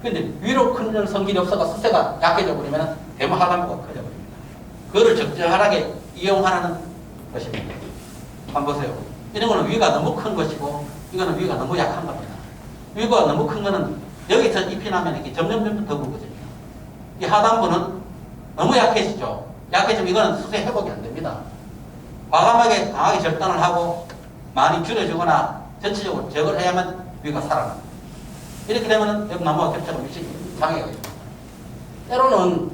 근데 위로 클려는 성질이 없어가 수세가 약해져 버리면 대모 하단부가 커져 버립니다. 그거를 적절하게 이용하는 것입니다. 한번 보세요. 이런 거는 위가 너무 큰 것이고 이거는 위가 너무 약한 겁니다. 위가 너무 큰 거는 여기서 잎이 나면 이렇게 점점 더 굵어집니다. 이 하단부는 너무 약해지죠. 약해지면 이거는 수세 회복이 안 됩니다. 과감하게 강하게 절단을 하고 많이 줄여주거나 전체적으로 제거를 해야만 위가 살아납니다. 이렇게 되면 여기 나무가 겹쳐서 미치기 장애가 있습니다. 때로는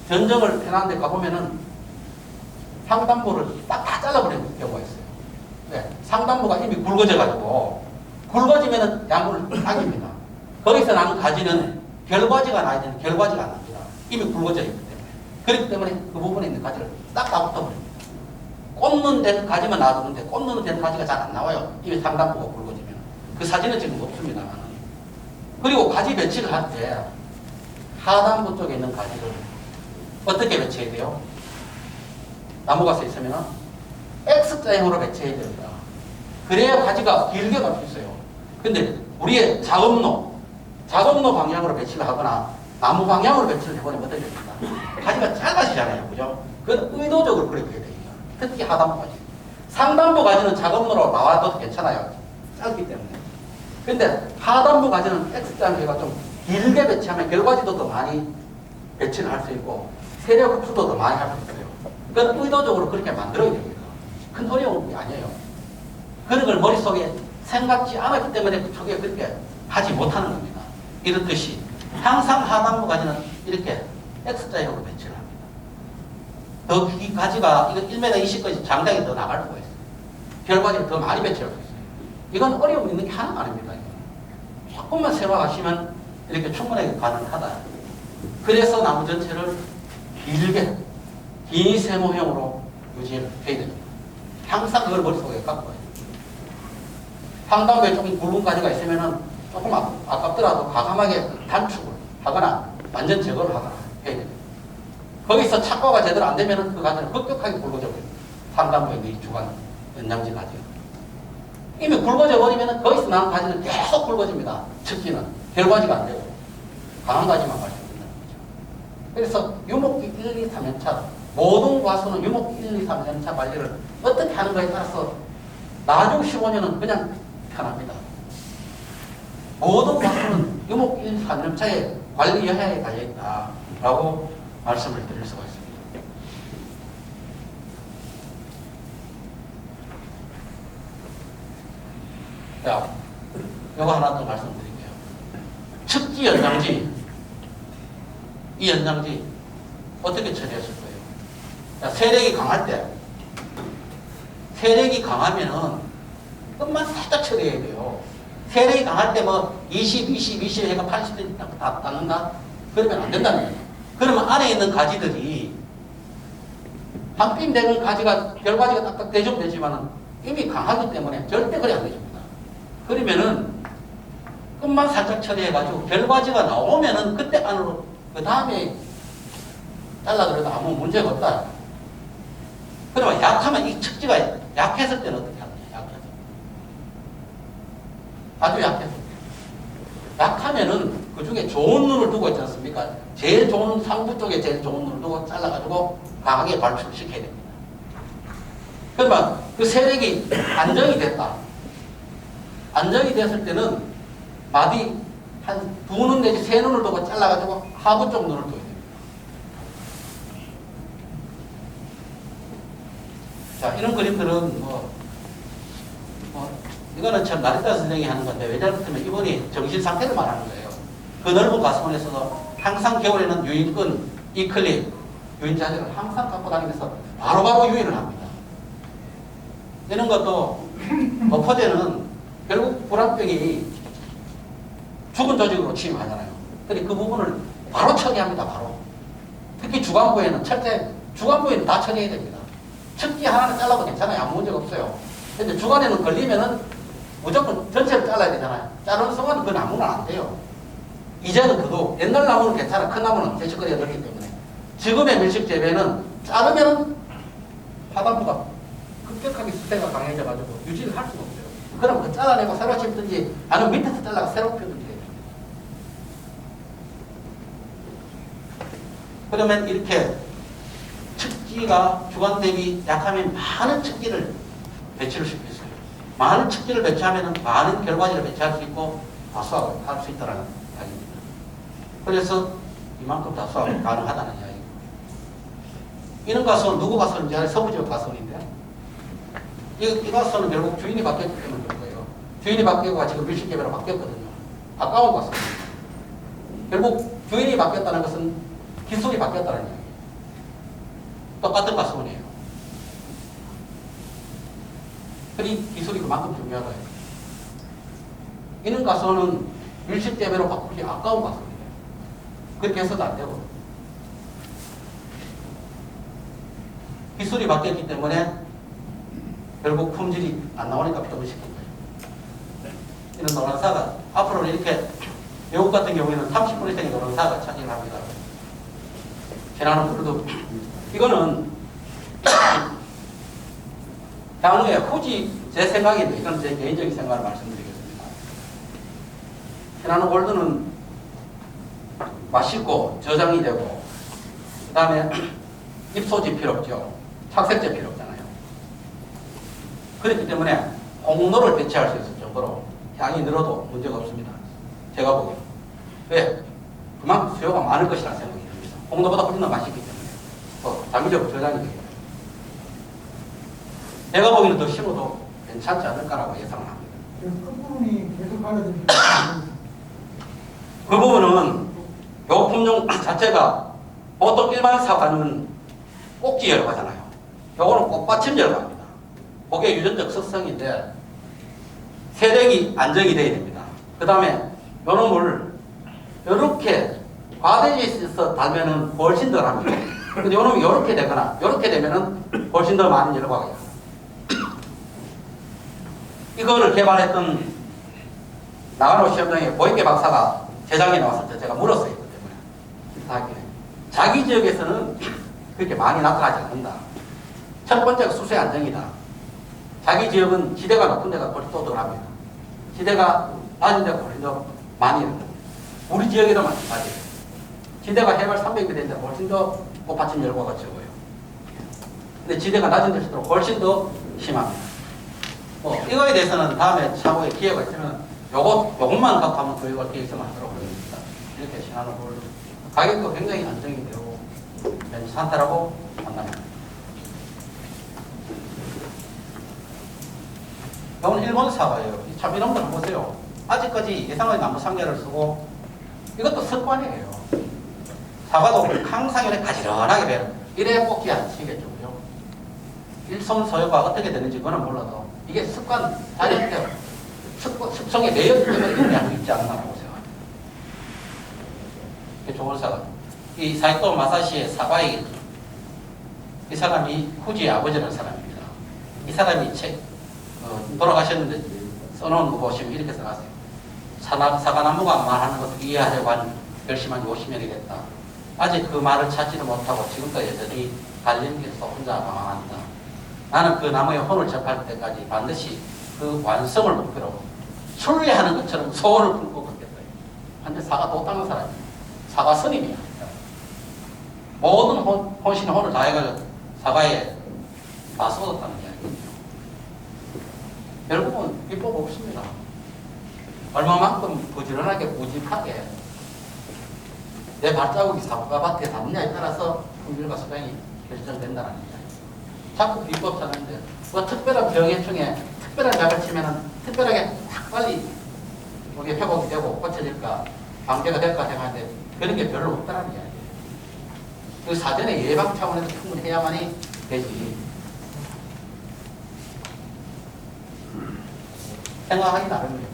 전정을 해놨는데 가보면은 상단부를 딱 다 잘라버리는 경우가 있어요. 네, 상단부가 이미 굵어져가지고 굵어지면은 약물을 딱입니다. 거기서 나는 가지는 결과지가 나야 되는 결과지가 안 납니다. 이미 굵어져 있기 때문에. 그렇기 때문에 그 부분에 있는 가지를 딱 다붙어버립니다. 꽂는 데는 가지만 놔두는데 꽂는 데는 가지가 잘 안 나와요. 이미 상단부가 굵어지면. 그 사진은 지금 없습니다만. 그리고 가지 배치를 할 때 하단부 쪽에 있는 가지를 어떻게 배치해야 돼요? 나무가 서 있으면 X자형으로 배치해야 됩니다. 그래야 가지가 길게 갈 수 있어요. 근데 우리의 작업로 방향으로 배치를 하거나 나무 방향으로 배치를 해버리면 어떻게 됩니까? 가지가 작아지잖아요. 그죠? 그건 의도적으로 그렇게 해야 됩니다. 특히 하단부 가지. 상단부 가지는 작업로로 나와도 괜찮아요. 짧기 때문에. 근데 하단부 가지는 X자형이가 좀 길게 배치하면 결과지도 더 많이 배치를 할 수 있고 세력 흡수도 더 많이 할 수 있어요. 그건 의도적으로 그렇게 만들어야 됩니다. 큰 어려움이 아니에요. 그런 걸 머릿속에 생각지 않았기 때문에 그쪽에 그렇게 하지 못하는 겁니다. 이렇듯이 항상 하단부 가지는 이렇게 X자형으로 배치를 합니다. 더 이 가지가 이거 1m 20까지 장장이 더 나갈 수가 있어요. 결과지를 더 많이 배치할 수 있어요. 이건 어려움 있는 게 하나가 아닙니다. 조금만 세워가시면 이렇게 충분하게 가능하다. 그래서 나무 전체를 길게 긴 세모형으로 유지해야 됩니다. 항상 그걸 머릿속에 갖고 와요. 상단부에 조금 굵은 가지가 있으면은 조금 아깝더라도 과감하게 단축을 하거나 완전 제거를 하거나 해야 됩니다. 거기서 착과가 제대로 안 되면은 그 가지는 급격하게 굵어져 버립니다. 상단부에 있는 이 주간 연장지 가지가. 이미 굵어져 버리면은 거기서 나는 가지는 계속 굵어집니다. 척지는 결과지가 안 되고 강한 가지만 발생된다는 거죠. 그래서 유목기 1, 2, 3년차 모든 과수는 유목기 1, 2, 3년차 관리를 어떻게 하는 거에 따라서 나중 15년은 그냥 편합니다. 모든 과수는 유목기 1, 3년차의 관리 여하에 달려있다라고 말씀을 드릴 수가 있습니다. 자, 이거 하나 더 말씀드릴게요. 척지 연장지, 이 연장지 어떻게 처리하실 거예요? 자, 세력이 강할 때, 세력이 강하면은 끝만 살짝 처리해야 돼요. 세력이 강할 때 뭐 20 해가 80대 다 닦는다? 그러면 안 된다는 거예요. 그러면 안에 있는 가지들이 한뼘 되는 가지가 결과지가 딱딱 대접되지만은 이미 강하기 때문에 절대 그래 안 되죠. 그러면은 끝만 살짝 처리해가지고 결과지가 나오면은 그때 안으로 그 다음에 잘라들어도 아무 문제가 없다. 그러면 약하면 이 척지가 약했을 때는 어떻게 하느냐? 약해서 아주 약해서 약하면은 그 중에 좋은 눈을 두고 있지 않습니까? 제일 좋은 상부 쪽에 제일 좋은 눈을 두고 잘라가지고 강하게 발출을 시켜야 됩니다. 그러면 그 세력이 안정이 됐다. 안정이 됐을 때는 마디 한 2눈 내지 3눈을 두고 잘라가지고 하부 쪽 눈을 둬야 됩니다. 자, 이런 그림들은 이거는 참 나리타 선생이 하는 건데 왜 잘못하면 이분이 정신 상태를 말하는 거예요. 그 넓은 가수원에서도 항상 겨울에는 유인끈, 이클립, 유인자재를 항상 갖고 다니면서 바로바로 유인을 합니다. 이런 것도 거포제는 결국 불합병이 죽은 조직으로 침입하잖아요. 근데 그 부분을 바로 처리합니다. 바로. 특히 주간부에는 주간부에는 다 처리해야 됩니다. 척지 하나는 잘라도 괜찮아요. 아무 문제가 없어요. 근데 주간에는 걸리면은 무조건 전체를 잘라야 되잖아요. 자르는 순간 그 나무는 안 돼요. 이제는 그도 옛날 나무는 괜찮아. 큰 나무는 대식거리가 들기 때문에. 지금의 밀식 재배는 자르면은 하단부가 급격하게 수세가 강해져가지고 유지를 할 수가 없어요. 그럼 그 잘라내고 새로 심든지 아니면 밑에서 잘라가 새로 펴든지 해요. 그러면 이렇게 척지가 주간 대비 약하면 많은 척지를 배치를 시킬 수 있어요. 많은 척지를 배치하면 많은 결과지를 배치할 수 있고 다수화를 할 수 있다는 이야기입니다. 그래서 이만큼 다수화가 가능하다는 이야기입니다. 이런 가수는 누구 가수인지 서부지역 가수인데 이 가수는 결국 주인이 바뀌었기 때문에 그런 거예요. 주인이 바뀌고 지금 밀식개배로 바뀌었거든요. 아까운 가수입니다. 결국 주인이 바뀌었다는 것은 기술이 바뀌었다는 이야기예요. 똑같은 가수원이에요. 그리 기술이 그만큼 중요하다. 있는 가수는 일시대비로 바꾸기 아까운 가수예요. 그렇게 해서도 안 되고. 기술이 바뀌었기 때문에 결국 품질이 안 나오니까 병시킨 거예요. 이런 노란사가 앞으로는 이렇게 외국 같은 경우에는 30분 이상의 노란사가 차지를 합니다. 지나는 불도 이거는 향후에 후지 제 생각인데 이건 제 개인적인 생각을 말씀드리겠습니다. 지나는 골드는 맛있고 저장이 되고 그 다음에 입소지 필요 없죠. 착색제 필요 없잖아요. 그렇기 때문에 홍로를 대체할 수 있을 정도로 향이 늘어도 문제가 없습니다. 제가 보기에. 왜? 그만큼 수요가 많을 것이라는 생각이 듭니다. 홍로보다 훨씬 더 맛있기 때문에. 장기적으로 저장이 되기 때문에. 제가 보기에는 더 심어도 괜찮지 않을까라고 예상을 합니다. 끝부분이 계속 가려지는 그 부분은 요 품종 자체가 보통 일반 사과는 꼭지 열과잖아요. 요거는 꽃받침 열과입니다. 그게 유전적 특성인데 세력이 안정이 되어야 됩니다. 그 다음에 요놈을 이렇게 과대지에서 달면은 훨씬 덜 합니다. 근데 요놈이 이렇게 되거나 이렇게 되면은 훨씬 더 많은 열과가 있어요. 이거를 개발했던 나가노 시험장의 보이케 박사가 제작에 나왔을 때 제가 물었어요. 때문에 자기 지역에서는 그렇게 많이 나타나지 않는다. 첫 번째가 수세 안정이다. 자기 지역은 지대가 높은 데가 훨씬 더 덜합니다. 지대가 낮은 데가 훨씬 더 많이 있는 겁니다. 우리 지역에도 마찬가지예요. 지대가 해발 300m 되는 데는 훨씬 더 꽃받침 열과가 적어요. 근데 지대가 낮은 데일수록 훨씬 더 심합니다. 이거에 대해서는 다음에 차후에 기회가 있으면 요것만 갖고 한번 교육을 계획성을 하도록 하겠습니다. 이렇게 신하는 걸 가격도 굉장히 안정이 되고 괜찮다라고 판단합니다. 이건 일본 사과예요. 참 이런 걸 보세요. 아직까지 예상의 나무 상자를 쓰고 이것도 습관이에요. 사과도 항상 이렇게 가지런하게 배요. 이래 뽑기 안 치겠죠. 그죠? 일손 소요가 어떻게 되는지 그거는 몰라도 이게 습관, 자연스레요. 습성에 매여 때문에 영향이 있지 않나라고 생각합니다. 이게 좋은 사과. 이 사이토 마사시의 사과의 이 사람이 후지의 아버지라는 사람입니다. 이 사람이 돌아가셨는데 써놓은 거 보시면 이렇게 써놨어요. 사과나무가 말하는 것을 이해하려고 한 결심한 50년이 됐다. 아직 그 말을 찾지도 못하고 지금도 여전히 달린 길에서 혼자 방황한다. 나는 그 나무의 혼을 접할 때까지 반드시 그 완성을 목표로 순례하는 것처럼 소원을 품고 걷겠다. 한데 사과 도닦는 사람이에요. 사과 스님이야. 모든 혼신의 혼을 다해가지고 사과에 다 쏟았다는 이야기죠. 결국은 비법 없습니다. 얼마만큼 부지런하게 무직하게 내 발자국이 사과밭에 닿느냐에 따라서 품질과 수량이 결정된다는 이야기. 자꾸 비법 찾는데 뭐 특별한 병해충에 특별한 약을 치면은 특별하게 확 빨리 이게 회복이 되고 고쳐질까 방제가 될까 생각하는데 그런 게 별로 없다는 이야기예요. 그 사전에 예방 차원에서 충분히 해야만이 되지. 생각하기 나름이에요.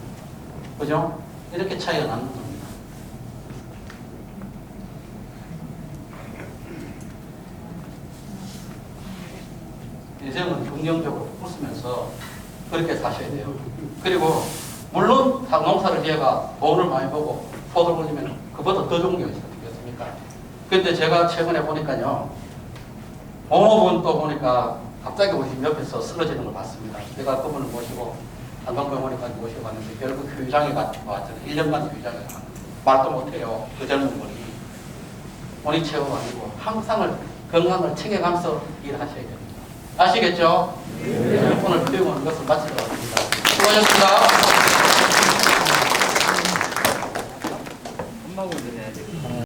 그죠? 이렇게 차이가 나는 겁니다. 인생은 긍정적으로 웃으면서 그렇게 사셔야 돼요. 그리고 물론 농사를 지어가 돈을 많이 벌고 포도를 올리면 그보다 더 좋은 게 있겠습니까? 근데 제가 최근에 보니까요, 어느 분또 보니까 갑자기 오신 옆에서 쓰러지는 걸 봤습니다. 제가 그분을 모시고 한강병원에까지 모시고 갔는데 결국 휴장에 왔잖아요. 1년간 휴장에 갔는데 말도 못해요. 그 젊은 분이. 본인 체험 아니고 항상 건강을 챙겨가면서 일하셔야 됩니다. 아시겠죠? 네. 오늘 교육은 이것을 마치도록 하겠습니다. 수고하셨습니다.